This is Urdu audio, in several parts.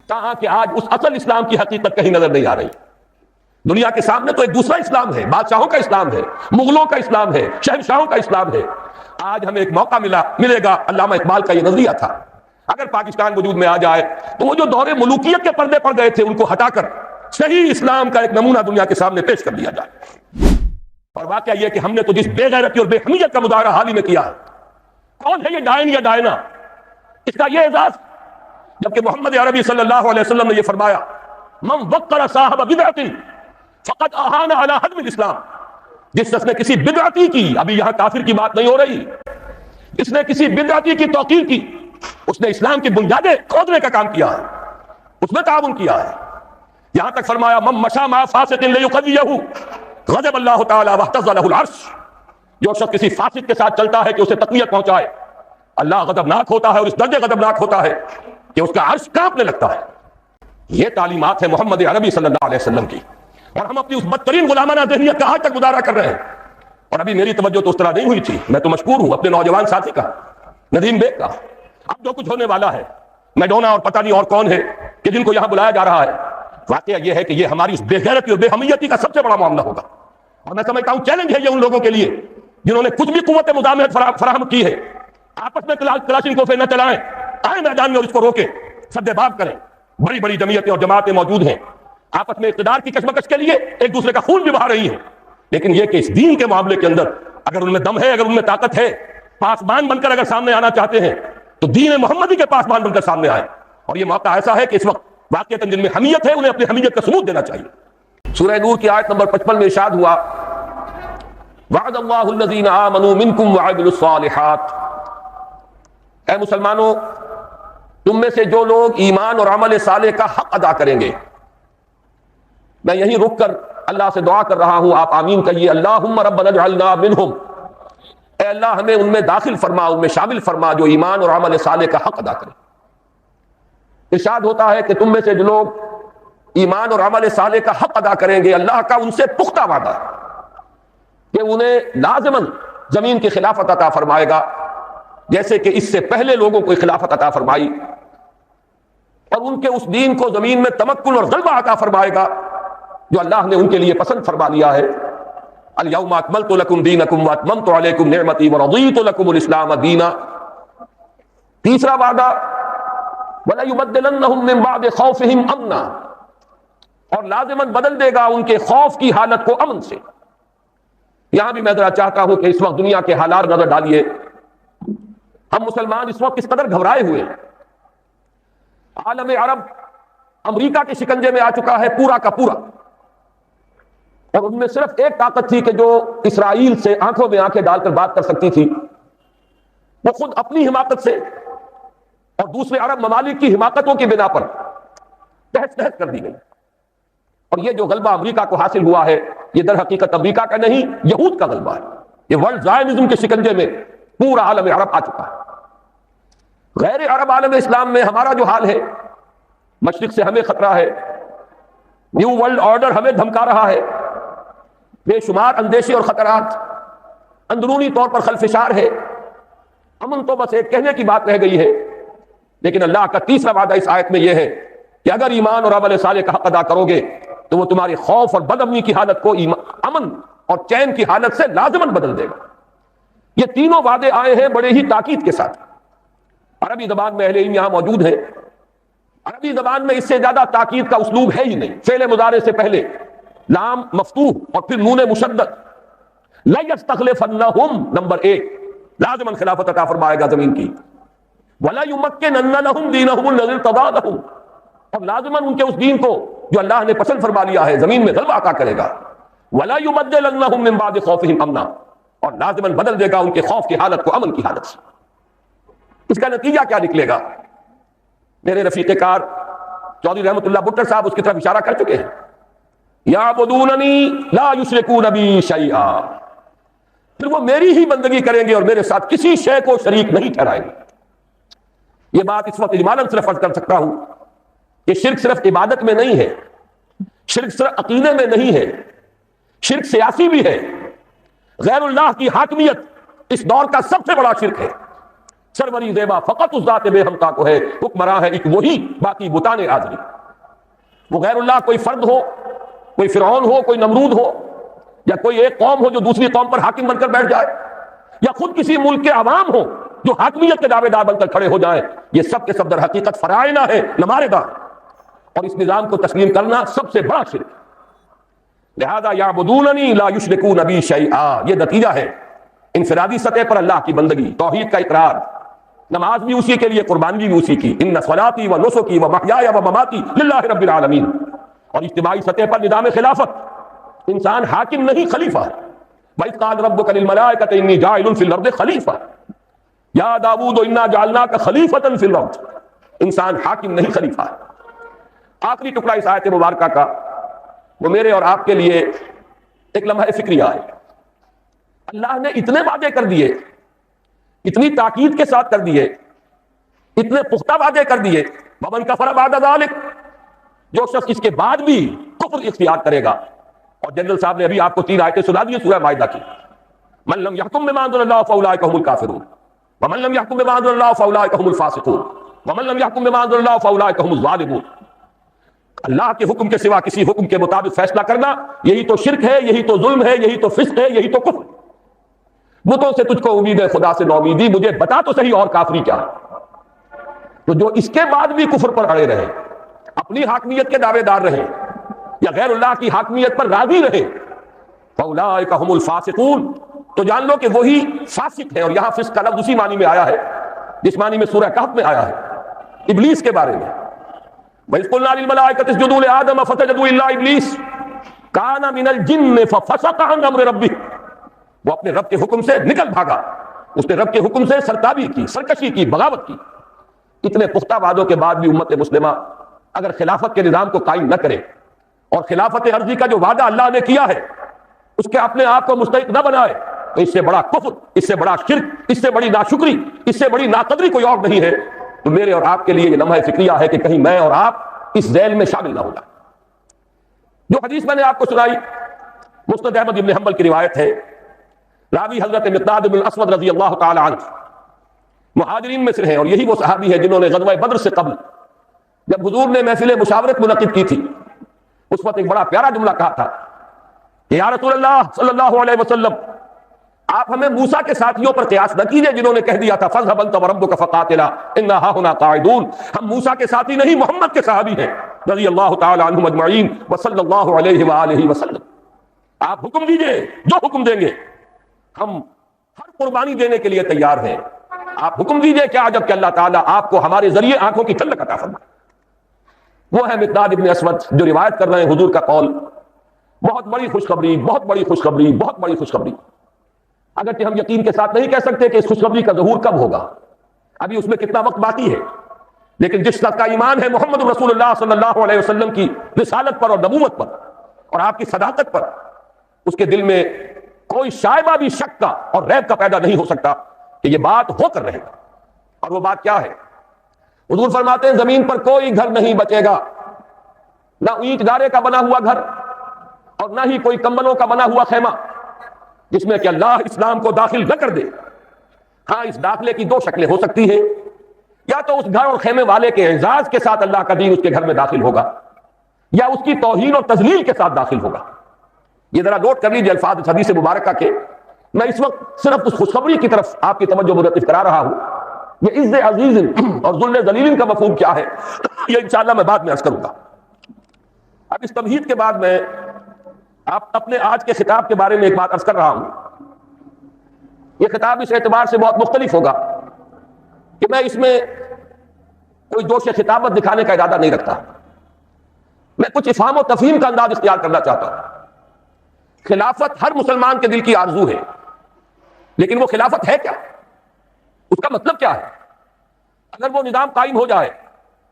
کہاں کہ آج اس اصل اسلام کی حقیقت کہیں نظر نہیں آ رہی. دنیا کے سامنے تو ایک دوسرا اسلام ہے، بادشاہوں کا اسلام ہے، مغلوں کا اسلام ہے، شہنشاہوں کا اسلام ہے. آج ہمیں ایک موقع ملے گا. علامہ اقبال کا یہ نظریہ تھا، اگر پاکستان وجود میں آ جائے تو وہ جو دور ملوکیت کے پردے پڑ گئے تھے ان کو ہٹا کر صحیح اسلام کا ایک نمونہ دنیا کے سامنے پیش کر دیا جائے. اور واقعہ یہ کہ ہم نے تو جس بے غیرتی اور بے حمیت کا مظاہرہ حال ہی میں کیا ہے. کون ہے یہ ڈائن یا ڈائنا؟ اس کا یہ اعزاز، جبکہ محمد عربی صلی اللہ علیہ وسلم نے یہ فرمایا من وقر صاحب بدعت فقد اہان علی حدم الاسلام. جس شخص نے کسی بدعتی کی، ابھی یہاں کافر کی بات نہیں ہو رہی، اس نے کسی بدعتی کی توقیر کی، اس نے اسلام کی بنیادیں کھودنے کا کام کیا ہے، اس میں تعاون کیا ہے. یہاں تک فرمایا من مشى مع فاسق ليقضيه غضب اللہ تعالی واہتز له العرش. جو شخص کسی فاسق کے ساتھ چلتا ہے کہ اسے تقویت پہنچائے، اللہ غضبناک ہوتا ہے، اور اس درجے غضبناک ہوتا ہے کہ اس کا عرش کانپنے لگتا ہے. یہ تعلیمات ہے محمد عربی صلی اللہ علیہ وسلم کی، اور ہم اپنی اس بدترین غلامانہ ذہنیت کا آج تک مظاہرہ کر رہے ہیں. اور ابھی میری توجہ تو اس طرح نہیں ہوئی تھی. میں تو مشکور ہوں اپنے نوجوان ساتھی کا، ندیم بیگ کا. اب جو کچھ ہونے والا ہے، میڈونا اور پتہ نہیں اور کون ہے کہ جن کو یہاں بلایا جا رہا ہے، واقعہ یہ ہے کہ یہ ہماری اس بے غیرتی اور بے حمیتی کا سب سے بڑا معاملہ ہوگا. اور میں سمجھتا ہوں چیلنج ہے یہ ان لوگوں کے لیے جنہوں نے کچھ بھی قوت مداحمت فراہم کی ہے. آپس میں کلاشنکوفیں نہ چلائیں، آئیں میدان میں اور اس کو روکیں، سد باب کریں. بڑی بڑی جمعیتیں اور جماعتیں موجود ہیں، آپس میں اقتدار کی کشمکش کے لیے ایک دوسرے کا خون بھی بہا رہی ہیں. لیکن یہ کہ اس دین کے معاملے کے اندر اگر ان میں دم ہے، اگر ان میں طاقت ہے، پاسبان بن کر اگر سامنے آنا چاہتے ہیں تو دین محمدی کے پاسبان بن کر سامنے آئے. اور یہ موقع ایسا ہے کہ اس وقت واقعتاً جن میں حمیت ہے انہیں اپنی حمیت کا ثبوت دینا چاہیے. سورہ نور کی آیت نمبر 55 میں ارشاد ہوا وعد اللہ الذین آمنوا منکم وعملوا الصالحات. اے مسلمانوں، تم میں سے جو لوگ ایمان اور عمل صالح کا حق ادا کریں گے. میں یہیں رک کر اللہ سے دعا کر رہا ہوں، آپ آمین کہیے. اللہم ربنا اجعلنا منہم. اے اللہ ہمیں ان میں داخل فرما، ان میں شامل فرما جو ایمان اور عمل صالح کا حق ادا کریں. ارشاد ہوتا ہے کہ تم میں سے جو لوگ ایمان اور عمل صالح کا حق ادا کریں گے، اللہ کا ان سے پختہ وعدہ ہے کہ انہیں لازماً زمین کی خلافت عطا فرمائے گا، جیسے کہ اس سے پہلے لوگوں کو خلافت عطا فرمائی، اور ان کے اس دین کو زمین میں تمکن اور غلبہ عطا فرمائے گا جو اللہ نے ان کے لیے پسند فرما لیا ہے. الیوم اکملت لکم دینکم واتممت علیکم نعمتی ورضیت لکم الاسلام دینا. تیسرا وعدہ وَلَيُبَدِّلَنَّهُم مِّن بَعْدِ خَوْفِهِمْ أَمْنًا، اور لازماً بدل دے گا ان کے خوف کی حالت کو امن سے. یہاں بھی میں ذرا چاہتا ہوں کہ اس وقت دنیا کے حالات نظر ڈالیے. ہم مسلمان اس وقت کس قدر گھبرائے ہوئے ہیں. عالم عرب امریکہ کے شکنجے میں آ چکا ہے پورا کا پورا، اور ان میں صرف ایک طاقت تھی کہ جو اسرائیل سے آنکھوں میں آنکھیں ڈال کر بات کر سکتی تھی، وہ خود اپنی حماقت سے اور دوسرے عرب ممالک کی حماقتوں کی بنا پر تہس نہس کر دی گئی. اور یہ جو غلبہ امریکہ کو حاصل ہوا ہے یہ در حقیقت امریکہ کا نہیں، یہود کا غلبہ ہے. یہ ورلڈ زائنزم کے شکنجے میں پورا عالم عرب آ چکا ہے. غیر عرب عالم اسلام میں ہمارا جو حال ہے، مشرق سے ہمیں خطرہ ہے، نیو ورلڈ آرڈر ہمیں دھمکا رہا ہے، بے شمار اندیشے اور خطرات، اندرونی طور پر خلفشار ہے. امن تو بس ایک کہنے کی بات رہ گئی ہے. لیکن اللہ کا تیسرا وعدہ اس آیت میں یہ ہے کہ اگر ایمان اور عمل صالح کا حق ادا کرو گے تو وہ تمہاری خوف اور بد امنی کی حالت کو امن اور چین کی حالت سے لازماً بدل دے گا. یہ تینوں وعدے آئے ہیں بڑے ہی تاکید کے ساتھ. عربی زبان میں اہل علم یہاں موجود ہیں، عربی زبان میں اس سے زیادہ تاکید کا اسلوب ہے ہی نہیں. فعل مضارع سے پہلے لام مفتوح اور پھر نون مشدد، لَيَسْتَخْلِفَنَّهُمْ نمبر 1 لازماً خلافت عطا فرمائے گا زمین کی. وَلَا يُمَكِّنَنَّ لَهُمْ دِينَهُمُ الَّذِي ارْتَضَىٰ لَهُمْ، اور لازماً ان کے اس دین کو جو اللہ نے پسند فرما لیا ہے زمین میں غلبہ عطا کرے گا. وَلَا يُبَدِّلَنَّهُم مِّن بَعْدِ خَوْفِهِمْ أَمْنًا، اور لازماً بدل دے گا ان کے خوف کی حالت کو امن کی حالت سے. اس کا نتیجہ کیا نکلے گا؟ میرے رفیق کار چودھری رحمت اللہ بٹر صاحب اس کی طرف اشارہ کر چکے ہیں. یعبدوننی لا یشرکون بی شیئا، پھر وہ میری ہی بندگی کریں گے اور میرے ساتھ کسی شے کو شریک نہیں ٹھہرائیں گے. یہ بات اس وقت اجمالاً صرف عرض کر سکتا ہوں کہ شرک صرف عبادت میں نہیں ہے، شرک صرف عقیدے میں نہیں ہے، شرک سیاسی بھی ہے. غیر اللہ کی حاکمیت اس دور کا سب سے بڑا شرک ہے. سروری زیبا فقط اس ذات بے ہمتا کو ہے، حکمراں ہے ایک وہی، باقی بتانے حاضری۔ وہ غیر اللہ کوئی فرد ہو، کوئی فرعون ہو، کوئی نمرود ہو، یا کوئی ایک قوم ہو جو دوسری قوم پر حاکم بن کر بیٹھ جائے، یا خود کسی ملک کے عوام ہو جو حاکمیت کے دعوے دار بن کر کھڑے ہو جائیں، یہ سب کے سب در حقیقت فرائض ہے، نمارے دار، اور اس نظام کو تسلیم کرنا سب سے بڑا شرک۔ لہذا یعبدوننی لا یشرکون بی شیئا، یہ نتیجہ ہے انفرادی سطح پر اللہ کی بندگی، توحید کا اقرار، نماز بھی اسی کے لیے، قربانی بھی اسی کی، ان صلاتی و نسکی و محیای و مماتی للہ رب العالمین، اور اجتماعی سطح پر نظام خلافت، انسان حاکم نہیں خلیفہ ہے۔ وَإِذْ قَالَ رَبُّكَ لِلْمَلَائِكَةِ إِنِّي جَاعِلٌ فِي الْأَرْضِ خَلِيفَةً یا داؤد اِنَّا جَعَلْنَاكَ خَلِيفَةً فِي الْأَرْضِ، انسان حاکم نہیں خلیفہ ہے۔ آخری ٹکڑا اس آیت مبارکہ کا وہ میرے اور آپ کے لیے ایک لمحہ فکریہ ہے۔ اللہ نے اتنے وعدے کر دیے، اتنی تاکید کے ساتھ کر دیے، اتنے پختہ وعدے کر دیے، وَمَنْ كَفَرَ بَعْدَ ذَلِكَ، جو شخص اس کے بعد بھی کفر اختیار کرے گا، اور جنرل صاحب نے ابھی آپ کو 3 آیتیں سنا دی سورہ مائدہ کی، مَن لَمْ يَحْكُم بِمَا أَنزَلَ اللَّهُ فَأُولَٰئِكَ هُمُ الْكَافِرُونَ وَمَن لَمْ يَحْكُم بِمَا أَنزَلَ اللَّهُ فَأُولَٰئِكَ هُمُ الْفَاسِقُونَ وَمَن لَمْ يَحْكُم بِمَا أَنزَلَ اللَّهُ فَأُولَٰئِكَ هُمُ الظَّالِمُونَ۔ اللہ کے حکم کے سوا کسی حکم کے مطابق فیصلہ کرنا، یہی تو شرک ہے، یہی تو ظلم ہے، یہی تو فسق ہے، یہی تو کفر۔ بتوں سے تجھ کو امید ہے، خدا سے نومیدی، مجھے بتا تو صحیح اور کافری کیا ہے۔ تو جو اس کے بعد بھی کفر پر اڑے رہے، اپنی حاکمیت کے دعوے دار رہے، یا غیر اللہ کی حاکمیت پر راضی رہے، فَأُولَٰئِكَ هُمُ الْفَاسِقُونَ، تو جان لو کہ وہی فاسق ہے۔ اور یہاں فسق کا لفظ اسی معنی میں آیا ہے جس معنی میں سورہ کہف میں آیا ہے، ابلیس کے بارے میں۔ وَإِذْ قُلْنَا لِلْمَلَائِكَةِ اسْجُدُوا لِآدَمَ فَسَجَدُوا إِلَّا إِبْلِيسَ كَانَ مِنَ الْجِنِّ فَفَسَقَ عَنْ أَمْرِ رَبِّهِ، وہ اپنے رب کے حکم سے نکل بھاگا، اس نے رب کے حکم سے سرتابی کی، سرکشی کی، بغاوت کی۔ اتنے پختہ وعدوں کے بعد بھی امت مسلمہ اگر خلافت کے نظام کو قائم نہ کرے، اور خلافت عرضی کا جو وعدہ اللہ نے کیا ہے اس کے اپنے آپ کو مستحق نہ بنائے، تو اس سے بڑا کفر، اس سے بڑا شرک، اس سے بڑی ناشکری، اس سے بڑی ناقدری کوئی اور نہیں ہے۔ تو میرے اور آپ کے لیے یہ لمحہ فکریہ ہے کہ کہیں میں اور آپ اس ذیل میں شامل نہ ہو جائیں۔ جو حدیث میں نے آپ کو سنائی مسند احمد بن حنبل کی روایت ہے، راوی حضرت مقداد بن الاسود رضی اللہ تعالی عنہ مہاجرین میں سے ہیں، اور یہی وہ صحابی ہے جنہوں نے غزوہ بدر سے قبل جب حضور نے محفل مشاورت منعقد کی تھی، اس وقت ایک بڑا پیارا جملہ کہا تھا کہ یا رسول اللہ صلی اللہ علیہ وسلم، آپ ہمیں موسیٰ کے ساتھیوں پر قیاس نہ کیجئے جنہوں نے کہہ دیا تھا فَاذْهَبْ أَنْتَ وَرَبُّكَ فَقَاتِلَا إِنَّا هَاهُنَا قَاعِدُونَ۔ ہم موسیٰ کے ساتھی نہیں، محمد کے صحابی ہیں رضی اللہ تعالی عنہم اجمعین وصلی اللہ علیہ وآلہ وسلم۔ آپ حکم دیجئے، جو حکم دیں گے ہم ہر قربانی دینے کے لیے تیار ہیں۔ آپ حکم دیجئے، کیا عجب کہ اللہ تعالیٰ آپ کو ہمارے ذریعے آنکھوں کی ٹھنڈک عطا فرمائے۔ وہ ہے مقداد ابن اسود جو روایت کر رہے ہیں حضور کا قول، بہت بڑی خوشخبری، بہت بڑی خوشخبری، بہت بڑی خوشخبری۔ اگرچہ ہم یقین کے ساتھ نہیں کہہ سکتے کہ اس خوشخبری کا ظہور کب ہوگا، ابھی اس میں کتنا وقت باقی ہے، لیکن جس شخص کا ایمان ہے محمد رسول اللہ صلی اللہ علیہ وسلم کی رسالت پر اور نبوت پر اور آپ کی صداقت پر، اس کے دل میں کوئی شائبہ بھی شک کا اور ریب کا پیدا نہیں ہو سکتا کہ یہ بات ہو کر رہے گا۔ اور وہ بات کیا ہے؟ حضور فرماتے ہیں زمین پر کوئی گھر نہیں بچے گا، نہ اینٹ گارے کا بنا ہوا گھر اور نہ ہی کوئی کمبلوں کا بنا ہوا خیمہ جس میں کہ اللہ اسلام کو داخل نہ کر دے۔ ہاں، اس داخلے کی 2 شکلیں ہو سکتی ہیں، یا تو اس گھر اور خیمے والے کے اعزاز کے ساتھ اللہ کا دین اس کے گھر میں داخل ہوگا، یا اس کی توہین اور تذلیل کے ساتھ داخل ہوگا۔ یہ ذرا نوٹ کر لیجیے الفاظ اس حدیث مبارکہ کے۔ میں اس وقت صرف اس خوشخبری کی طرف آپ کی توجہ مرتب کرا رہا ہوں۔ یہ عز عزیز اور ذل ذلیل کا مفہوم کیا ہے یہ انشاءاللہ میں بعد میں عرض کروں گا۔ اب اس تمہید کے بعد میں آپ اپنے آج کے خطاب کے بارے میں ایک بات عرض کر رہا ہوں۔ یہ خطاب اس اعتبار سے بہت مختلف ہوگا کہ میں اس میں کوئی جوش خطابت دکھانے کا ارادہ نہیں رکھتا، میں کچھ افہام و تفہیم کا انداز اختیار کرنا چاہتا ہوں۔ خلافت ہر مسلمان کے دل کی آرزو ہے، لیکن وہ خلافت ہے کیا؟ اس کا مطلب کیا ہے؟ اگر وہ نظام قائم ہو جائے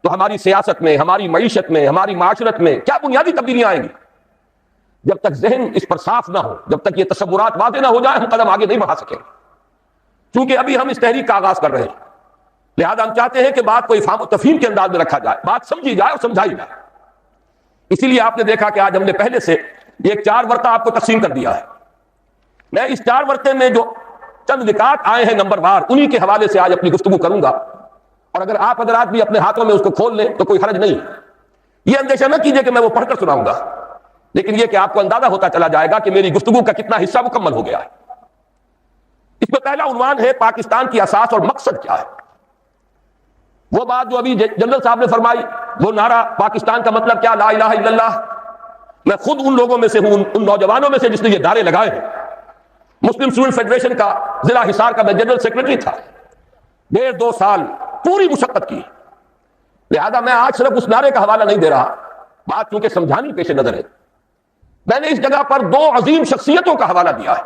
تو ہماری سیاست میں، ہماری معیشت میں، ہماری معاشرت میں کیا بنیادی تبدیلیاں آئیں گی؟ جب تک ذہن اس پر صاف نہ ہو، جب تک یہ تصورات واضح نہ ہو جائے، ہم قدم آگے نہیں بڑھا سکیں۔ چونکہ ابھی ہم اس تحریک کا آغاز کر رہے ہیں، لہذا ہم چاہتے ہیں کہ بات کو افہام و تفہیم کے انداز میں رکھا جائے، بات سمجھی جائے اور سمجھائی جائے۔ اسی لیے آپ نے دیکھا کہ آج ہم نے پہلے سے ایک 4 ورقہ آپ کو تقسیم کر دیا ہے۔ میں اس 4 ورقے میں جو چند نکات آئے ہیں نمبر وار، انہی کے حوالے سے آج اپنی گفتگو کروں گا، اور اگر آپ حضرات بھی اپنے ہاتھوں میں اس کو کھول لیں تو کوئی حرج نہیں۔ یہ اندیشہ نہ کیجئے کہ میں وہ پڑھ کر سناؤں گا، لیکن یہ کہ آپ کو اندازہ ہوتا چلا جائے گا کہ میری گفتگو کا کتنا حصہ مکمل ہو گیا ہے۔ اس میں پہلا عنوان ہے پاکستان کی اساس اور مقصد کیا ہے۔ وہ بات جو ابھی جنرل صاحب نے فرمائی، وہ نعرہ پاکستان کا مطلب کیا، لا الہ الا اللہ، میں خود ان لوگوں میں سے ہوں، ان نوجوانوں میں سے جس نے یہ نعرے لگائے ہیں۔ مسلم اسٹوڈنٹ فیڈریشن کا ضلع حصار کا میں جنرل سیکرٹری تھا، 1.5-2 سال پوری مشقت کی، لہذا میں آج صرف اس نعرے کا حوالہ نہیں دے رہا، بات چونکہ سمجھانی پیش نظر ہے، میں نے اس جگہ پر 2 عظیم شخصیتوں کا حوالہ دیا ہے،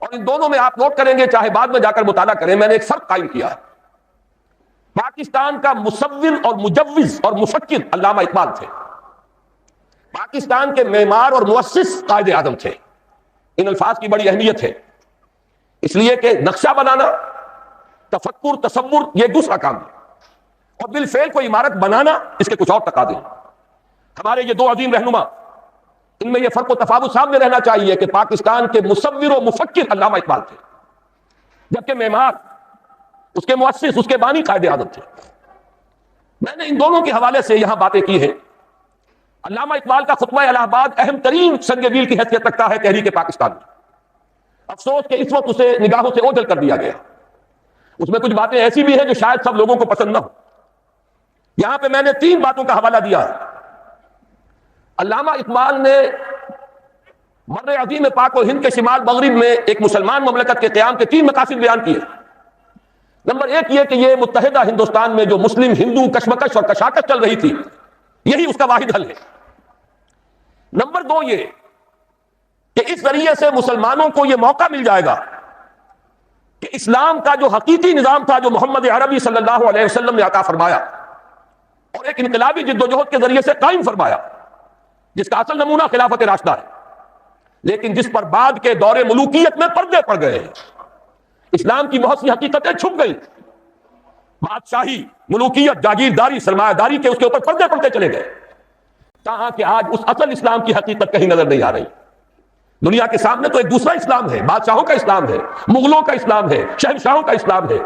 اور ان دونوں میں آپ نوٹ کریں گے، چاہے بعد میں جا کر مطالعہ کریں، میں نے ایک فرق قائم کیا ہے۔ پاکستان کا مصور اور مجوز اور مفکر علامہ اقبال تھے، پاکستان کے معمار اور مؤسس قائد اعظم تھے۔ ان الفاظ کی بڑی اہمیت ہے، اس لیے کہ نقشہ بنانا، تفکر، تصور یہ دوسرا کام ہے، اور بالفعل کوئی عمارت بنانا اس کے کچھ اور تقاضے ہیں۔ ہمارے یہ 2 عظیم رہنما، ان میں یہ فرق و تفاوت سامنے رہنا چاہیے کہ پاکستان کے مصور و مفکر علامہ اقبال تھے، جبکہ معمار، اس کے مؤسس، اس کے بانی قائد اعظم تھے۔ میں نے ان دونوں کے حوالے سے یہاں باتیں کی ہیں۔ علامہ اقبال کا خطبہ الہ آباد اہم ترین سنگ میل کی حیثیت رکھتا ہے تحریک پاکستان میں۔ افسوس کہ اس وقت اسے نگاہوں سے اوجھل کر دیا گیا، اس میں کچھ باتیں ایسی بھی ہیں جو شاید سب لوگوں کو پسند نہ ہو۔ یہاں پہ میں نے 3 باتوں کا حوالہ دیا ہے۔ علامہ اقبال نے بر عظیم پاک و ہند کے شمال مغرب میں ایک مسلمان مملکت کے قیام کے 3 مقاصد بیان کیے۔ نمبر 1 یہ کہ یہ متحدہ ہندوستان میں جو مسلم ہندو کشمکش اور کشاکش چل رہی تھی، یہی اس کا واحد حل ہے۔ نمبر 2 یہ کہ اس ذریعے سے مسلمانوں کو یہ موقع مل جائے گا کہ اسلام کا جو حقیقی نظام تھا، جو محمد عربی صلی اللہ علیہ وسلم نے عطا فرمایا اور ایک انقلابی جد و جہد کے ذریعے سے قائم فرمایا، جس کا اصل نمونہ خلافت راشدہ ہے، لیکن جس پر بعد کے دور ملوکیت میں پردے پڑ گئے ہیں، اسلام کی بہت سی حقیقتیں چھپ گئی، بادشاہی، ملوکیت، جاگیرداری، سرمایہ داری کے اس کے اوپر پردے پڑتے چلے گئے، تاہاں کہ آج اس اصل اسلام کی حقیقت کہیں نظر نہیں آ رہی۔ دنیا کے سامنے تو ایک دوسرا اسلام ہے، بادشاہوں کا اسلام ہے، مغلوں کا اسلام ہے، شہنشاہوں کا اسلام ہے۔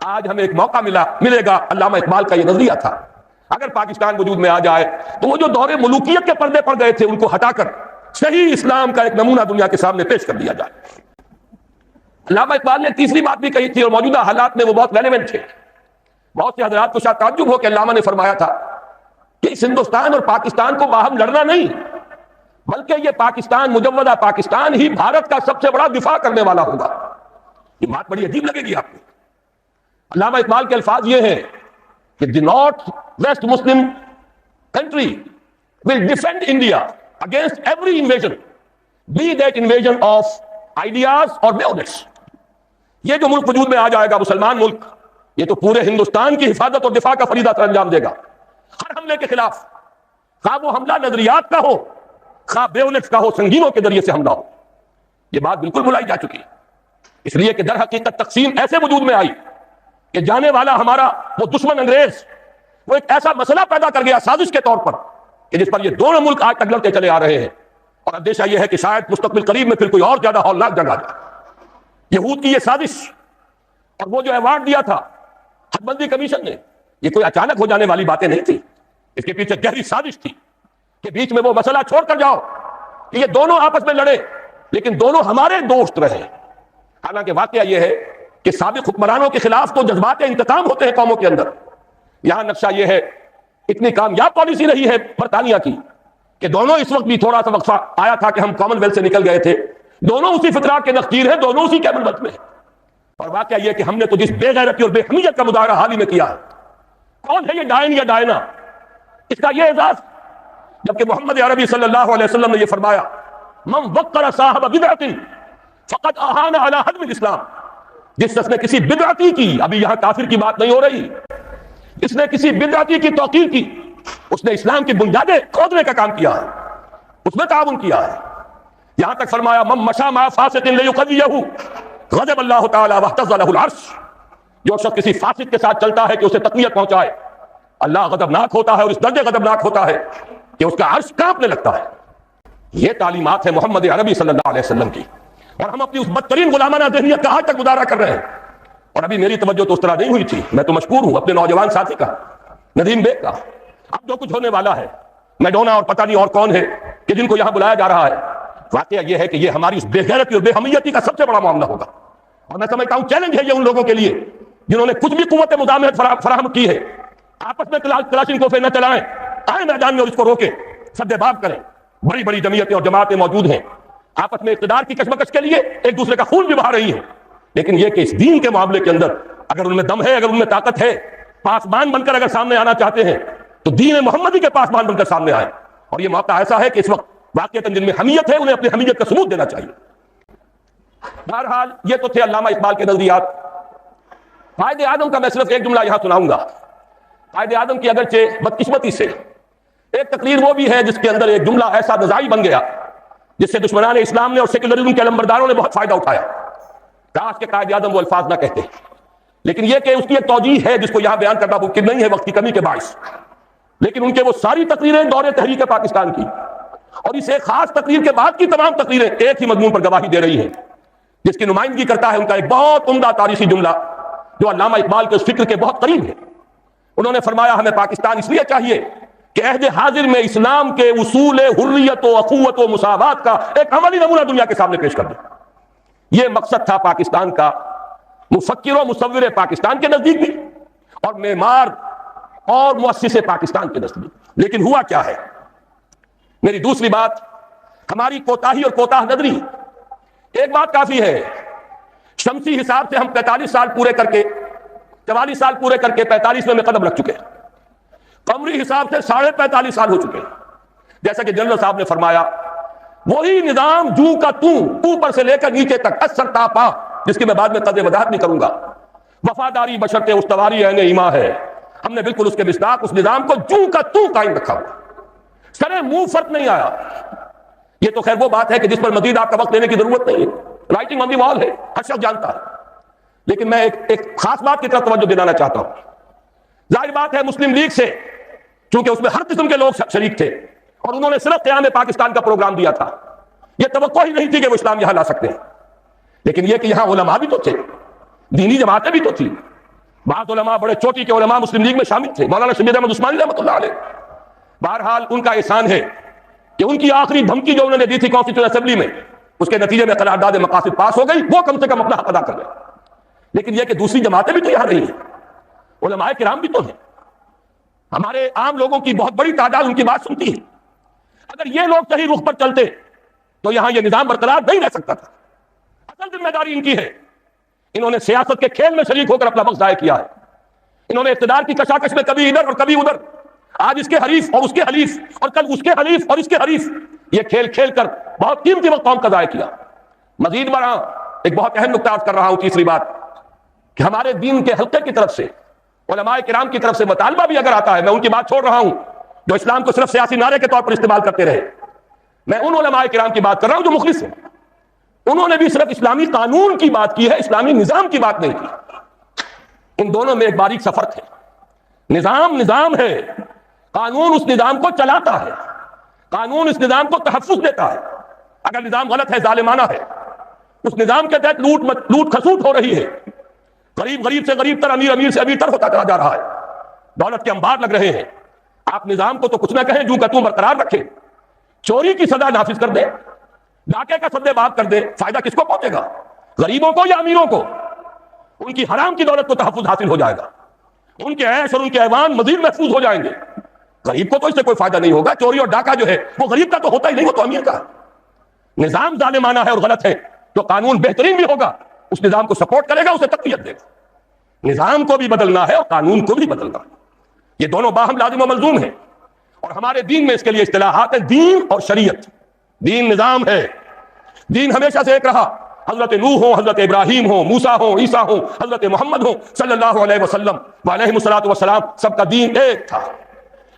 آج ہمیں ایک موقع ملے گا، علامہ اقبال کا یہ نظریہ تھا، اگر پاکستان وجود میں آ جائے تو وہ جو دور ملوکیت کے پردے پڑ گئے تھے ان کو ہٹا کر صحیح اسلام کا ایک نمونہ دنیا کے سامنے پیش کر دیا جائے۔ علامہ اقبال نے تیسری بات بھی کہی تھی، اور موجودہ حالات میں وہ بہت ریلیونٹ تھے۔ بہت سے حضرات کو شاید تعجب ہو کہ علامہ نے فرمایا تھا کہ اس ہندوستان اور پاکستان کو باہم لڑنا نہیں، بلکہ یہ پاکستان، مجوزہ پاکستان ہی بھارت کا سب سے بڑا دفاع کرنے والا ہوگا۔ یہ بات بڑی عجیب لگے گی آپ کو۔ علامہ اقبال کے الفاظ یہ ہیں کہ the north west Muslim country will defend India against every invasion, be that invasion of ideas اور بیونٹس۔ یہ جو ملک وجود میں آ جائے گا، مسلمان ملک، یہ تو پورے ہندوستان کی حفاظت اور دفاع کا فریضہ سر انجام دے گا۔ ہر حملے کے خلاف، خواہ وہ حملہ نظریات کا ہو، خواہ بیونٹس کا ہو، سنگینوں کے ذریعے سے حملہ ہو، یہ بات بالکل بھلائی جا چکی ہے۔ اس لیے کہ در حقیقت تقسیم ایسے وجود میں آئی کہ جانے والا ہمارا وہ دشمن انگریز، وہ ایک ایسا مسئلہ پیدا کر گیا سازش کے طور پر کہ جس پر یہ دونوں ملک آج تک لڑتے چلے آ رہے ہیں، اور اندیشہ یہ ہے کہ شاید مستقبل قریب میں پھر کوئی اور زیادہ ہولناک جنگ آ جائے۔ یہود کی یہ سازش اور وہ جو ایوارڈ دیا تھا حد بندی کمیشن نے، یہ کوئی اچانک ہو جانے والی باتیں نہیں تھی، اس کے پیچھے گہری سازش تھی کہ بیچ میں وہ مسئلہ چھوڑ کر جاؤ کہ یہ دونوں آپس میں لڑے لیکن دونوں ہمارے دوست رہے۔ حالانکہ واقعہ یہ ہے کہ سابق حکمرانوں کے خلاف تو جذبات انتقام ہوتے ہیں قوموں کے اندر۔ یہاں نقشہ یہ ہے، اتنی کامیاب پالیسی رہی ہے برطانیہ کی کہ دونوں اس وقت بھی تھوڑا سا وقفہ آیا تھا کہ ہم کامن ویلتھ سے نکل گئے تھے، دونوں اسی فطرہ کے نخجیر ہیں، دونوں اسی کامن ویلتھ میں ہیں۔ اور واقعہ یہ کہ ہم نے تو جس بے غیرتی اور بے حمیت کا مظاہرہ حال ہی میں کیا ہے، کون ہے یہ ڈائن یا ڈائنا، اس کا یہ اعزاز، جبکہ محمد عربی صلی اللہ علیہ وسلم نے یہ فرمایا، من وقر صاحب بدعت فقد اہان علی حدم الاسلام، جس شخص نے کسی بدعتی کی، ابھی یہاں کافر کی بات نہیں ہو رہی، اس نے کسی بدعتی کی توقیر کی، اس نے اسلام کی بنیادیں کھودنے کا کام کیا ہے، اس میں تعاون کیا ہے۔ یہاں تک فرمایا من مشى مع فاسق ليقضيه غضب اللہ تعالی واہتز له العرش، جو شخص کسی فاسق کے ساتھ چلتا ہے کہ اسے تقویت پہنچائے، اللہ غضبناک ہوتا ہے، اور اس درجے غضبناک ہوتا ہے کہ اس کا عرش کانپنے لگتا ہے۔ یہ تعلیمات ہے محمد عربی صلی اللہ علیہ وسلم کی۔ اور ہم اپنی اس بدترین غلامانہ ذہنیت کا آج تک مظاہرہ کر رہے ہیں. اور ابھی میری توجہ تو اس طرح نہیں ہوئی تھی. میں تو مشکور ہوں اپنے نوجوان ساتھی کا, ندیم بیگ کا. اب جو کچھ ہونے والا ہے, میڈونا اور پتہ نہیں اور کون ہے کہ جن کو یہاں بلایا جا رہا ہے, واقعہ یہ ہے کہ یہ ہماری اس بے غیرتی اور بے حمیتی کا سب سے بڑا معاملہ ہوگا. اور میں سمجھتا ہوں چیلنج ہے یہ ان لوگوں کے لیے جنہوں نے کچھ بھی قوت مزاحمت فراہم کی ہے. آپس میں کلاشنکوفیں نہ چلائیں, آئیں میدان میں اور اس کو روکیں, سد باب کریں. بڑی بڑی جمعیتیں اور جماعتیں موجود ہیں, آپس میں اقتدار کی کشمکش کے لیے ایک دوسرے کا خون بھی بہا رہی ہیں. لیکن یہ کہ اس دین کے معاملے کے اندر اگر ان میں دم ہے, اگر ان میں طاقت ہے, پاسبان بن کر اگر سامنے آنا چاہتے ہیں تو دین محمدی کے پاسبان بن کر سامنے آئیں. اور یہ موقع ایسا ہے کہ اس وقت واقعتاً جن میں حمیت ہے انہیں اپنی حمیت کا ثبوت دینا چاہیے. بہرحال یہ تو تھے علامہ اقبال کے نظریات. قائد اعظم کا میں صرف ایک جملہ یہاں سناؤں گا. قائد اعظم کی اگرچہ بدقسمتی سے ایک تقریر وہ بھی ہے جس کے اندر ایک جملہ ایسا نزاعی بن گیا جس سے دشمنان اسلام نے اور سیکولرزم کے علمبرداروں نے بہت فائدہ اٹھایا. کاش کہ قائد اعظم وہ الفاظ نہ کہتے, لیکن یہ کہ اس کی ایک توجیہ ہے جس کو یہاں بیان کرنا ممکن نہیں ہے وقت کی کمی کے باعث. لیکن ان کے وہ ساری تقریریں دور تحریک پاکستان کی اور اس ایک خاص تقریر کے بعد کی تمام تقریریں ایک ہی مضمون پر گواہی دے رہی ہیں, جس کی نمائندگی کرتا ہے ان کا ایک بہت عمدہ تاریخی جملہ جو علامہ اقبال کے اس فکر کے بہت قریب ہے. انہوں نے فرمایا ہمیں پاکستان اس لیے چاہیے کہ عہد حاضر میں اسلام کے اصول حریت و اخوت و مساوات کا ایک عملی نمونہ دنیا کے سامنے پیش کر دیں. یہ مقصد تھا پاکستان کا, مفکر و مصور پاکستان کے نزدیک بھی اور معمار اور مؤسس پاکستان کے نزدیک. لیکن ہوا کیا ہے؟ میری دوسری بات, ہماری کوتاہی اور کوتاہ نظری. ایک بات کافی ہے, شمسی حساب سے ہم 45 سال پورے کر کے 44 سال پورے کر کے 45ویں میں قدم رکھ چکے. قمری حساب سے 45.5 سال ہو چکے. جیسا کہ جنرل صاحب نے فرمایا, وہی نظام جو کا تو اوپر سے لے کر نیچے تک اثر تا پا, جس کی میں بعد میں قدر وضاحت نہیں کروں گا. وفاداری بشرط استواری عین ایمان ہے. ہم نے بالکل اس کے مصداق اس نظام کو جو کا تو قائم رکھا ہوا, سرے منہ فرق نہیں آیا. یہ تو خیر وہ بات ہے کہ جس پر مزید آپ کا وقت لینے کی ضرورت نہیں ہے, رائٹنگ آن دی وال ہے, ہر شخص جانتا ہے. لیکن میں ایک خاص بات کی طرف توجہ دلانا چاہتا ہوں. ظاہر بات ہے مسلم لیگ سے چونکہ اس میں ہر قسم کے لوگ شریک تھے اور انہوں نے صرف قیام پاکستان کا پروگرام دیا تھا, یہ توقع ہی نہیں تھی کہ وہ اسلام یہاں لا سکتے ہیں. لیکن یہ کہ یہاں علماء بھی تو تھے, دینی جماعتیں بھی تو تھی. بعض علماء بڑے چوٹی کے علماء مسلم لیگ میں شامل تھے, مولانا شبیر احمد عثمانی رحمۃ اللہ علیہ. بہرحال ان کا احسان ہے کہ ان کی آخری دھمکی جو انہوں نے دی تھی کانسٹیٹیوشن اسمبلی میں, اس کے نتیجے میں قرارداد مقاصد پاس ہو گئی, وہ کم سے کم اپنا حق ادا کر گئے. لیکن یہ کہ دوسری جماعتیں بھی تو یہاں رہی ہیں, علماء کرام بھی تو ہیں, ہمارے عام لوگوں کی بہت بڑی تعداد ان کی بات سنتی ہے. اگر یہ لوگ صحیح رخ پر چلتے تو یہاں یہ نظام برقرار نہیں رہ سکتا تھا. اصل ذمہ داری ان کی ہے, انہوں نے سیاست کے کھیل میں شریک ہو کر اپنا وقت ضائع کیا ہے. انہوں نے اقتدار کی کشاکش میں کبھی ادھر اور کبھی ادھر, آج اس کے حریف اور اس کے حلیف اور کل اس کے حلیف اور اس کے حریف, یہ کھیل کھیل کر بہت قیمتی وقت قوم کا ضائع کیا. مزید برآں ایک بہت اہم نقطہ عرض کر رہا ہوں, تیسری بات, کہ ہمارے دین کے حلقے کی طرف سے علماء کرام کی طرف سے مطالبہ بھی اگر آتا ہے, میں ان کی بات چھوڑ رہا ہوں جو اسلام کو صرف سیاسی نعرے کے طور پر استعمال کرتے رہے, میں ان علماء کرام کی بات کر رہا ہوں جو مخلص ہیں. انہوں نے بھی صرف اسلامی قانون کی بات کی ہے, اسلامی نظام کی بات نہیں کی. ان دونوں میں ایک باریک سا فرق ہے. نظام ہے, قانون اس نظام کو چلاتا ہے, قانون اس نظام کو تحفظ دیتا ہے. اگر نظام غلط ہے, ظالمانہ ہے, اس نظام کے تحت لوٹ کھسوٹ ہو رہی ہے, غریب سے غریب تر, امیر سے امیر تر ہوتا چلا جا رہا ہے, دولت کے انبار لگ رہے ہیں, آپ نظام کو تو کچھ نہ کہیں, جو کا تو برقرار رکھیں, چوری کی سزا نافذ کر دیں, ڈاکے کا سدے باب کر دیں, فائدہ کس کو پہنچے گا؟ غریبوں کو یا امیروں کو؟ ان کی حرام کی دولت کو تحفظ حاصل ہو جائے گا, ان کے عیش اور ان کے ایوان مزید محفوظ ہو جائیں گے. غریب کو تو اس سے کوئی فائدہ نہیں ہوگا. چوری اور ڈاکہ جو ہے وہ غریب کا تو ہوتا ہی نہیں, وہ تو امیر کا ہے. نظام ظالمانہ ہے اور غلط ہے تو قانون بہترین بھی ہوگا, اس نظام کو سپورٹ کرے گا, اسے تقویت دے گا. نظام کو بھی بدلنا ہے اور قانون کو بھی بدلنا ہے, یہ دونوں باہم لازم و ملزوم ہیں. اور ہمارے دین میں اس کے لیے اصطلاحات ہیں, دین اور شریعت. دین نظام ہے, دین ہمیشہ سے ایک رہا. حضرت نوح ہو, حضرت ابراہیم ہو, موسیٰ ہو, عیسیٰ ہو, حضرت محمد ہو صلی اللہ علیہ وسلم وعلیہ الصلوۃ والسلام, سب کا دین ایک تھا.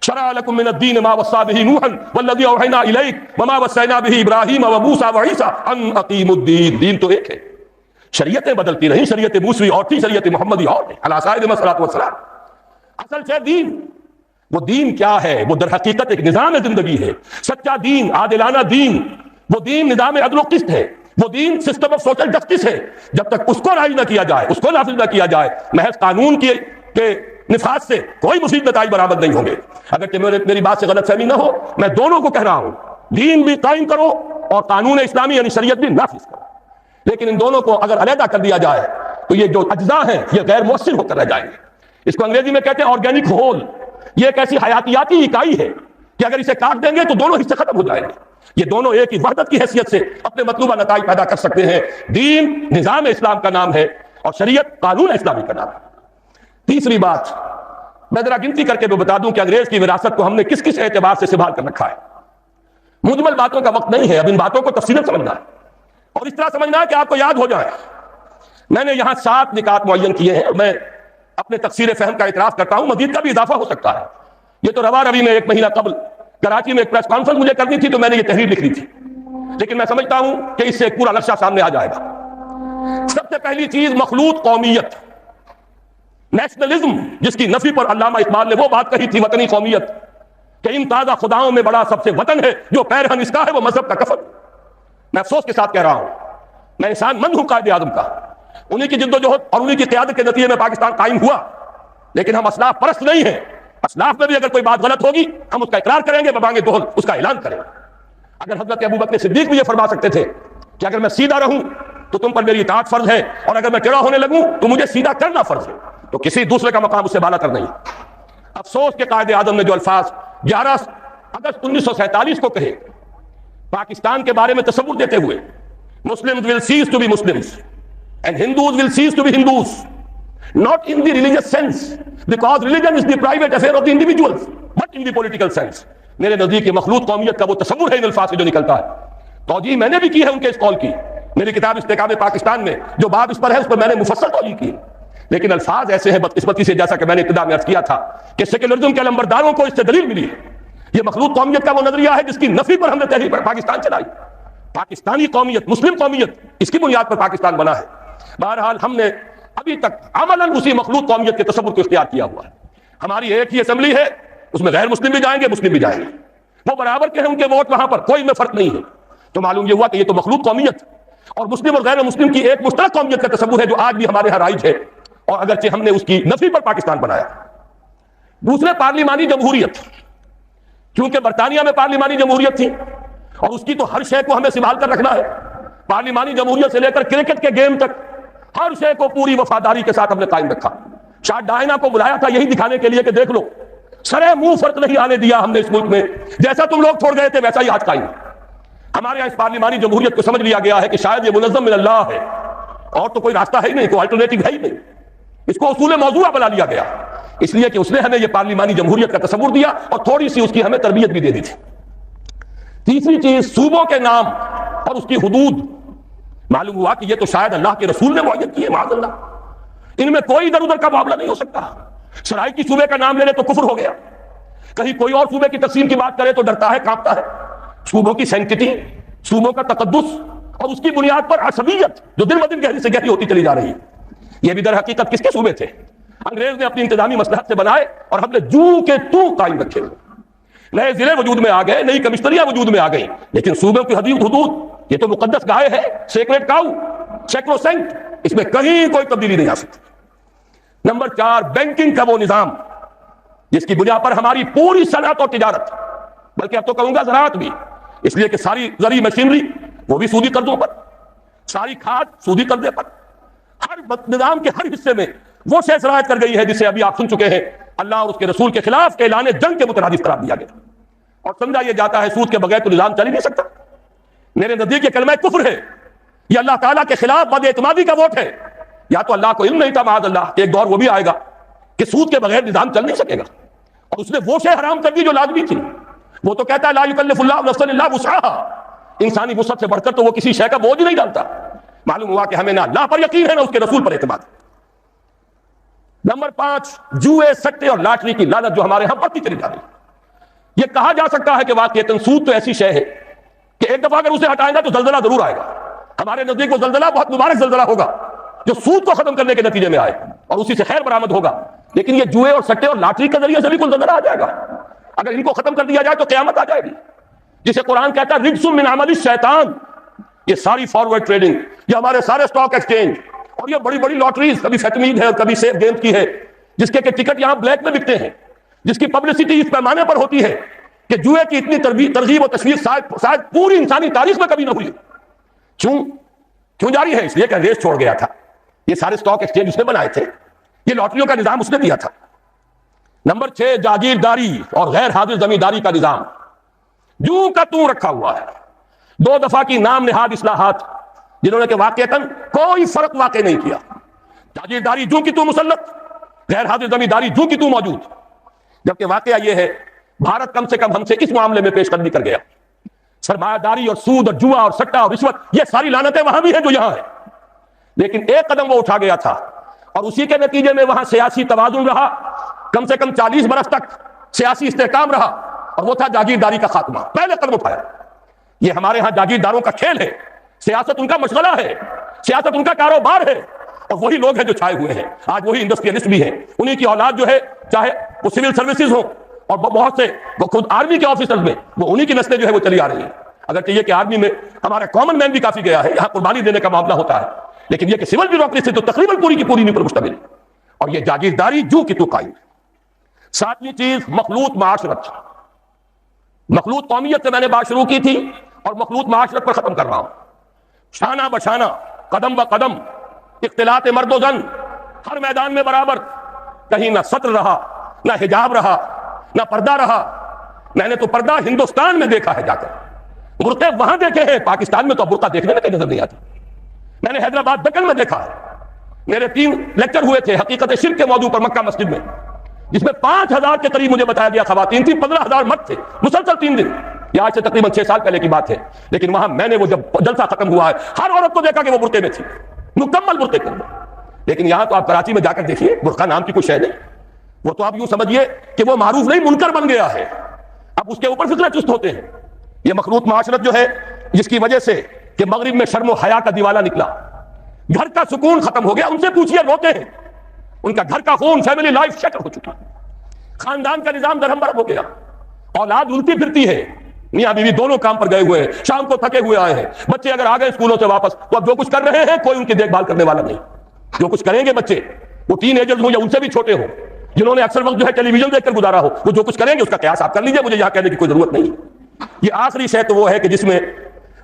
شرع لکم من الدین ما وصى به نوحا والذی اوحینا الیک وما وصینا به ابراہیم وموسیٰ وعیسیٰ ان اقیموا الدین. دین تو ایک ہے, شریعتیں بدلتی رہیں, شریعت موسوی اور تھی, شریعت محمدی اور ہے, علی سائر الصلوۃ والسلام. اصل سے دین, وہ دین کیا ہے؟ وہ در حقیقت ایک نظام زندگی ہے, سچا دین, عادلانہ دین. وہ دین نظام عدل و قسط ہے, وہ دین سسٹم آف سوشل جسٹس ہے، جب تک اس کو رائج نہ کیا جائے، اس کو نافذ نہ کیا جائے، محض قانون کے نفاذ سے کوئی مفید نتائج برآمد نہیں ہوں گے۔ اگر میری بات سے غلط فہمی نہ ہو، میں دونوں کو کہہ رہا ہوں، دین بھی قائم کرو اور قانون اسلامی یعنی شریعت بھی نافذ کرو، لیکن ان دونوں کو اگر علیحدہ کر دیا جائے تو یہ جو اجزاء ہیں یہ غیر مؤثر ہو کر رہ جائیں گے۔ اس کو انگریزی میں کہتے ہیں آرگینک ہول۔ یہ ایک ایسی حیاتیاتی اکائی ہے کہ اگر اسے کاٹ دیں گے تو دونوں حصے ختم ہو جائیں گے۔ یہ دونوں ایک ہی وحدت کی حیثیت سے اپنے مطلوبہ نتائج پیدا کر سکتے ہیں۔ دین نظام اسلام کا نام ہے اور شریعت قانون اسلامی کا نام ہے۔ تیسری بات میں ذرا گنتی کر کے بھی بتا دوں کہ انگریز کی وراثت کو ہم نے کس کس اعتبار سے سنبھال کر رکھا ہے۔ مجمل باتوں کا وقت نہیں ہے، اب ان باتوں کو تفصیلاً سمجھنا ہے اور اس طرح سمجھنا ہے کہ آپ کو یاد ہو جائے۔ میں نے یہاں 7 نکات معین کیے ہیں، میں اپنے تقصیر فہم کا اعتراف کرتا ہوں، مزید کا بھی اضافہ ہو سکتا ہے۔ یہ تو رواں روی میں 1 مہینہ قبل کراچی میں ایک پریس کانفرنس مجھے کرنی تھی تو میں نے یہ تحریر لکھ لی تھی، لیکن میں سمجھتا ہوں کہ اس سے ایک پورا نقشہ سامنے آ جائے گا۔ سب سے پہلی چیز مخلوط قومیت، نیشنلزم، جس کی نفی پر علامہ اقبال نے وہ بات کہی تھی، وطنی قومیت، کہ ان تازہ خداؤں میں بڑا سب سے وطن ہے، جو پیرہن اس کا ہے وہ مذہب کا کفن۔ میں افسوس کے ساتھ کہہ رہا ہوں، میں انسان مند ہوں قائد اعظم کا، انہی کی جد و جہد اور انہی کی قیادت کے نتیجے میں پاکستان قائم ہوا، لیکن ہم اسلاف پرست نہیں ہیں۔ اسلاف میں بھی اگر کوئی بات غلط ہوگی ہم اس کا اقرار کریں گے، ببانگ دہل اس کا اعلان کریں گے۔ اگر حضرت ابوبکر صدیق بھی یہ فرما سکتے تھے کہ اگر میں سیدھا رہوں تو تم پر میری اطاعت فرض ہے، اور اگر میں ٹیڑھا ہونے لگوں تو مجھے سیدھا کرنا فرض ہے، تو کسی دوسرے کا مقام اس سے بالا تر نہیں۔ افسوس کہ قائد اعظم نے جو الفاظ 11 اگست 1947 کو کہے پاکستان کے بارے میں تصور دیتے ہوئے، Muslims will cease to be Muslims and Hindus will cease to be Hindus, not in the religious sense because religion is the private affair of the individuals, but in the political sense۔ میرے نزدیک یہ مخلوط قومیت کا وہ تصور ہے ان الفاظ سے جو نکلتا ہے۔ توجیہ میں نے بھی کی ہے ان کے اس قول کی، میری کتاب استحکام پاکستان میں جو باب اس پر ہے اس پر میں نے مفصل توجیہ کی، لیکن الفاظ ایسے ہیں بدقسمتی سے، جیسا کہ میں نے ابتدا میں عرض کیا تھا کہ سیکولرزم کے لمبرداروں کو اس سے دلیل ملی ہے۔ یہ مخلوط قومیت کا وہ نظریہ ہے جس کی نفی پر ہم نے تحریک پاکستان چلائی۔ پاکستانی قومیت، مسلم قومیت، اس کی بنیاد پر پاکستان بنا ہے۔ بہرحال ہم نے ابھی تک عملاً اسی مخلوط قومیت کے تصور کو اختیار کیا ہوا ہے۔ ہماری ایک ہی اسمبلی ہے، اس میں غیر مسلم بھی جائیں گے، مسلم بھی جائیں گے، وہ برابر کے ہیں، ان کے ووٹ وہاں پر کوئی میں فرق نہیں ہے۔ تو معلوم یہ ہوا کہ یہ تو مخلوط قومیت اور مسلم اور غیر مسلم کی ایک مشترک قومیت کا تصور ہے جو آج بھی ہمارے ہاں رائج ہے، اور اگرچہ ہم نے اس کی نفی پر پاکستان بنایا۔ دوسرے پارلیمانی جمہوریت، کیونکہ برطانیہ میں پارلیمانی جمہوریت تھی اور اس کی تو ہر شے کو ہمیں سنبھال کر رکھنا ہے، پارلیمانی جمہوریت سے لے کر کرکٹ کے گیم تک ہر شے کو پوری وفاداری کے ساتھ ہم نے قائم رکھا۔ شاہ ڈائنا کو بلایا تھا یہی دکھانے کے لیے کہ دیکھ لو، سرے منہ فرق نہیں آنے دیا ہم نے اس ملک میں، جیسا تم لوگ چھوڑ گئے تھے ویسا ہی آج قائم۔ ہمارے یہاں اس پارلیمانی جمہوریت کو سمجھ لیا گیا ہے کہ شاید یہ منظم من اللہ ہے، اور تو کوئی راستہ ہے ہی نہیں، کوئی الٹرنیٹو ہے ہی نہیں، اس کو اصول موضوع بنا لیا گیا، اس لیے کہ اس نے ہمیں یہ پارلیمانی جمہوریت کا تصور دیا اور تھوڑی سی اس کی ہمیں تربیت بھی دے دی تھی۔ تیسری چیز صوبوں کے نام اور اس کی حدود، معلوم ہوا کہ یہ تو شاید اللہ کے رسول نے معین کی ہے، معاذ اللہ، ان میں کوئی ادھر ادھر کا معاملہ نہیں ہو سکتا۔ سرائیکی صوبے کا نام لے لے تو کفر ہو گیا، کہیں کوئی اور صوبے کی تقسیم کی بات کرے تو ڈرتا ہے، کانپتا ہے۔ صوبوں کی سینکٹی، صوبوں کا تقدس اور اس کی بنیاد پر عصبیت جو دن بدن گہری سے گہری ہوتی چلی جا رہی ہے، یہ بھی در حقیقت کس کے صوبے تھے؟ انگریز نے اپنی انتظامی مصلحت سے بنائے اور ہم نے جو کے تو قائم رکھے۔ نئے ضلع وجود میں آ گئے، نئی کمشنریاں وجود میں آ گئیں، لیکن صوبوں کی حدود یہ تو مقدس گائے ہے، سیکریٹ کاؤ، سیکروسینکٹ، اس میں کہیں کوئی تبدیلی نہیں آ سکتی۔ نمبر 4، بینکنگ کا وہ نظام جس کی بنیاد پر ہماری پوری صنعت اور تجارت، بلکہ اب تو کہوں گا زراعت بھی، اس لیے کہ ساری زرعی مشینری وہ بھی سودی قرضوں پر، ساری کھاد سودی قرضے پر، ہر نظام کے ہر حصے میں وہ شے شرائط کر گئی ہے جسے ابھی آپ سن چکے ہیں، اللہ اور اس کے رسول کے خلاف اعلان جنگ کے مترادف قرار دیا گیا، اور سمجھا یہ جاتا ہے سود کے بغیر تو نظام چل ہی نہیں سکتا۔ میرے نزدیک یہ کلمہ کفر ہے، یہ اللہ تعالیٰ کے خلاف بد اعتمادی کا ووٹ ہے۔ یا تو اللہ کو علم نہیں تھا معاذ اللہ کہ ایک دور وہ بھی آئے گا کہ سود کے بغیر نظام چل نہیں سکے گا، اور اس نے وہ شے حرام کر دی جو لازمی تھی۔ وہ تو کہتا ہے لا یکلف اللہ نفسا الا وسعها، انسانی وسعت سے بڑھ کر تو وہ کسی شے کا بوجھ نہیں ڈالتا۔ معلوم ہوا کہ ہمیں نہ اللہ پر یقین ہے نہ اس کے رسول پر اعتماد۔ نمبر 5، جوئے، سٹے اور لاٹری کی لعنت جو ہمارے ہاں بڑھتی چلی جا رہی ہے۔ یہ کہا جا سکتا ہے کہ واقعتاً سود تو ایسی شے ہے کہ ایک دفعہ اگر اسے ہٹائیں گا تو زلزلہ ضرور آئے گا۔ ہمارے نزدیک وہ زلزلہ بہت مبارک زلزلہ ہوگا جو سود کو ختم کرنے کے نتیجے میں آئے اور اسی سے خیر برآمد ہوگا، لیکن یہ جوئے اور سٹے اور لاٹری کے ذریعے سے بھی کوئی زلزلہ آ جائے گا۔ اگر ان کو ختم کر دیا جائے تو قیامت آ جائے گی، جسے قرآن کہتا ہے رجس من عمل الشیطان، یہ ساری فارورڈ ٹریڈنگ، یہ ہمارے سارے اسٹاک ایکسچینج اور یہ بڑی بڑی لاٹریز، کبھی فیٹمید ہے اور کبھی سیف گیمز کی ہے، جس کے ٹکٹ یہاں بلیک میں بکتے ہیں، جس کی پبلسٹی اس پیمانے پر ہوتی ہے کہ جوئے کی اتنی ترغیب و تشویق شاید پوری انسانی تاریخ میں کبھی نہ ہوئی۔ کیوں جاری ہے؟ اس لیے کہ انگریز چھوڑ گیا تھا۔ یہ سارے اسٹاک ایکسچینج اس نے بنائے تھے، یہ لاٹریوں کا نظام اس نے دیا تھا۔ نمبر 6، جاگیرداری اور غیر حاضر زمینداری کا نظام جوں کا توں رکھا ہوا ہے۔ 2 دفعہ کی نام نہاد اصلاحات جنہوں نے کہ واقعتاً کوئی فرق واقع نہیں کیا۔ جاگیرداری جوں کی توں مسلط، غیر حاضر زمینداری جوں کی توں موجود، جبکہ واقعہ یہ ہے بھارت کم سے کم ہم سے اس معاملے میں پیش قدمی کر گیا۔ سرمایہ داری اور سود اور جوا اور سٹہ اور رشوت، یہ ساری لعنتیں وہاں بھی ہیں جو یہاں ہیں، لیکن ایک قدم وہ اٹھا گیا تھا اور اسی کے نتیجے میں وہاں سیاسی توازن رہا، کم سے کم 40 برس تک سیاسی استحکام رہا، اور وہ تھا جاگیرداری کا خاتمہ۔ پہلے قدم اٹھایا۔ یہ ہمارے ہاں جاگیرداروں کا کھیل ہے، سیاست ان کا مشغلہ ہے، سیاست ان کا کاروبار ہے، اور وہی لوگ ہیں جو چھائے ہوئے ہیں۔ آج وہی انڈسٹریلسٹ بھی ہیں، انہی کی اولاد جو ہے، چاہے وہ سول سروسز ہوں اور بہت سے وہ خود آرمی کے آفیسرز میں، وہ انہی کی نسلیں جو ہے وہ چلی آ رہی ہیں۔ اگرچہ یہ کہ آرمی میں ہمارا کامن مین بھی کافی گیا ہے، یہاں قربانی دینے کا معاملہ ہوتا ہے، لیکن یہ کہ سول بیوروکریسی تو تقریباً پوری کی پوری نہیں پر مشتمل ہے، اور یہ جاگیرداری جو کی تو قائم ہے۔ 7ویں چیز، مخلوط معاشرت۔ مخلوط قومیت سے میں نے بات شروع کی تھی اور مخلوط معاشرت پر ختم کر رہا ہوں۔ شانہ بشانہ، قدم بقدم، اختلاط مرد و زن ہر میدان میں برابر، کہیں نہ سطر رہا، نہ حجاب رہا، نہ پردہ رہا۔ میں نے تو پردہ ہندوستان میں دیکھا ہے جا کر، برقعے وہاں دیکھے ہیں، پاکستان میں تو برقع دیکھنے میں کہیں نظر نہیں آتی۔ میں نے حیدرآباد دکن میں دیکھا ہے۔ میرے 3 لیکچر ہوئے تھے حقیقت شرک کے موضوع پر مکہ مسجد میں، جس میں 5000 کے قریب مجھے بتایا گیا خواتین تھی، 15000 مرد تھے، مسلسل 3 دن۔ یہ آج سے تقریباً 6 سال پہلے کی بات ہے، لیکن وہاں میں نے وہ جب جلسہ ختم ہوا ہے، ہر عورت کو دیکھا کہ وہ برقعے میں تھی، مکمل برقعے کے اندر۔ لیکن یہاں تو آپ کراچی میں جا کر دیکھیے، برقع نام کی کوئی شے نہیں، وہ تو آپ یوں سمجھیے کہ وہ معروف نہیں منکر بن گیا ہے، اب اس کے اوپر فتنہ چست ہوتے ہیں۔ یہ مخلوط معاشرت جو ہے، جس کی وجہ سے کہ مغرب میں شرم و حیا کا دیوالہ نکلا، گھر کا سکون ختم ہو گیا۔ ان سے پوچھئے، روتے ہیں، ان کا گھر کا خون، فیملی لائف شٹر ہو چکی، خاندان کا نظام درہم برہم ہو گیا، اولاد الٹی پھرتی ہے، میاں بیوی دونوں کام پر گئے ہوئے ہیں، شام کو تھکے ہوئے آئے ہیں، بچے اگر آ گئے اسکولوں سے واپس تو اب جو کچھ کر رہے ہیں کوئی ان کی دیکھ بھال کرنے والا نہیں۔ جو کچھ کریں گے بچے، وہ ٹین ایجرز ہوں یا ان سے بھی چھوٹے ہوں، جنہوں نے اکثر وقت جو ہے ٹیلی ویژن دیکھ کر گزارا ہو، وہ جو کچھ کریں گے اس کا قیاس آپ کر لیجئے، مجھے یہاں کہنے کی کوئی ضرورت نہیں۔ یہ آخری شے تو وہ ہے کہ جس میں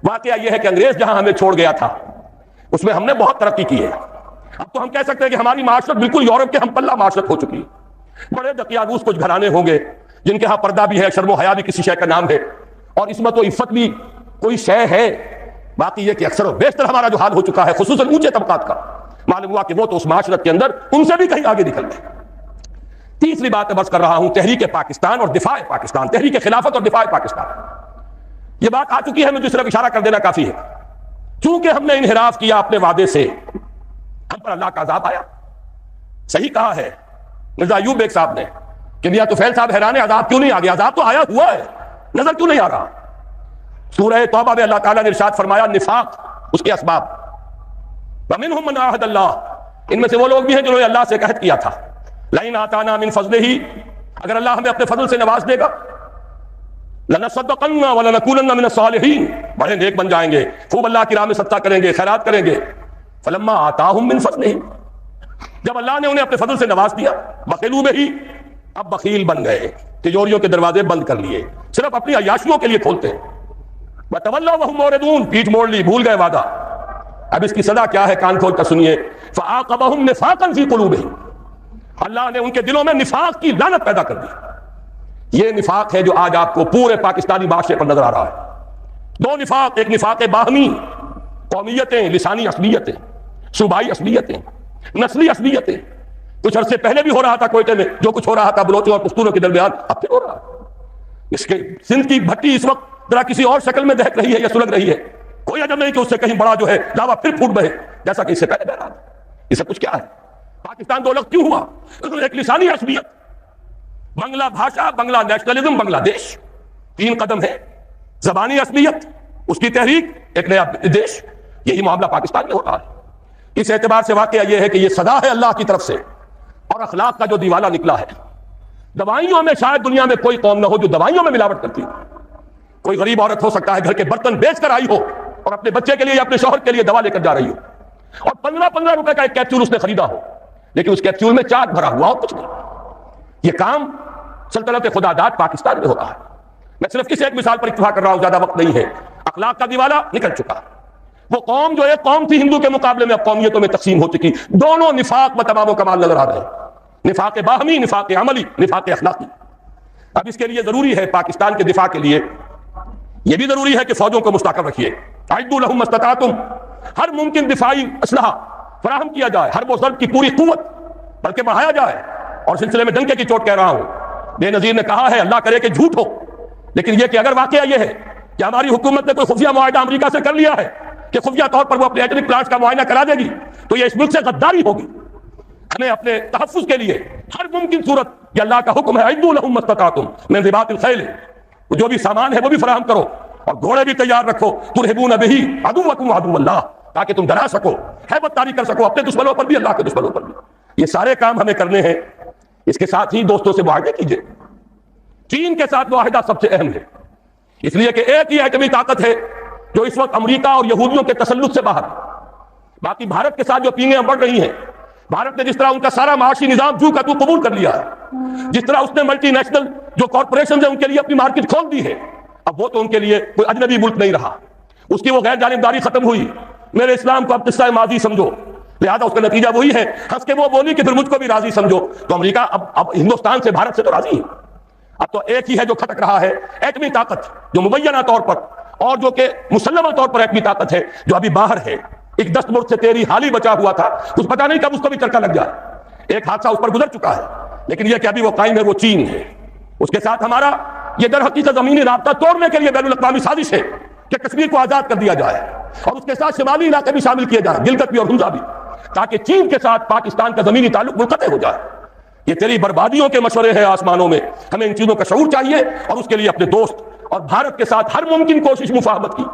واقعہ یہ ہے کہ انگریز جہاں ہمیں چھوڑ گیا تھا اس میں ہم نے بہت ترقی کی ہے۔ اب تو ہم کہہ سکتے ہیں کہ ہماری معاشرت بالکل یورپ کے ہم پلہ معاشرت ہو چکی ہے۔ بڑے دقیانوس کچھ گھرانے ہوں گے جن کے ہاں پردہ بھی ہے، شرم و حیا بھی کسی شے کا نام ہے، اور عصمت و عفت بھی کوئی شے ہے۔ باقی یہ کہ اکثر و بیشتر ہمارا جو حال ہو چکا ہے، خصوصاً اونچے طبقات کا، معلوم ہوا کہ وہ تو اس معاشرت کے اندر ان سے بھی کہیں آگے نکل گئے۔ تیسری بات بس کر رہا ہوں، تحریک پاکستان اور دفاع پاکستان، تحریک خلافت اور دفاع پاکستان۔ یہ بات آ چکی ہے، مجھے صرف اشارہ کر دینا کافی ہے۔ چونکہ ہم نے انحراف کیا اپنے وعدے سے، ہم پر اللہ کا عذاب آیا۔ صحیح کہا ہے مرزا ایوب بیگ صاحب نے کہ میاں طفیل صاحب حیران ہے عذاب کیوں نہیں آ گیا؟ عذاب تو آیا ہوا ہے، نظر کیوں نہیں آ رہا؟ سورہ توبہ میں اللہ تعالیٰ نے ارشاد فرمایا نفاق، اس کے اسباب، وَمِنْهُمْ مَنْ عَاهَدَ اللَّهُ، ان میں سے وہ لوگ بھی ہیں جنہوں نے اللہ سے عہد کیا تھا، لَئِنْ آتَانَا مِنْ فَضْلِهِ، اگر اللہ ہمیں اپنے فضل سے نواز دے گا، لَنَصَدَّقَنَّ وَلَنَكُونَنَّ مِنَ الصَّالِحِينَ، بڑے نیک بن جائیں گے، خوب اللہ کی راہ میں صدقہ کریں گے، خیرات کریں گے۔ فَلَمَّا آتَاهُم مِنْ فَضْلِهِ، جب اللہ نے انہیں اپنے فضل سے نواز دیا، بخیلوا بِهِ، اب بخیل بن گئے، تجوریوں کے دروازے بند کر لیے، صرف اپنی عیاشیوں کے لیے کھولتے ہیں۔ وَتَوَلَّوْا وَهُمْ مُعْرِضُونَ، پیٹھ موڑ لی، بھول گئے وعدہ۔ اب اس کی سزا کیا ہے؟ کان کھول کر سنیے۔ فَعَاقَبَهُمْ نِفَاقًا فِي قُلُوبِهِمْ، اللہ نے ان کے دلوں میں نفاق کی لعنت پیدا کر دی۔ یہ نفاق ہے جو آج آپ کو پورے پاکستانی معاشرے پر نظر آ رہا ہے۔ 2 نفاق، ایک نفاق باہمی، قومیتیں، لسانی اصلیتیں، صوبائی اصلیتیں، نسلی اصلیتیں۔ کچھ عرصے پہلے بھی ہو رہا تھا کوئٹے میں، جو کچھ ہو رہا تھا بلوچوں اور پختونوں کے درمیان، اب پھر ہو رہا ہے۔ اس کے سندھ کی بھٹی اس وقت ذرا کسی اور شکل میں دہک رہی ہے یا سلگ رہی ہے، کوئی عجب نہیں کہ اس سے کہیں بڑا جو ہے لاوا پھر پھوٹ بہے، جیسا کہ اس سے پہلے بہ رہا تھا۔ یہ سب کچھ کیا ہے؟ پاکستان 2 الگ کیوں ہوا؟ ایک لسانی عصبیت، بنگلہ بھاشا، بنگلہ نیشنلزم، بنگلہ دیش، 3 قدم ہے۔ زبانی عصبیت، اس کی تحریک، ایک نیا دیش، یہی معاملہ پاکستان میں ہو رہا ہے۔ اس اعتبار سے واقعہ یہ ہے کہ یہ سزا ہے اللہ کی طرف سے، اور اخلاق کا جو دیوالہ نکلا ہے۔ دوائیوں میں شاید دنیا میں کوئی قوم نہ ہو جو دوائیوں میں ملاوٹ کرتی ہو۔ کوئی غریب عورت ہو سکتا ہے گھر کے برتن بیچ کر آئی ہو اور اپنے بچے کے لیے یا اپنے شوہر کے لیے دوا لے کر جا رہی ہو اور 15 روپے کا ایک کیپسول اس نے خریدا ہو، لیکن اس کیپسول میں چاک بھرا ہوا اور کچھ نہیں. یہ کام سلطنت خدا داد پاکستان میں ہو رہا ہے. میں صرف کسی ایک مثال پر اکتفا کر رہا ہوں، زیادہ وقت نہیں ہے. اخلاق کا دیوالا نکل چکا. وہ قوم جو ایک قوم تھی ہندو کے مقابلے میں اب قومیتوں میں تقسیم ہو چکی. دونوں نفاق و تمام و کمال نظر آ رہے ہیں، نفاق باہمی، نفاق عملی، نفاق اخلاقی. اب اس کے لیے ضروری ہے پاکستان کے دفاع کے لیے یہ بھی ضروری ہے کہ فوجوں کو مستحکم رکھیے. اعدوا لهم ما استطعتم، ہر ممکن دفاعی اسلحہ فراہم کیا جائے، ہر وہ ضرب کی پوری قوت بلکہ بڑھایا جائے. اور سلسلے میں ڈنکے کی چوٹ کہہ رہا ہوں، بے نظیر نے کہا ہے اللہ کرے کہ جھوٹ ہو، لیکن یہ کہ اگر واقعہ یہ ہے کہ ہماری حکومت نے کوئی خفیہ معاہدہ امریکہ سے کر لیا ہے کہ خفیہ طور پر وہ اپنے ایٹمک پلانٹس کا معائنہ کرا دے گی، تو یہ اس ملک سے غداری ہوگی. ہمیں اپنے تحفظ کے لیے ہر ممکن صورت، یہ اللہ کا حکم ہے، اعدوا لهم ما استطعتم من رباط الخیل، جو بھی سامان ہے وہ بھی فراہم کرو اور گھوڑے بھی تیار رکھو. ترہبون بہ عدوکم وعدو اللہ، تاکہ تم ڈرا سکو، ہیبت طاری کر سکو اپنے دشمنوں پر بھی، اللہ کے دشمنوں پر بھی. یہ سارے کام ہمیں کرنے ہیں. اس کے ساتھ ہی دوستوں سے معاہدے کیجئے. چین کے ساتھ معاہدہ سب سے اہم ہے، اس لیے کہ ایک ہی ایٹمی طاقت ہے جو اس وقت امریکہ اور یہودیوں کے تسلط سے باہر ہے. باقی بھارت کے ساتھ جو پینگیں بڑھ رہی ہیں، بھارت نے جس طرح ان کا سارا معاشی نظام جو کا تو قبول کر لیا ہے، جس طرح اس نے ملٹی نیشنل جو کارپوریشن ہیں ان کے لیے اپنی مارکیٹ کھول دی ہے، اب وہ تو ان کے لیے کوئی اجنبی ملک نہیں رہا. اس کی وہ غیر جانبداری ختم ہوئی. میرے اسلام کو اب قصہ ماضی سمجھو، لہذا اس کا نتیجہ وہی ہے، ہنس کے وہ بولی کہ پھر مجھ کو بھی راضی سمجھو. تو امریکہ اب ہندوستان سے، بھارت سے تو راضی ہے. اب تو ایک ہی ہے جو کھٹک رہا ہے، ایٹمی طاقت جو مبینہ طور پر اور جو کہ مسلمہ طور پر ایٹمی طاقت ہے جو ابھی باہر ہے. ایک دست ملک سے تیری حال ہی بچا ہوا تھا، کچھ پتا نہیں کب اس کو بھی چرکا لگ جائے. ایک حادثہ اس پر گزر چکا ہے، لیکن یہ کہ ابھی وہ قائم ہے، وہ چین ہے. اس کے ساتھ ہمارا یہ در حقیقت زمینی رابطہ توڑنے کے لیے بین الاقوامی سازش ہے کہ کشمیر کو آزاد کر دیا جائے اور اس کے ساتھ شمالی علاقے بھی شامل کیے جائیں، گلگت بھی اور ہنزا بھی، تاکہ چین کے ساتھ پاکستان کا زمینی تعلق منقطع ہو جائے. یہ تیری بربادیوں کے مشورے ہیں آسمانوں میں. ہمیں ان چیزوں کا شعور چاہیے اور اس کے لیے اپنے دوست اور بھارت کے ساتھ ہر ممکن کوشش مفاہمت کی.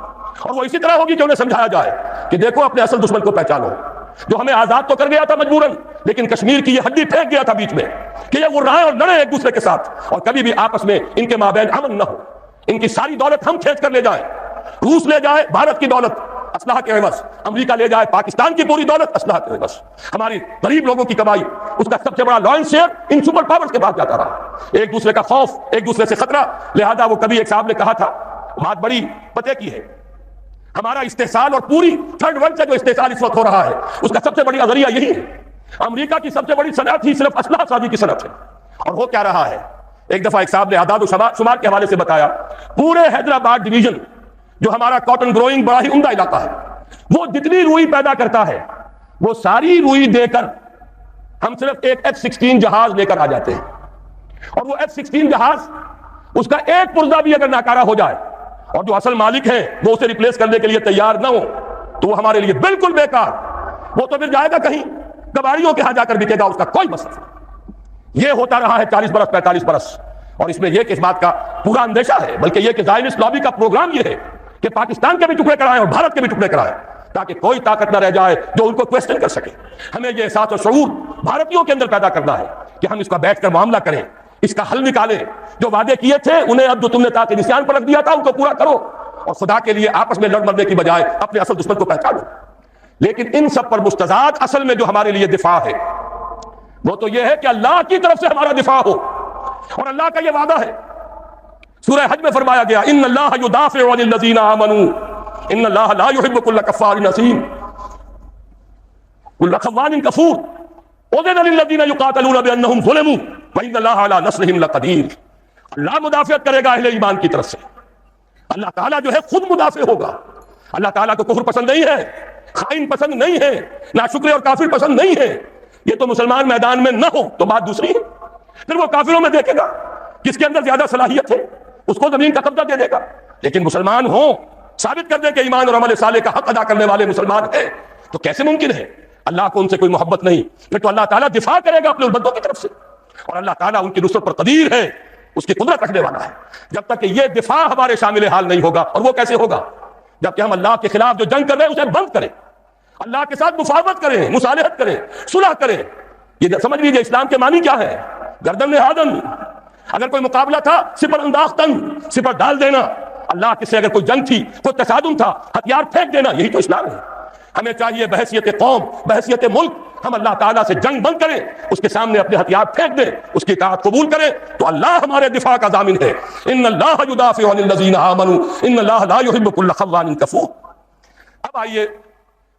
اور وہ اسی طرح ہوگی کہ انہیں سمجھایا جائے کہ دیکھو اپنے اصل دشمن کو پہچانو، جو ہمیں آزاد تو کر گیا تھا مجبوراً، لیکن کشمیر کی یہ ہڈی پھینک گیا تھا بیچ میں کہ یہ غرائیں اور لڑیں ایک دوسرے کے ساتھ اور کبھی بھی آپس میں ان کے مابین امن نہ ہو. ان کی ساری دولت ہم کھینچ کر لے جائیں، روس لے جائے بھارت کی دولت اسلحہ کے عوض، امریکہ لے جائے پاکستان کی پوری دولت اسلحہ کے عوض. ہماری غریب لوگوں کی کمائی، اس کا سب سے بڑا لائن شیئر ان سپر پاورز کے پاس جاتا رہا. ایک دوسرے کا خوف، ایک دوسرے سے خطرہ. لہذا وہ کبھی ایک صاحب نے کہا تھا، بات بڑی پتے کی ہے، ہمارا استحصال اور پوری تھرڈ ورلڈ سے جو استحصال اس وقت ہو رہا ہے اس کا سب سے بڑی ذریعہ یہی ہے. امریکہ کی سب سے بڑی صنعت ہی صرف اسلحہ سازی کی صنعت ہے. اور ہو کیا رہا ہے، ایک دفعہ ایک صاحب نے اعداد و شمار کے حوالے سے بتایا، پورے حیدرآباد ڈویژن جو ہمارا کاٹن گروئنگ بڑا ہی عمدہ علاقہ ہے، وہ جتنی روئی پیدا کرتا ہے وہ ساری روئی دے کر ہم صرف ایک F-16 جہاز لے کر آ جاتے ہیں. اور وہ F-16 جہاز، اس کا ایک پرزہ بھی اگر ناکارہ ہو جائے اور جو اصل مالک ہیں وہ اسے ریپلیس کرنے کے لیے تیار نہ ہو تو وہ ہمارے لیے بالکل بیکار. وہ تو پھر جائے گا کہیں کباڑیوں کے ہاں جا کر بکے گا، اس کا کوئی مصرف نہیں. یہ ہوتا رہا ہے 40 برس 45 برس. اور اس میں یہ کہ اس بات کا پورا اندیشہ ہے، بلکہ یہ کہ زائنسٹ لابی کا پروگرام یہ ہے کہ پاکستان کے بھی ٹکڑے کرائیں اور بھارت کے بھی ٹکڑے کرائیں، تاکہ کوئی طاقت نہ رہ جائے جو ان کو کویسچن کر سکے. ہمیں یہ احساس و شعور بھارتیوں کے اندر پیدا کرنا ہے کہ ہم اس کا بیٹھ کر معاملہ کریں، اس کا حل نکالیں. جو وعدے کیے تھے انہیں اب جو تم نے تاکہ نشان پر رکھ دیا تھا ان کو پورا کرو، اور خدا کے لیے آپس میں لڑ مرنے کی بجائے اپنے اصل دشمن کو پہچانو. لیکن ان سب پر مستضاد اصل میں جو ہمارے لیے دفاع ہے وہ تو یہ ہے کہ اللہ کی طرف سے ہمارا دفاع ہو. اور اللہ کا یہ وعدہ ہے، سورہ حج میں فرمایا گیا، ان اللہ یدافع عن الذین آمنوا ان اللہ لا يحب كل كفار اثیم كل خوان کفور اذن للذین یقاتلون بانهم ظلموا وان اللہ علی نصرهم لقدیر. اللہ مدافعت کرے گا اہل ایمان کی طرف سے. اللہ تعالیٰ جو ہے خود مدافع ہوگا. اللہ تعالیٰ کو کفر پسند نہیں ہے، خائن پسند نہیں ہے، ناشکرے اور کافر پسند نہیں ہے. یہ تو مسلمان میدان میں نہ ہو تو بات دوسری ہے، پھر وہ کافروں میں دیکھے گا کس کے اندر زیادہ صلاحیت ہے، اس کو زمین کا قبضہ دے دے گا. لیکن مسلمان ہوں، ثابت کر دیں کہ ایمان اور عمل صالح کا حق ادا کرنے والے مسلمان ہیں، تو کیسے ممکن ہے اللہ کو ان سے کوئی محبت نہیں؟ پھر تو اللہ تعالیٰ دفاع کرے گا اپنے بندوں کی طرف سے، اور اللہ تعالیٰ ان کی نصرت پر قدیر ہے، اس کی قدرت رکھنے والا ہے. جب تک کہ یہ دفاع ہمارے شامل حال نہیں ہوگا، اور وہ کیسے ہوگا؟ جبکہ ہم اللہ کے خلاف جو جنگ کر رہے ہیں اسے بند کریں، اللہ کے ساتھ مفاہمت کریں، مصالحت کریں، صلح کریں. یہ سمجھ لیجیے اسلام کے معنی کیا ہے، گردن نہادن. اگر کوئی مقابلہ تھا سپر انداختن، سپر ڈال دینا. اللہ کے سے اگر کوئی جنگ تھی، کوئی تصادم تھا، ہتھیار پھینک دینا، یہی تو اسلام ہے۔ ہمیں چاہیے بحیثیت قوم، بحیثیت ملک، ہم اللہ تعالیٰ سے جنگ بند کریں، اس کے سامنے اپنے ہتھیار پھینک دیں، اس کی اطاعت قبول کریں، تو اللہ ہمارے دفاع کا ضامن ہے۔ ان اللہ یدافع عن الذین آمنوا ان اللہ لا یحب کل خوان کفور۔ اب آئیے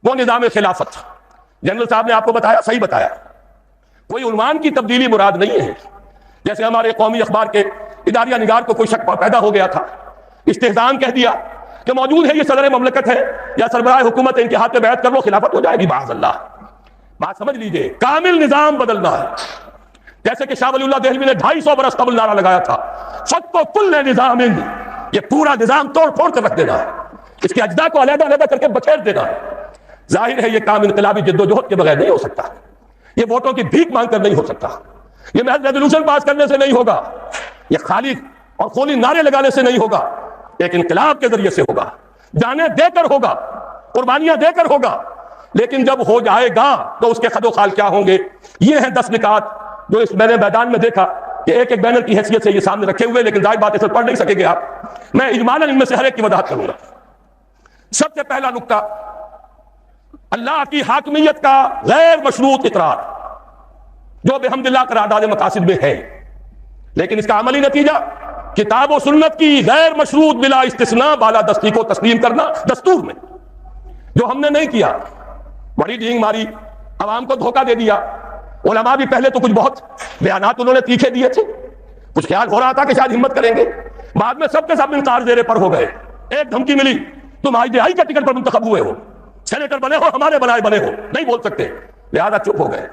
وہ نظام خلافت، جنرل صاحب نے آپ کو بتایا، صحیح بتایا، کوئی عنوان کی تبدیلی مراد نہیں ہے۔ جیسے ہمارے قومی اخبار کے اداریہ نگار کو کوئی شک پیدا ہو گیا تھا، استحزان کہہ دیا کہ موجود ہے یہ صدر مملکت ہے یا سربراہ حکومت ہے، ان کے ہاتھ میں بیعت کر لو خلافت ہو جائے گی، معاذ اللہ۔ بات سمجھ لیجئے، کامل نظام بدلنا ہے۔ جیسے کہ شاہ ولی اللہ دہلوی نے 250 برس قبل نعرہ لگایا تھا، فَتْوَ كُلِّ نِظَامٍ، یہ پورا نظام توڑ پھوڑ کر رکھ دینا ہے، اس کے اجزاء کو علیحدہ علیحدہ کر کے بکھیر دینا ہے۔ ظاہر ہے یہ کام انقلابی جد و جہد کے بغیر نہیں ہو سکتا، یہ ووٹوں کی بھیک مانگ کر نہیں ہو سکتا، یہ محض ریزولوشن پاس کرنے سے نہیں ہوگا، یہ خالی اور خونی نعرے لگانے سے نہیں ہوگا، ایک انقلاب کے ذریعے سے ہوگا، جانیں دے کر ہوگا، قربانیاں دے کر ہوگا۔ لیکن جب ہو جائے گا تو اس کے خد و خال کیا ہوں گے؟ یہ ہیں 10 نکات جو اس میں نے میدان میں دیکھا کہ ایک ایک بینر کی حیثیت سے یہ سامنے رکھے ہوئے، لیکن ظاہر بات ہے پڑھ نہیں سکیں گے آپ، میں اجمالاً ان میں سے ہر ایک کی وضاحت کروں گا۔ سب سے پہلا نقطہ، اللہ کی حاکمیت کا غیر مشروط اقرار، جو بحمد اللہ قرارداد مقاصد میں ہے، لیکن اس کا عملی نتیجہ کتاب و سنت کی غیر مشروط بلا استثناء بالادستی کو تسلیم کرنا دستور میں، جو ہم نے نہیں کیا۔ بڑی ڈینگ ماری، عوام کو دھوکہ دے دیا۔ علماء بھی پہلے تو کچھ بہت بیانات انہوں نے تیکھے دیے تھے، کچھ خیال ہو رہا تھا کہ شاید ہمت کریں گے، بعد میں سب کے سب انکار زیر پر ہو گئے۔ ایک دھمکی ملی، تم IJI کا ٹکٹ پر منتخب ہوئے ہو، سینیٹر بنے ہو، ہمارے بنائے بنے ہو، نہیں بول سکتے، لہذا چپ ہو گئے۔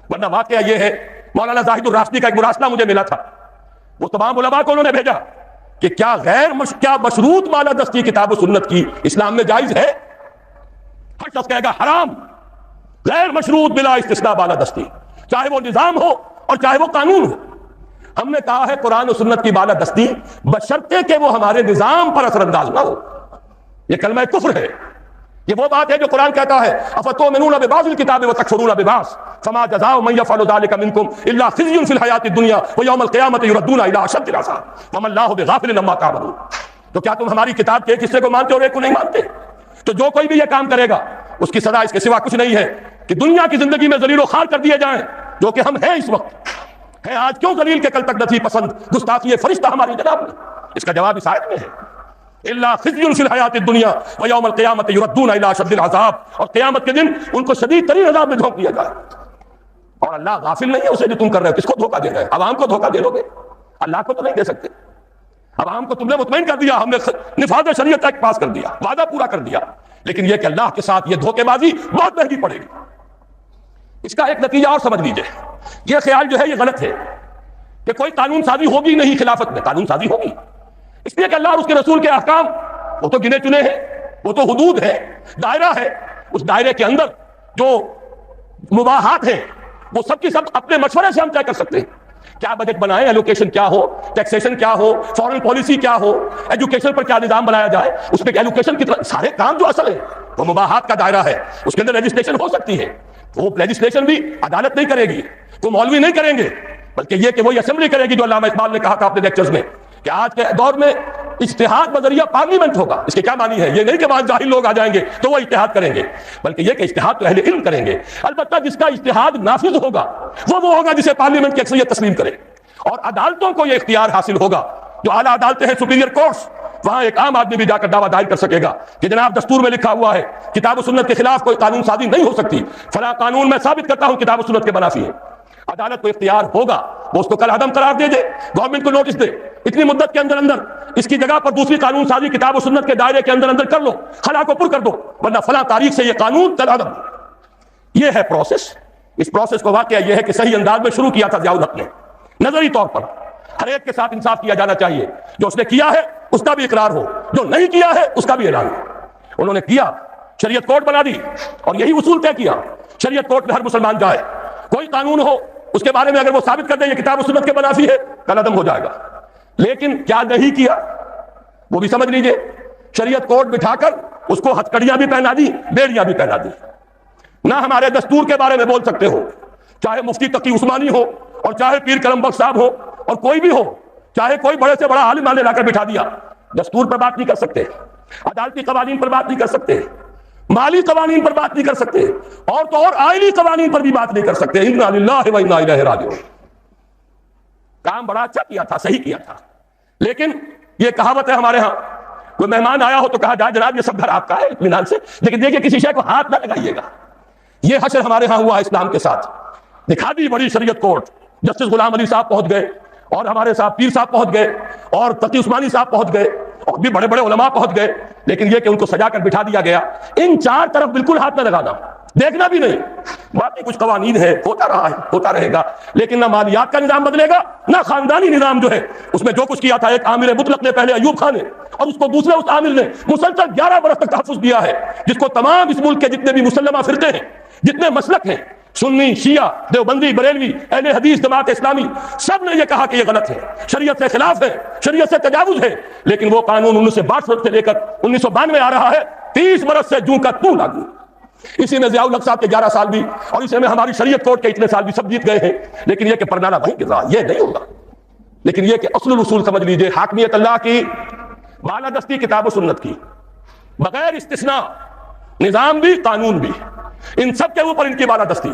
ورنہ واقعہ یہ ہے، مولانا زاہد الراشدی کا ایک مراسلہ مجھے ملا تھا، وہ تمام علماء کو انہوں نے بھیجا کہ کیا کیا مشروط بالادستی کتاب و سنت کی اسلام میں جائز ہے؟ ہر شخص کہے گا حرام، غیر مشروط بلا استثناء بالادستی، چاہے وہ نظام ہو اور چاہے وہ قانون ہو۔ ہم نے کہا ہے قرآن و سنت کی بالادستی بشرطے کہ وہ ہمارے نظام پر اثر انداز نہ ہو، یہ کلمہ کفر ہے۔ یہ وہ بات ہے جو قرآن کہتا ہے افتؤمنون ببعض الکتاب وتکفرون ببعض فما جزاء من يفعل ذلك منكم الا خزي في الحیاۃ الدنیا ويوم القیامۃ يردون الى اشد العذاب وما اللہ بغافل عما تعملون۔ تو کیا تم ہماری کتاب کے ایک حصے کو مانتے اور ایک کو نہیں مانتے؟ تو جو کوئی بھی یہ کام کرے گا اس کی سزا اس کے سوا کچھ نہیں ہے کہ دنیا کی زندگی میں ذلیل و خوار کر دیے جائیں، جو کہ ہم ہیں اس وقت ہیں۔ آج کیوں ذلیل کے کل تک نہ تھی پسند گستاخی فرشتہ ہماری جناب میں؟ اس کا جواب اس آیت میں ہے، الا خزي في الحیاۃ الدنیا ویوم القیامۃ يردون الى اشد العذاب، اور قیامت کے دن ان کو شدید ترین عذاب میں جھونک دیا جائے۔ اور اللہ غافل نہیں ہے اسے جو تم کر رہے ہو، کس کو دھوکہ دے رہے ہو؟ عوام کو دھوکہ دے لو گے، اللہ کو تو نہیں دے سکتے۔ عوام کو تم نے مطمئن کر دیا، ہم نے نفاذ شریعت ایکٹ پاس کر دیا، وعدہ پورا کر دیا، لیکن یہ کہ اللہ کے ساتھ یہ دھوکے بازی بہت مہنگی پڑے گی۔ اس کا ایک نتیجہ اور سمجھ لیجئے، یہ خیال جو ہے یہ غلط ہے کہ کوئی قانون سازی ہوگی نہیں، خلافت میں قانون سازی ہوگی، اس لیے کہ اللہ اور اس کے رسول کے احکام وہ تو گنے چنے ہیں، وہ تو حدود ہے، دائرہ ہے، اس دائرے کے اندر جو مباحات ہیں وہ سب کی سب اپنے مشورے سے ہم طے کر سکتے ہیں۔ کیا بجٹ بنائیں، ایلوکیشن کیا ہو، ٹیکسیشن کیا ہو، فارن پالیسی کیا ہو، ایجوکیشن پر کیا نظام بنایا جائے، اس میں ایلوکیشن کی سارے کام جو اصل ہے وہ مباحات کا دائرہ ہے، اس کے اندر لیجسلیشن ہو سکتی ہے۔ وہ لیجسلیشن بھی عدالت نہیں کرے گی، وہ مولوی نہیں کریں گے، بلکہ یہ کہ وہی اسمبلی کرے گی، جو علامہ اقبال نے کہا تھا اپنے لیکچرز میں کہ آج کے دور میں اجتہاد بذریعہ پارلیمنٹ ہوگا۔ اس کے کیا معنی ہے؟ یہ نہیں کہ وہاں جاہل لوگ آ جائیں گے تو وہ اجتہاد کریں گے، بلکہ یہ کہ اجتہاد تو اہل علم کریں گے۔ البتہ جس کا اجتہاد نافذ ہوگا وہ ہوگا جسے پارلیمنٹ کی اکثریت تسلیم کرے، اور عدالتوں کو یہ اختیار حاصل ہوگا، جو اعلیٰ عدالتیں ہیں، سپیریئر کورٹس، وہاں ایک عام آدمی بھی جا کر دعویٰ دائر کر سکے گا کہ جناب دستور میں لکھا ہوا ہے کتاب و سنت کے خلاف کوئی قانون سازی نہیں ہو سکتی، فلاں قانون میں ثابت کرتا ہوں کتاب و سنت کے منافی ہے۔ عدالت کو اختیار ہوگا، وہ اس کو کل عدم قرار دے دے، گورنمنٹ کو نوٹس دے، اتنی مدت کے اندر اندر اس کی جگہ پر دوسری قانون سازی کتاب و سنت کے دائرے کے اندر اندر کر لو، خلا کو پر کر دو، ورنہ فلاں تاریخ سے یہ قانون کل عدم۔ یہ ہے پروسیس۔ اس پروسیس کو واقعہ یہ ہے کہ صحیح انداز میں شروع کیا تھا ضیاء الحق نے، نظری طور پر ہر ایک کے ساتھ انصاف کیا جانا چاہیے، جو اس نے کیا ہے اس کا بھی اقرار ہو، جو نہیں کیا ہے اس کا بھی اعلان ہو۔ انہوں نے کیا، شریعت کورٹ بنا دی، اور یہی اصول طے کیا، شریعت کورٹ میں ہر مسلمان جائے، کوئی قانون ہو اس کے بارے میں اگر وہ ثابت کر دیں یہ کتاب و سنت کے منافی ہے، کل عدم ہو جائے گا۔ لیکن کیا نہیں کیا وہ بھی سمجھ لیجئے، شریعت کورٹ بٹھا کر اس کو ہتھکڑیاں بھی پہنا دی، بیڑیاں بھی پہنا دی۔ نہ ہمارے دستور کے بارے میں بول سکتے ہو، چاہے مفتی تقی عثمانی ہو اور چاہے پیر کرم بخش صاحب ہو اور کوئی بھی ہو، چاہے کوئی بڑے سے بڑا عالم نے لا کر بٹھا دیا، دستور پر بات نہیں کر سکتے، عدالتی قوانین پر بات نہیں کر سکتے، مالی قوانین پر بات نہیں کر سکتے، اور تو اور آئینی قوانین پر بھی بات نہیں کر سکتے۔ انا للہ و انا الیہ راجعون۔ کام بڑا اچھا کیا تھا، صحیح کیا تھا، لیکن یہ کہاوت ہے ہمارے ہاں، کوئی مہمان آیا ہو تو کہا جائے جناب یہ سب گھر آپ کا ہے اطمینان سے، لیکن دیکھیے کسی شے کو ہاتھ نہ لگائیے گا۔ یہ حشر ہمارے ہاں ہوا اسلام کے ساتھ، دکھا دی بڑی شریعت کورٹ، جسٹس غلام علی صاحب پہنچ گئے، اور ہمارے صاحب پیر صاحب پہنچ گئے، اور تقی عثمانی صاحب پہنچ گئے، اور بھی بڑے بڑے علماء پہنچ گئے، لیکن یہ کہ ان کو سجا کر بٹھا دیا گیا۔ ان چار طرف بالکل ہاتھ نہ لگانا، دیکھنا بھی نہیں۔ باقی کچھ قوانین ہے، ہوتا رہا ہے، ہوتا رہے گا، لیکن نہ مالیات کا نظام بدلے گا، نہ خاندانی نظام جو ہے اس میں جو کچھ کیا تھا ایک عامر مطلق نے پہلے ایوب خان نے، اور اس کو دوسرے اس عامر نے مسلسل 11 برس تک تحفظ دیا ہے، جس کو تمام اس ملک کے جتنے بھی مسلمہ فرقے ہیں، جتنے مسلک ہیں، سنی، شیعہ، دیوبندی، بریلوی، اہل حدیث، جماعت اسلامی، سب نے یہ کہا کہ یہ غلط ہے، شریعت سے خلاف ہے، شریعت سے تجاوز ہے، لیکن وہ قانون 1962 سے لے کر 1992 آ رہا ہے، 30 برس سے جوں کا توں لاگو۔ اسی میں ضیاء الحق صاحب کے 11 سال بھی، اور اسی میں ہماری شریعت کورٹ کے اتنے سال بھی سب جیت گئے ہیں، لیکن یہ کہ پرنالہ وہیں گر رہا، یہ نہیں ہوگا۔ لیکن یہ کہ اصل الاصول سمجھ لیجئے، حاکمیت اللہ کی، بالادستی کتاب و سنت کی، بغیر استثناء، نظام بھی قانون بھی، ان سب کے اوپر ان کی بالادستی۔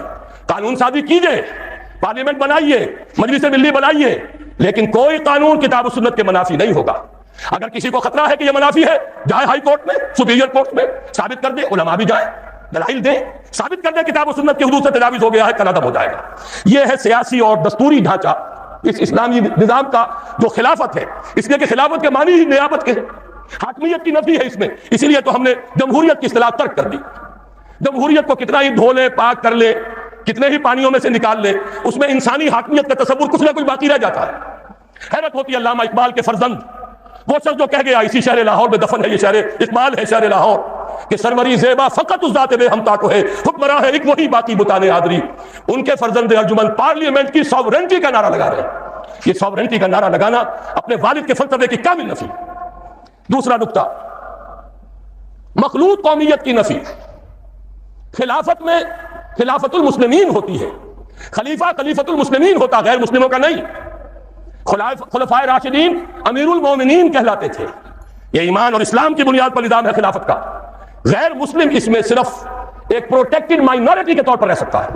قانون سازی کیجئے، پارلیمنٹ بنائیے، مجلس ملی بنائیے، لیکن کوئی قانون کتاب و سنت کے منافی نہیں ہوگا۔ اگر کسی کو خطرہ ہے کہ یہ منافی ہے، جائے ہائی کورٹ میں، سپیریئر کورٹ میں، ثابت کر دے، علماء بھی جائیں، دلائل دیں، ثابت کر دیں کتاب و سنت کی حدود سے تجاوز ہو گیا ہے، کل ادب ہو جائے گا۔ یہ ہے سیاسی اور دستوری ڈھانچہ اس اسلامی نظام کا جو خلافت ہے، اس لیے کہ خلافت کے معنی ہی نیابت کے ہیں، حاکمیت کی نفی ہے اس میں، اسی لیے تو ہم نے جمہوریت کی اصطلاح ترک کر دی۔ جمہوریت کو کتنا ہی دھو لے، پاک کر لے، کتنے ہی پانیوں میں سے نکال لے، اس میں انسانی حاکمیت کا تصور کچھ نہ کچھ باقی رہ جاتا ہے۔ حیرت ہوتی ہے علامہ اقبال کے فرزند، وہ شخص جو کہہ گیا اسی شہر لاہور میں دفن ہے، یہ شہر اقبال ہے، شہر لاہور، کہ سرمری زیبا فقط اس ذات بے ہمتا کو ہے، حکمراں ہے ایک وہی باقی بتانے آدری۔ ان کے فرزند ارجمند پارلیمنٹ کی ساورنٹی کا نعرہ لگا رہے ہیں۔ یہ ساورنٹی کا نعرہ لگانا اپنے والد کے فلسفے کی کامل نفی۔ دوسرا نقطہ، مخلوط قومیت کی نفی۔ خلافت میں خلافت المسلمین ہوتی ہے، خلیفہ خلیفت المسلمین ہوتا، غیر مسلموں کا نہیں۔ خلفائے راشدین امیر المومنین کہلاتے تھے، یہ ایمان اور اسلام کی بنیاد پر نظام ہے خلافت کا۔ غیر مسلم اس میں صرف ایک پروٹیکٹڈ مائنورٹی کے طور پر رہ سکتا ہے،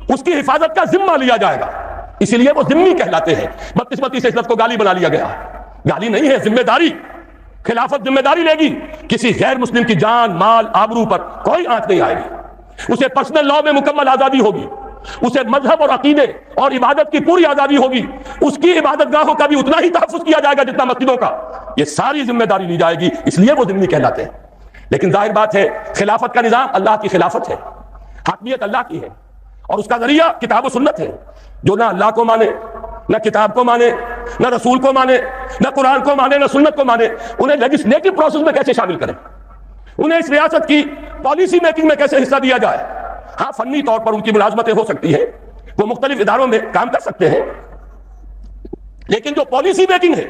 اس کی حفاظت کا ذمہ لیا جائے گا، اسی لیے وہ ذمہ کہلاتے ہیں۔ بدقسمتی سے اس لفظ کو گالی بنا لیا گیا ہے، گالی نہیں ہے، ذمہ داری۔ خلافت ذمہ داری لے گی، کسی غیر مسلم کی جان، مال، آبرو پر کوئی آنچ نہیں آئے گی، اسے پرسنل لاء میں مکمل آزادی ہوگی، اسے مذہب اور عقیدے اور عبادت کی پوری آزادی ہوگی، اس کی عبادت گاہوں کا بھی اتنا ہی تحفظ کیا جائے گا جتنا مسجدوں کا، یہ ساری ذمہ داری لی جائے گی، اس لیے وہ ذمہ کہلاتے ہیں۔ لیکن ظاہر بات ہے خلافت کا نظام اللہ کی خلافت ہے، حاکمیت اللہ کی ہے، اور اس کا ذریعہ کتاب و سنت ہے۔ جو نہ اللہ کو مانے، نہ کتاب کو مانے، نہ رسول کو مانے، نہ قرآن کو مانے، نہ سنت کو مانے، انہیں لیجسلیٹو پروسیس میں کیسے شامل کریں، انہیں اس ریاست کی پالیسی میکنگ میں کیسے حصہ دیا جائے۔ ہاں فنی طور پر ان کی ملازمتیں ہو سکتی ہیں، وہ مختلف اداروں میں کام کر سکتے ہیں، لیکن جو پالیسی میکنگ ہے،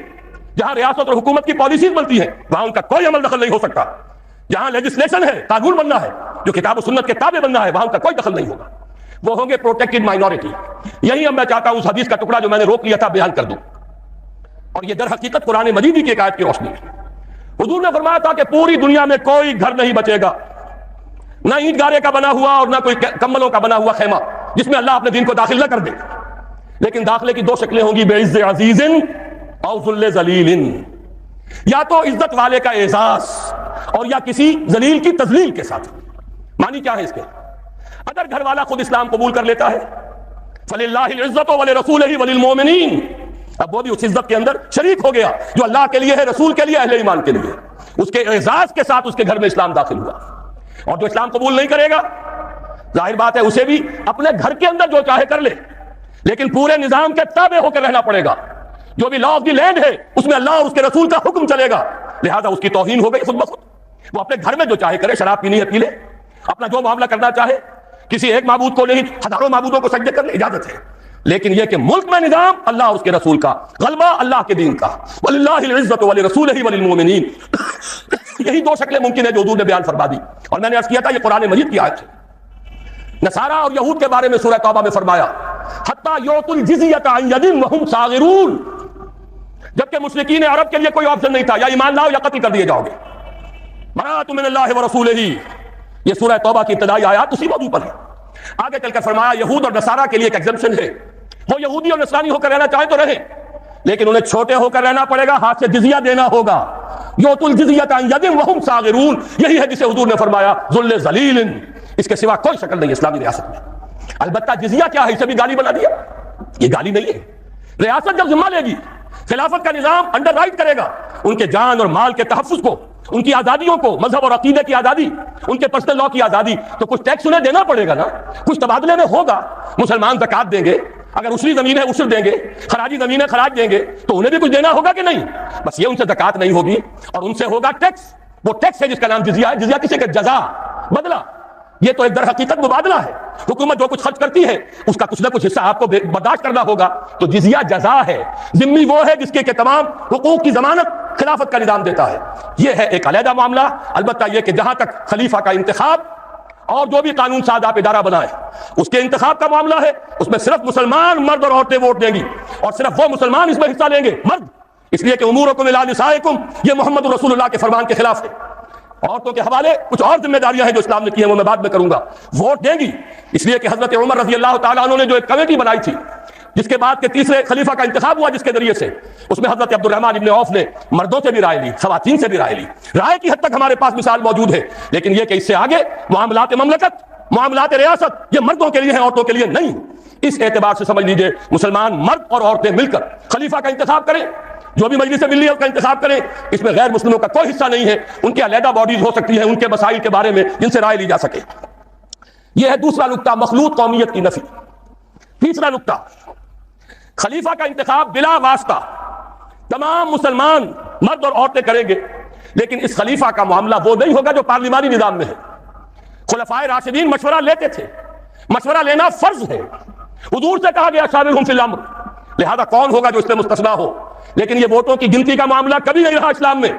جہاں ریاست اور حکومت کی پالیسیز بنتی ہیں، وہاں ان کا کوئی عمل دخل نہیں ہو سکتا۔ جہاں لیجسلیشن ہے، قانون بننا ہے، جو کتاب و سنت کے تابع بننا ہے، وہاں ان کا کوئی دخل نہیں ہوگا، وہ ہوں گے پروٹیکٹڈ مائنورٹی۔ یہی اب میں چاہتا ہوں اس حدیث کا ٹکڑا جو میں نے روک لیا تھا بیان کر دوں، اور یہ در حقیقت قرآن مجید کی ایک آیت کی روشنی ہے۔ حضور نے فرمایا تھا کہ پوری دنیا میں کوئی گھر نہیں بچے گا، نہ اینٹ گارے کا بنا ہوا اور نہ کوئی کمبلوں کا بنا ہوا خیمہ، جس میں اللہ اپنے دین کو داخل نہ کر دے، لیکن داخلے کی دو شکلیں ہوں گی، بعز عزیز او ذل ذلیل، یا تو عزت والے کا اعزاز اور یا کسی ذلیل کی تذلیل کے ساتھ۔ معنی کیا ہے اس کے؟ اگر گھر والا خود اسلام قبول کر لیتا ہے، فَلِلَّهِ الْعِزَّةُ وَلِرَسُولِهِ وَلِلْمُؤْمِنِينَ، اب وہ بھی اس عزت کے اندر شریک ہو گیا جو اللہ کے لیے ہے، رسول کے لیے، اہل ایمان کے لیے، اس کے اعزاز کے ساتھ اس کے گھر میں اسلام داخل ہوا۔ اور جو اسلام قبول نہیں کرے گا، ظاہر بات ہے اسے بھی اپنے گھر کے اندر جو چاہے کر لے، لیکن پورے نظام کے تابع ہو کر رہنا پڑے گا۔ جو بھی لا آف دی لینڈ ہے اس میں اللہ اور اس کے رسول کا حکم چلے گا، لہذا اس کی توہین ہو گئی خود بخود۔ وہ اپنے گھر میں جو چاہے کرے، شراب پینی ہے پی لے، اپنا جو معاملہ کرنا چاہے، کسی ایک معبود کو نہیں ہزاروں معبودوں کو سجدے کرنے اجازت ہے، لیکن یہ کہ ملک میں نظام اللہ اور اس کے رسول کا، غلبہ اللہ کے دین کا، وَلِلَّهِ الْعِزَّةُ وَلِرَسُولِهِ وَلِلْمُؤْمِنِينَ۔ یہی دو شکلیں ممکن ہے جو حضور نے بیان فرما دی، اور میں نے عرض کیا تھا یہ قرآن مجید کی آیت ہے۔ نصارہ اور یہود کے بارے میں سورہ توبہ میں فرمایا، حَتَّى يُعْطُوا الْجِزْيَةَ عَنْ يَدٍ وَهُمْ صَاغِرُونَ، جبکہ مشرکین عرب کے لیے کوئی آپشن نہیں تھا، یا ایمان لاؤ یا قتل کر دیے جاؤ گے۔ براۃ من اللہ ورسولہ، یہ سورہ توبہ کی ابتدائی آیات اسی موضوع پر ہے۔ آگے چل کر فرمایا یہود اور نصارہ کے لیے ایک ایگزمپشن ہے، وہ یہودی اور نصرانی ہو کر رہنا چاہیں تو رہیں، لیکن انہیں چھوٹے ہو کر رہنا پڑے گا، ہاتھ سے جزیہ دینا ہوگا۔ یؤتُ الجزیۃ عن ید وہم صاغرون، یہی ہے جسے حضور نے فرمایا ذل ذلیل، اس کے سوا کوئی شکل نہیں اسلامی ریاست میں۔ البتہ جزیہ کیا ہے، اسے بھی گالی بنا دیا، یہ گالی نہیں ہے۔ ریاست جب ذمہ لے گی، خلافت کا نظام انڈر رائٹ کرے گا ان کے جان اور مال کے تحفظ کو، ان کی آزادیوں کو، مذہب اور عقیدے کی آزادی، ان کے پرسنل لا کی آزادی، تو کچھ ٹیکس انہیں دینا پڑے گا نا، کچھ تبادلے میں ہوگا۔ مسلمان زکات دیں گے، اگر عشری زمین ہے عشر دیں گے، خراجی زمین ہے خراج دیں گے، تو انہیں بھی کچھ دینا ہوگا کہ نہیں؟ بس یہ ان سے زکات نہیں ہوگی اور ان سے ہوگا ٹیکس، وہ ٹیکس ہے جس کا نام جزیہ ہے۔ جزیہ کسی کا جزا، بدلہ، یہ تو ایک در حقیقت مبادلہ ہے۔ حکومت جو کچھ خرچ کرتی ہے اس کا کچھ نہ کچھ حصہ آپ کو برداشت کرنا ہوگا، تو جزیہ جزا ہے۔ ذمہ وہ ہے جس کے تمام حقوق کی ضمانت خلافت کا نظام دیتا ہے۔ یہ ہے ایک علیحدہ معاملہ۔ البتہ یہ کہ جہاں تک خلیفہ کا انتخاب اور جو بھی قانون ساز آپ ادارہ بنائیں اس کے انتخاب کا معاملہ ہے، اس میں صرف مسلمان مرد اور عورتیں ووٹ دیں گی، اور صرف وہ مسلمان اس میں حصہ لیں گے، مرد، اس لیے کہ امورکم الی نسائکم، یہ محمد رسول اللہ کے فرمان کے خلاف ہے۔ عورتوں کے حوالے کچھ اور ذمہ داریاں ہیں جو اسلام نے کی ہیں، وہ میں بعد میں کروں گا۔ ووٹ دیں گی، اس لیے کہ حضرت عمر رضی اللہ تعالیٰ عنہ نے جو ایک کمیٹی بنائی تھی جس کے بعد کے تیسرے خلیفہ کا انتخاب ہوا، جس کے ذریعے سے اس میں حضرت عبد الرحمن ابن عوف نے مردوں سے بھی رائے لی، خواتین سے بھی رائے لی۔ رائے کی حد تک ہمارے پاس مثال موجود ہے، لیکن یہ کہ اس سے آگے معاملات مملکت، معاملات ریاست، یہ مردوں کے لیے ہیں، عورتوں کے لیے نہیں۔ اس اعتبار سے سمجھ لیجئے مسلمان مرد اور عورتیں مل کر خلیفہ کا انتخاب کریں، جو بھی مجلس ملی ہے اس کا انتخاب کریں، اس میں غیر مسلموں کا کوئی حصہ نہیں ہے۔ ان کے علیحدہ باڈیز ہو سکتی ہیں ان کے مسائل کے بارے میں جن سے رائے لی جا سکے۔ یہ ہے دوسرا نکتہ، مخلوط قومیت کی نفی۔ تیسرا نکتہ، خلیفہ کا انتخاب بلا واسطہ تمام مسلمان مرد اور عورتیں کریں گے، لیکن اس خلیفہ کا معاملہ وہ نہیں ہوگا جو پارلیمانی نظام میں ہے۔ خلفائے راشدین مشورہ لیتے تھے، مشورہ لینا فرض ہے، حضور سے کہا گیا شاورہم فی الامر، لہذا کون ہوگا جو اس سے مستثنیٰ ہو؟ لیکن یہ ووٹوں کی گنتی کا معاملہ کبھی نہیں رہا اسلام میں۔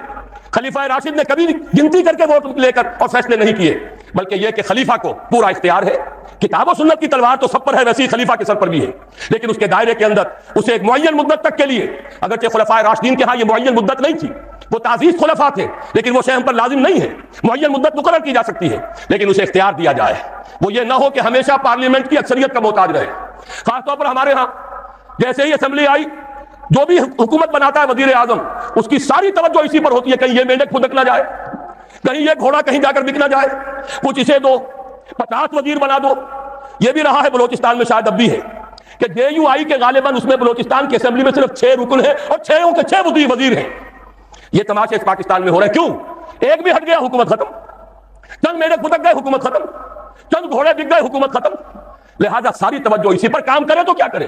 خلیفہ راشد نے کبھی گنتی کر کے ووٹ لے کر اور فیصلے نہیں کیے، بلکہ یہ کہ خلیفہ کو پورا اختیار ہے۔ کتاب و سنت کی تلوار تو سب پر ہے، ویسے ہی خلیفہ کے سر پر بھی ہے، لیکن اس کے دائرے کے اندر اسے ایک معین مدت تک کے لیے، اگرچہ خلفائے راشدین کے ہاں یہ معین مدت نہیں تھی، وہ تعزیز خلفاء تھے، لیکن وہ شے ہم پر لازم نہیں ہے، معین مدت مقرر کی جا سکتی ہے، لیکن اسے اختیار دیا جائے۔ وہ یہ نہ ہو کہ ہمیشہ پارلیمنٹ کی اکثریت کا محتاج رہے۔ خاص طور پر ہمارے ہاں جیسے ہی اسمبلی آئی، جو بھی حکومت بناتا ہے وزیر اعظم، اس کی ساری توجہ اسی پر ہوتی ہے، کہیں یہ مینڈک پھدک نہ جائے، کہیں یہ گھوڑا کہیں جا کر بک نہ جائے، کچھ اسے دو، 50 وزیر بنا دو۔ یہ بھی رہا ہے بلوچستان میں، شاید اب بھی ہے کہ جے یو آئی کے غالباً اس میں بلوچستان کی اسمبلی میں صرف 6 رکن ہیں اور 6 کے 6 وزیر ہیں۔ یہ تماشے اس پاکستان میں ہو رہے ہیں، کیوں؟ ایک بھی ہٹ گیا حکومت ختم، چند مینڈک پھدک گئے حکومت ختم، چند گھوڑے بک گئے حکومت ختم۔ لہذا ساری توجہ اسی پر، کام کرے تو کیا کرے؟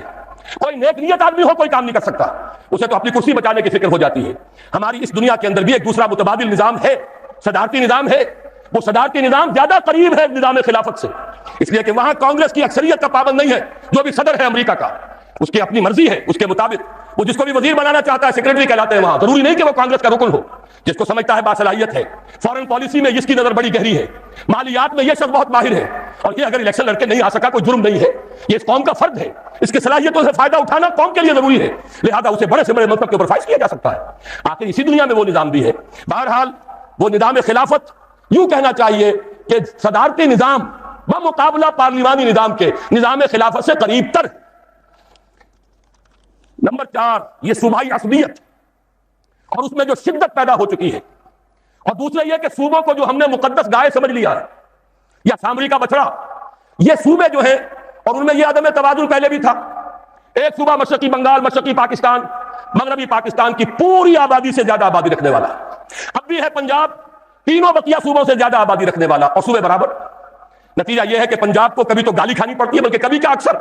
کوئی نیک نیت آدمی ہو کوئی کام نہیں کر سکتا، اسے تو اپنی کرسی بچانے کی فکر ہو جاتی ہے۔ ہماری اس دنیا کے اندر بھی ایک دوسرا متبادل نظام ہے، صدارتی نظام ہے۔ وہ صدارتی نظام زیادہ قریب ہے نظام خلافت سے، اس لیے کہ وہاں کانگریس کی اکثریت کا پابند نہیں ہے۔ جو بھی صدر ہے امریکہ کا، اس کی اپنی مرضی ہے، اس کے مطابق وہ جس کو بھی وزیر بنانا چاہتا ہے سیکرٹری کہلاتے ہیں وہاں، ضروری نہیں کہ وہ کانگریس کا رکن ہو۔ جس کو سمجھتا ہے باصلاحیت ہے، فارن پالیسی میں جس کی نظر بڑی گہری ہے، مالیات میں یہ شخص بہت ماہر ہے، اور یہ اگر الیکشن لڑ کے نہیں آ سکا کوئی جرم نہیں ہے، یہ اس قوم کا فرد ہے، اس کی صلاحیتوں سے فائدہ اٹھانا قوم کے لیے ضروری ہے، لہذا اسے بڑے سے بڑے منصب کے اوپر فائز کیا جا سکتا ہے۔ آخر اسی دنیا میں وہ نظام بھی ہے۔ بہرحال وہ نظام خلافت، یوں کہنا چاہیے کہ صدارتی نظام بمقابلہ پارلیمانی نظام کے نظام خلافت سے قریب تر۔ نمبر 4، یہ صوبائی عصبیت اور اس میں جو شدت پیدا ہو چکی ہے، اور دوسرے یہ کہ صوبوں کو جو ہم نے مقدس گائے سمجھ لیا ہے یا سامری کا بچڑا، یہ صوبے جو ہیں، اور ان میں یہ عدم توازن پہلے بھی تھا۔ ایک صوبہ مشرقی بنگال، مشرقی پاکستان، مغربی پاکستان کی پوری آبادی سے زیادہ آبادی رکھنے والا، اب بھی ہے پنجاب، تینوں بقیہ صوبوں سے زیادہ آبادی رکھنے والا، اور صوبے برابر۔ نتیجہ یہ ہے کہ پنجاب کو کبھی تو گالی کھانی پڑتی ہے، بلکہ کبھی کیا اکثر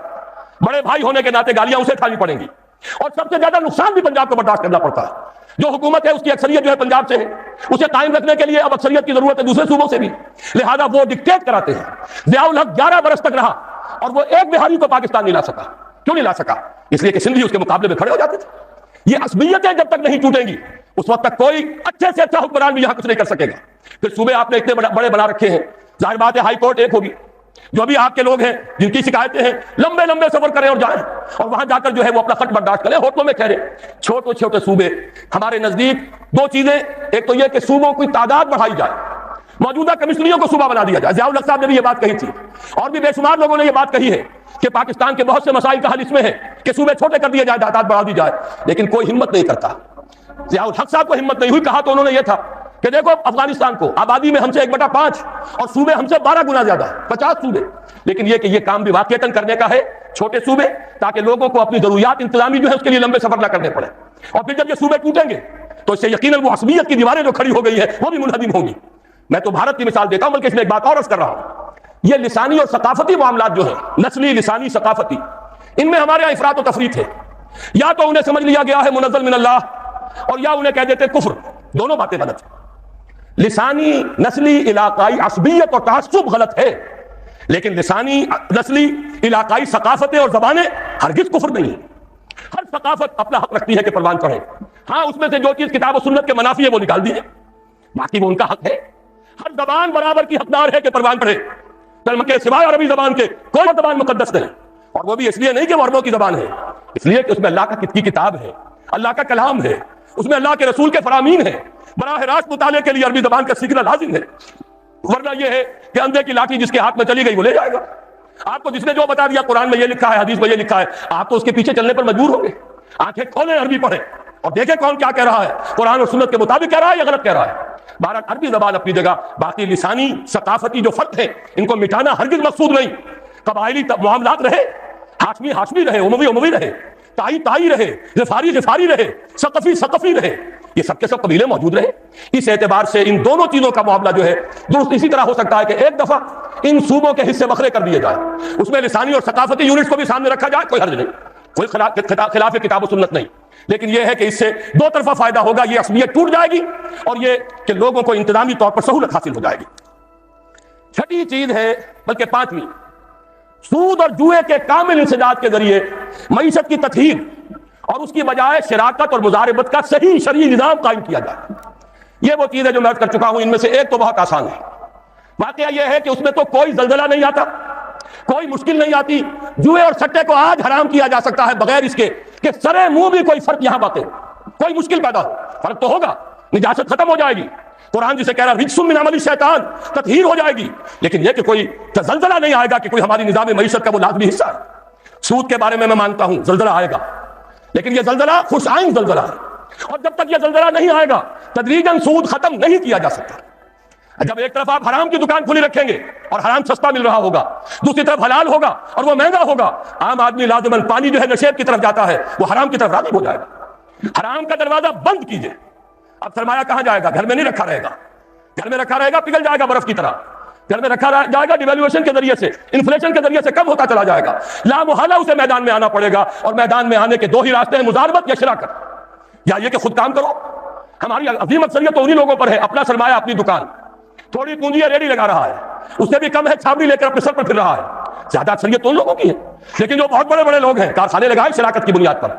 بڑے بھائی ہونے کے ناطے گالیاں اسے کھانی پڑیں گی، اور سب سے زیادہ نقصان بھی پنجاب کو برداشت کرنا پڑتا ہے۔ جو حکومت ہے اس کی اکثریت جو ہے پنجاب سے ہے، اسے قائم رکھنے کے لیے اب اکثریت کی ضرورت ہے دوسرے صوبوں سے بھی، لہذا وہ ڈکٹیٹ کراتے ہیں۔ ضیاء الحق 11 برس تک رہا اور وہ ایک بہاری کو پاکستان نہیں لا سکا۔ کیوں نہیں لا سکا؟ اس لیے کہ سندھی اس کے مقابلے میں کھڑے ہو جاتے تھے۔ یہ عصبیتیں جب تک نہیں ٹوٹیں گی اس وقت تک کوئی اچھے سے اچھا حکمران بھی یہاں کچھ نہیں کر سکے گا۔ پھر صوبے آپ نے اتنے بڑے بنا رکھے ہیں، ظاہر بات ہے ہائی کورٹ ایک ہوگی، جو بھی آپ کے لوگ ہیں جن کی شکایتیں ہیں لمبے لمبے سفر کریں اور جائیں اور وہاں جا کر جو ہے وہ اپنا خط برداشت کریں، ہوٹلوں میں ٹھہرے۔ چھوٹے چھوٹے صوبے ہمارے نزدیک دو چیزیں، ایک تو یہ کہ صوبوں کی تعداد بڑھائی جائے، موجودہ کمشنریوں کو صوبہ بنا دیا جائے۔ ضیاء الحق صاحب نے بھی یہ بات کہی تھی اور بھی بے شمار لوگوں نے یہ بات کہی ہے کہ پاکستان کے بہت سے مسائل کا حل اس میں ہے کہ صوبے چھوٹے کر دیے جائے، تعداد بڑھا دی جائے، لیکن کوئی ہمت نہیں کرتا۔ ضیاء الحق صاحب کو ہمت نہیں ہوئی، کہا تو انہوں نے یہ تھا کہ دیکھو افغانستان کو آبادی میں ہم سے 1/5 اور صوبے ہم سے 12 گنا زیادہ، 50 صوبے، لیکن یہ کہ یہ کام بھی واقعتاً کرنے کا ہے چھوٹے صوبے، تاکہ لوگوں کو اپنی ضروریات انتظامی جو ہے اس کے لیے لمبے سفر نہ کرنے پڑے، اور پھر جب یہ صوبے ٹوٹیں گے تو اس سے یقیناً وہ عصبیت کی دیواریں جو کھڑی ہو گئی ہیں وہ بھی منہدم ہوں گی۔ میں تو بھارت کی مثال دیتا ہوں، بلکہ اس میں ایک بات اور عرض کر رہا ہوں، یہ لسانی اور ثقافتی معاملات جو ہیں، نسلی، لسانی، ثقافتی، ان میں ہمارے یہاں افراط و تفریط ہے۔ یا تو انہیں سمجھ لیا گیا ہے منزل من اللہ، اور یا انہیں کہہ دیتے کفر، دونوں باتیں غلط ہیں۔ لسانی، نسلی، علاقائی عصبیت اور تعصب غلط ہے، لیکن لسانی، نسلی، علاقائی ثقافتیں اور زبانیں ہرگز کفر نہیں ہیں۔ ہر ثقافت اپنا حق رکھتی ہے کہ پروان چڑھے، ہاں اس میں سے جو چیز کتاب و سنت کے منافی ہے وہ نکال دی ہے، باقی وہ ان کا حق ہے۔ ہر زبان برابر کی حقدار ہے کہ پروان پڑھے، کلمہ کے سوائے عربی زبان کے کوئی زبان مقدس نہیں، اور وہ بھی اس لیے نہیں کہ وہ عربوں کی زبان ہے، اس لیے کہ اس میں اللہ کی کتاب ہے، اللہ کا کلام ہے، اس میں اللہ کے رسول کے فرامین ہیں، براہ راست مطالعے کے لیے عربی زبان کا سیکھنا لازم ہے، ورنہ یہ ہے کہ اندھے کی لاٹھی جس کے ہاتھ میں چلی گئی وہ لے جائے گا۔ آپ کو جس نے جو بتا دیا قرآن میں یہ لکھا ہے، حدیث میں یہ لکھا ہے، آپ تو اس کے پیچھے چلنے پر مجبور ہوں گے۔ آنکھیں کھولیں، عربی پڑھیں اور دیکھیں کون کیا کہہ رہا ہے، قرآن اور سنت کے مطابق کہہ رہا ہے یا غلط کہہ رہا ہے۔ بہرحال عربی زبان اپنی جگہ، باقی لسانی ثقافتی جو فرق ہے ان کو مٹانا ہرگز مقصود نہیں۔ قبائلی معاملات رہے، ہاشمی ہاشمی رہے، اموی اموی رہے، تائی تائی رہے، غفاری غفاری رہے، ثقفی ثقفی رہے، یہ سب کے سب قبیلے موجود رہے۔ اس اعتبار سے ان دونوں چیزوں کا معاملہ جو ہے درست اسی طرح ہو سکتا ہے کہ ایک دفعہ ان صوبوں کے حصے بکھرے کر دیے جائے، اس میں لسانی اور ثقافتی یونٹس کو بھی سامنے رکھا جائے، کوئی حرج نہیں، کوئی خلاف کتاب و سنت نہیں، لیکن یہ ہے کہ اس سے دو طرفہ فائدہ ہوگا، یہ عصبیت ٹوٹ جائے گی اور یہ کہ لوگوں کو انتظامی طور پر سہولت حاصل ہو جائے گی۔ چھٹی چیز ہے، بلکہ پانچویں، سود اور جوئے کے کامل انسداد کے ذریعے معیشت کی تطہیر اور اس کی بجائے شراکت اور مضاربت کا صحیح شرعی نظام قائم کیا جائے۔ یہ وہ چیز ہے جو میں عرض کر چکا ہوں، ان میں سے ایک تو بہت آسان ہے۔ واقعہ یہ ہے کہ اس میں تو کوئی زلزلہ نہیں آتا، کوئی مشکل نہیں آتی، جوئے اور سٹے کو آج حرام کیا جا سکتا ہے بغیر اس کے کہ سرے منہ بھی کوئی فرق یہاں واقع ہو، کوئی مشکل پیدا ہو، فرق تو ہوگا، نجاست ختم ہو جائے گی، قرآن جسے کہہ رہا ہے رجس من عمل الشیطان، تطہیر ہو جائے گی، لیکن یہ کہ کوئی زلزلہ نہیں آئے گا کہ کوئی ہماری نظام معیشت کا وہ لازمی حصہ ہے۔ سود کے بارے میں مانتا ہوں زلزلہ آئے گا، لیکن یہ زلزلہ خوش آئند زلزلہ ہے، اور جب تک یہ زلزلہ نہیں آئے گا تدریجاً سود ختم نہیں کیا جا سکتا۔ جب ایک طرف آپ حرام کی دکان کھلی رکھیں گے اور حرام سستا مل رہا ہوگا، دوسری طرف حلال ہوگا اور وہ مہنگا ہوگا، عام آدمی لازماً پانی جو ہے نشیب کی طرف جاتا ہے، وہ حرام کی طرف راغب ہو جائے گا۔ حرام کا دروازہ بند کیجئے، اب سرمایہ کہاں جائے گا؟ گھر میں نہیں رکھا رہے گا، گھر میں رکھا رہے گا پگھل جائے گا برف کی طرح، گھر میں رکھا جائے گا ڈیویلویشن کے ذریعے سے، انفلیشن کے ذریعے سے کم ہوتا چلا جائے گا، لا محالہ اسے میدان میں آنا پڑے گا، اور میدان میں آنے کے دو ہی راستے ہیں، مضاربت یا شراکت، یا یہ کہ خود کام کرو۔ ہماری عظیم اکثریت تو انہی لوگوں پر ہے، اپنا سرمایہ اپنی دکان، تھوڑی پونجی ہے ریڈی لگا رہا ہے، اس سے بھی کم ہے چھابڑی لے کر اپنے سر پر پھر رہا ہے، زیادہ اکثریت تو ان لوگوں کی ہے، لیکن جو بہت بڑے بڑے لوگ ہیں کارخانے لگائیں شراکت کی بنیاد پر،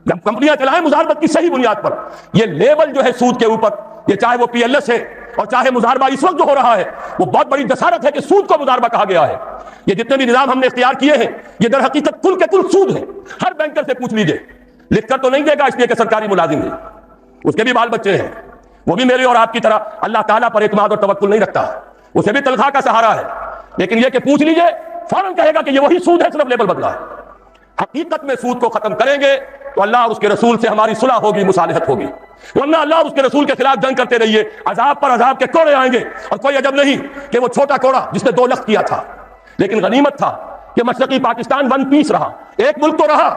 جب کمپنیاں چلائیں مضاربت کی صحیح بنیاد پر۔ یہ لیبل جو ہے سود کے اوپر، یہ چاہے وہ پی ایل ایس ہے اور چاہے مضاربہ اس وقت جو ہو رہا ہے، وہ بہت بڑی جسارت ہے کہ سود کو مضاربہ کہا گیا ہے۔ یہ جتنے بھی نظام ہم نے اختیار کیے ہیں یہ در حقیقت کل کے کل سود ہے۔ ہر بینکر سے پوچھ لیجئے، لکھ کر تو نہیں دے گا اس لیے کہ سرکاری ملازم ہے، اس کے بھی بال بچے ہیں، وہ بھی میرے اور آپ کی طرح اللہ تعالیٰ پر اعتماد اور توکل نہیں رکھتا، اسے بھی تنخواہ کا سہارا ہے، لیکن یہ کہ پوچھ لیجئے فوراً کہے گا کہ یہ وہی سود ہے، صرف لیبل بدلا ہے۔ حقیقت میں سود کو ختم کریں گے تو اللہ اور اس کے رسول سے ہماری صلح ہوگی، مصالحت ہوگی، ورنہ اللہ اور اس کے رسول کے خلاف جنگ کرتے رہیے، عذاب پر عذاب کے کوڑے آئیں گے۔ اور کوئی عجب نہیں کہ وہ چھوٹا کوڑا جس نے 2 لخت کیا تھا، لیکن غنیمت تھا کہ مشرقی پاکستان ون پیس رہا، ایک ملک تو رہا،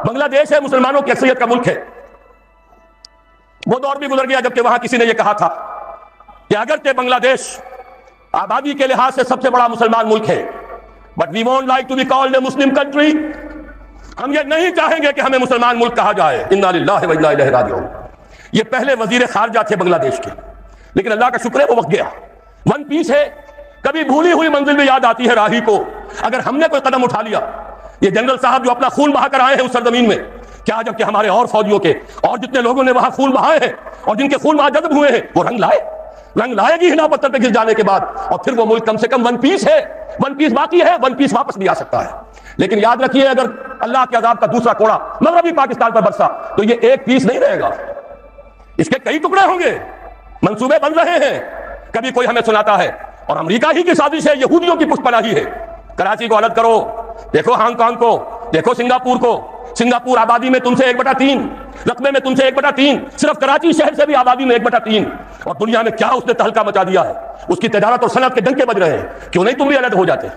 بنگلہ دیش ہے مسلمانوں کی اکثریت کا ملک ہے۔ وہ دور بھی گزر گیا جبکہ وہاں کسی نے یہ کہا تھا کہ اگرچہ بنگلہ دیش آبادی کے لحاظ سے سب سے بڑا مسلمان ملک ہے، but we won't like to be called a Muslim country, ہم یہ نہیں چاہیں گے کہ ہمیں مسلمان ملک کہا جائے، انا للہ و انا الیہ راجعون۔ یہ پہلے وزیر خارجہ تھے بنگلہ دیش کے، لیکن اللہ کا شکر ہے وہ وقت گیا، ون پیس ہے، کبھی بھولی ہوئی منزل بھی یاد آتی ہے راہی کو، اگر ہم نے کوئی قدم اٹھا لیا۔ یہ جنرل صاحب جو اپنا خون بہا کر آئے ہیں اس سرزمین میں، کیا جب کہ ہمارے اور فوجیوں کے اور جتنے لوگوں نے وہاں خون بہائے ہیں اور جن کے خون وہاں جذب ہوئے ہیں وہ رنگ لائے؟ رنگ لائے گی ہنا پتھر پہ گر جانے کے بعد، اور پھر وہ ملک کم سے کم ون پیس ہے، ون پیس باقی ہے، ون پیس واپس بھی آ سکتا ہے۔ لیکن یاد رکھیے اگر اللہ کے عذاب کا دوسرا کوڑا مغربی پاکستان پر برسا تو یہ ایک پیس نہیں رہے گا، اس کے کئی ٹکڑے ہوں گے، منصوبے بن رہے ہیں۔ کبھی کوئی ہمیں سناتا ہے اور امریکہ ہی کی سازش ہے، یہودیوں کی پشت پناہی ہے، کراچی کو الگ کرو، دیکھو ہانگ کانگ کو، دیکھو سنگاپور کو، سنگاپور آبادی میں تم سے 1/3، رقبے میں تم سے 1/3، صرف کراچی شہر سے بھی آبادی میں 1/3، اور دنیا میں کیا اس نے تہلکہ مچا دیا ہے، اس کی تجارت اور صنعت کے ڈنکے بج رہے ہیں۔ کیوں نہیں تم بھی الگ ہو جاتے؟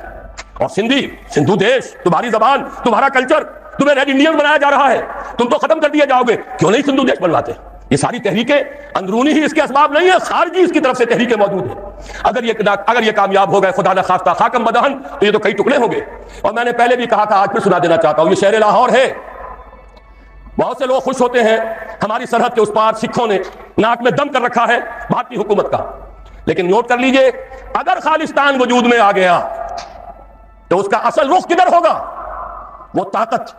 اور سندھو دیش، تمہاری زبان، تمہارا کلچر، تمہیں ریڈ انڈین بنایا جا رہا ہے، تم تو ختم کر دیے جاؤ گے، کیوں نہیں سندھو دیش بنواتے؟ یہ ساری تحریکیں اندرونی ہی اس کے اسباب نہیں ہیں، خارجی اس کی طرف سے تحریکیں موجود ہیں۔ اگر یہ کامیاب ہو گئے خدا نہ خواستہ خاکم بدہن، تو یہ تو کئی ٹکڑے ہوں گے۔ اور میں نے پہلے بھی کہا تھا، آج پھر سنا دینا چاہتا ہوں، یہ شہر لاہور ہے۔ بہت سے لوگ خوش ہوتے ہیں ہماری سرحد کے اس پار سکھوں نے ناک میں دم کر رکھا ہے بھارتی حکومت کا، لیکن نوٹ کر لیجئے اگر خالصتان وجود میں آ گیا تو اس کا اصل رخ کدھر ہوگا؟ وہ طاقت،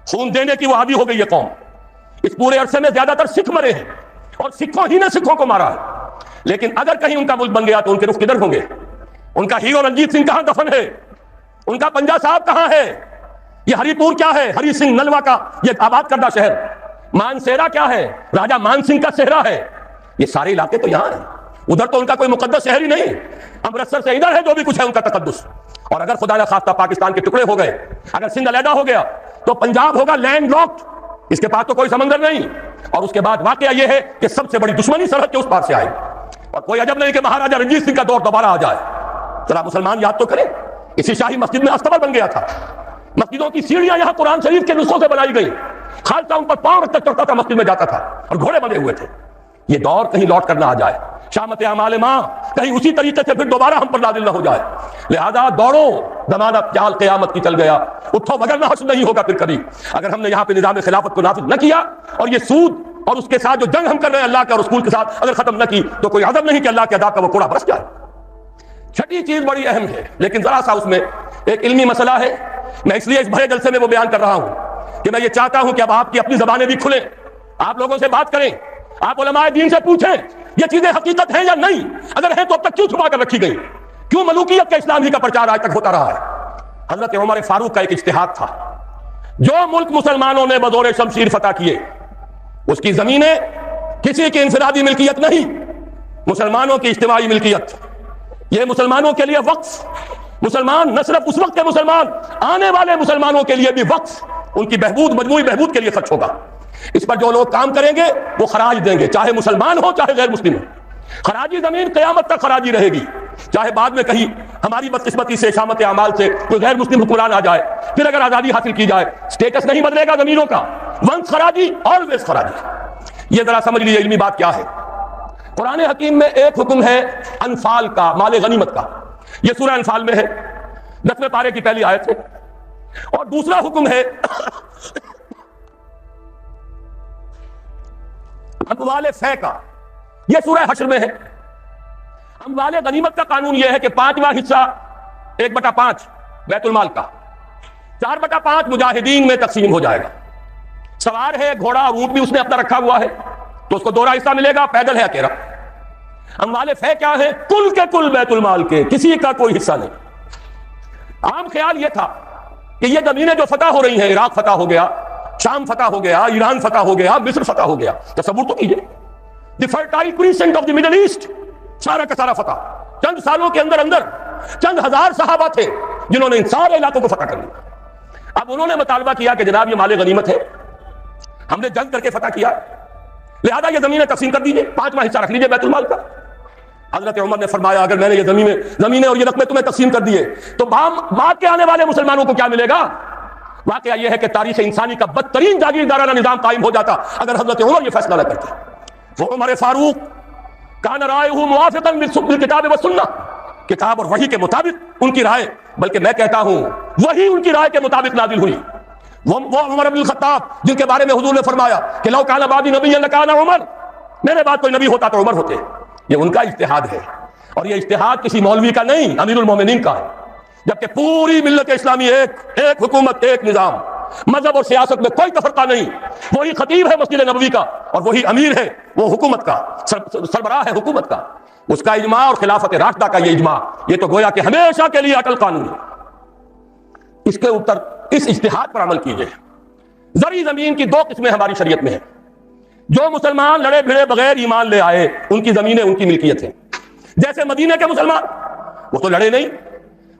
خون دینے کی وہ عادی ہو گئی یہ قوم۔ اس پورے عرصے میں زیادہ تر سکھ مرے ہیں اور سکھوں ہی نے سکھوں کو مارا ہے، لیکن اگر کہیں ان کا ملک بن گیا تو ان کے رخ کدھر ہوں گے؟ ان کا ہیرو رنجیت سنگھ کہاں دفن ہے؟ ان کا پنجا صاحب کہاں ہے؟ یہ ہری پور کیا ہے؟ ہری سنگھ نلوا کا یہ آباد کردہ شہر۔ مان سیرا کیا ہے؟ راجہ مان سنگھ کا صحرا ہے۔ یہ سارے علاقے تو یہاں ہیں، ادھر تو ان کا کوئی مقدس شہر ہی نہیں، امرتسر سے ادھر ہے جو بھی کچھ ہے ان کا تقدس۔ اور اگر خدا نہ خواستہ پاکستان کے ٹکڑے ہو گئے، اگر سندھ علیحدہ ہو گیا تو پنجاب ہوگا لینڈ لاکڈ، اس کے پاس تو کوئی سمندر نہیں۔ اور اس کے بعد واقعہ یہ ہے کہ سب سے بڑی دشمنی سرحد کے اس پار سے آئے، اور کوئی عجب نہیں کہ مہاراجہ رنجیت سنگھ کا دور دوبارہ آ جائے۔ ذرا مسلمان یاد تو کریں، اسی شاہی مسجد میں استبل بن گیا تھا، مسجدوں کی سیڑھیاں یہاں قرآن شریف کے نسخوں سے بنائی گئی، خالصہ ان پر پاؤں رکھ کر چڑھتا تھا، مسجد میں جاتا تھا، اور گھوڑے بندھے ہوئے تھے۔ یہ دور کہیں لوٹ کر نہ آ جائے، شامت اعمال ماں کہیں اسی طریقے سے پھر دوبارہ ہم پر نازل نہ ہو جائے۔ لہذا دوڑو، زمانہ چال قیامت کی چل گیا، اٹھو مگر نہ حشر نہیں ہوگا پھر کبھی۔ اگر ہم نے یہاں پہ نظام خلافت کو نافذ نہ کیا اور یہ سود اور اس کے ساتھ جو جنگ ہم کر رہے ہیں اللہ کے اور رسول کے ساتھ اگر ختم نہ کی تو کوئی عذر نہیں کہ اللہ کے عذاب کا وہ کوڑا برس جائے۔ چھٹی چیز بڑی اہم ہے، لیکن ذرا سا اس میں ایک علمی مسئلہ ہے، میں اس لیے اس بڑے جلسے میں وہ بیان کر رہا ہوں کہ میں یہ چاہتا ہوں کہ اب آپ کی اپنی زبانیں بھی کھلیں، آپ لوگوں سے بات کریں، آپ علماء دین سے پوچھیں یہ چیزیں حقیقت ہیں یا نہیں، اگر ہیں تو اب تک کیوں چھپا کر رکھی گئی؟ کیوں ملوکیت کا اسلام ہی کا پرچار آج تک ہوتا رہا ہے؟ حضرت عمر فاروق کا ایک اجتہاد تھا، جو ملک مسلمانوں نے بزور شمشیر فتح کیے اس کی زمینیں کسی کی انفرادی ملکیت نہیں، مسلمانوں کی اجتماعی ملکیت، یہ مسلمانوں کے لیے وقف، مسلمان نہ صرف اس وقت کے مسلمان، آنے والے مسلمانوں کے لیے بھی وقف، ان کی بہبود، مجموعی بہبود کے لیے خرچ ہوگا۔ اس پر جو لوگ کام کریں گے وہ خراج دیں گے، چاہے مسلمان ہو چاہے غیر مسلم ہو، خراجی زمین قیامت تک خراجی رہے گی، چاہے بعد میں کہیں ہماری بدقسمتی سے شامت اعمال سے کوئی غیر مسلم حکمران آ جائے، پھر اگر آزادی حاصل کی جائے سٹیٹس نہیں بدلے گا زمینوں کا، ونس خراجی آلویز خراجی۔ یہ ذرا سمجھ لیجیے علمی بات کیا ہے۔ قرآن حکیم میں ایک حکم ہے انفال کا، مال غنیمت کا، یہ سورہ انفال میں ہے، 10ویں پارے کی پہلی آیت ہے، اور دوسرا حکم ہے اموال فے کا، یہ سورہ حشر میں ہے۔ اموال غنیمت کا قانون یہ ہے کہ 5واں حصہ 1/5 بیت المال کا، 4/5 مجاہدین میں تقسیم ہو جائے گا۔ سوار ہے گھوڑا، اونٹ بھی اس نے اپنا رکھا ہوا ہے تو اس کو 2 حصہ ملے گا، پیدل ہے اکیلا۔ اموال فے کیا ہے؟ کل کے کل بیت المال کے، کسی کا کوئی حصہ نہیں۔ عام خیال یہ تھا کہ یہ زمینیں جو فتح ہو رہی ہیں، عراق فتح ہو گیا، شام فتح ہو گیا، ایران فتح ہو گیا، مصر فتح ہو گیا، تصور تو کیجئے، the fertile crescent of the middle east, سارا کا سارا فتح چند سالوں کے اندر اندر۔ چند ہزار صحابہ تھے جنہوں نے ان سارے علاقوں کو فتح کر لیا۔ اب انہوں نے مطالبہ کیا کہ جناب یہ مال غنیمت ہے، ہم نے جنگ کر کے فتح کیا، لہذا یہ زمینیں تقسیم کر دیجئے، 5واں حصہ رکھ لیجئے بیت المال کا۔ حضرت عمر نے فرمایا اگر میں نے یہ زمینیں اور یہ رقمیں تمہیں تقسیم کر دیے تو بعد کے آنے والے مسلمانوں کو کیا ملے گا؟ واقعہ یہ ہے کہ تاریخ انسانی کا بدترین جاگیردارانہ نظام قائم ہو جاتا اگر حضرت عمر یہ فیصلہ نہ کرتے۔ وہ عمر فاروق کان رائے موافقا بالکتاب والسنہ، کتاب اور وحی کے مطابق ان کی رائے، بلکہ میں کہتا ہوں وہی ان کی رائے کے مطابق نازل ہوئی۔ وہ عمر بن الخطاب جن کے بارے میں حضور نے فرمایا کہ لو کان بعدی نبی لکان عمر، میرے بعد کوئی نبی ہوتا تو عمر ہوتے، یہ ان کا اجتہاد ہے، اور یہ اجتہاد کسی مولوی کا نہیں، امیر المومنین کا ہے، جبکہ پوری ملت اسلامی ایک حکومت، ایک نظام، مذہب اور سیاست میں کوئی تفرقہ نہیں. وہی خطیب ہے مسجد نبوی کا اور وہی امیر ہے وہ حکومت کا سربراہ ہے حکومت کا. اس کا اجماع اور خلافت راشدہ کا یہ اجماع یہ تو گویا کہ ہمیشہ کے لیے اٹل قانون ہے. اس کے اوپر اس اجتہاد پر عمل کیجیے. زرعی زمین کی دو قسمیں ہماری شریعت میں ہیں. جو مسلمان لڑے بھڑے بغیر ایمان لے آئے ان کی زمینیں ان کی ملکیت ہیں. جیسے مدینہ کے مسلمان وہ تو لڑے نہیں,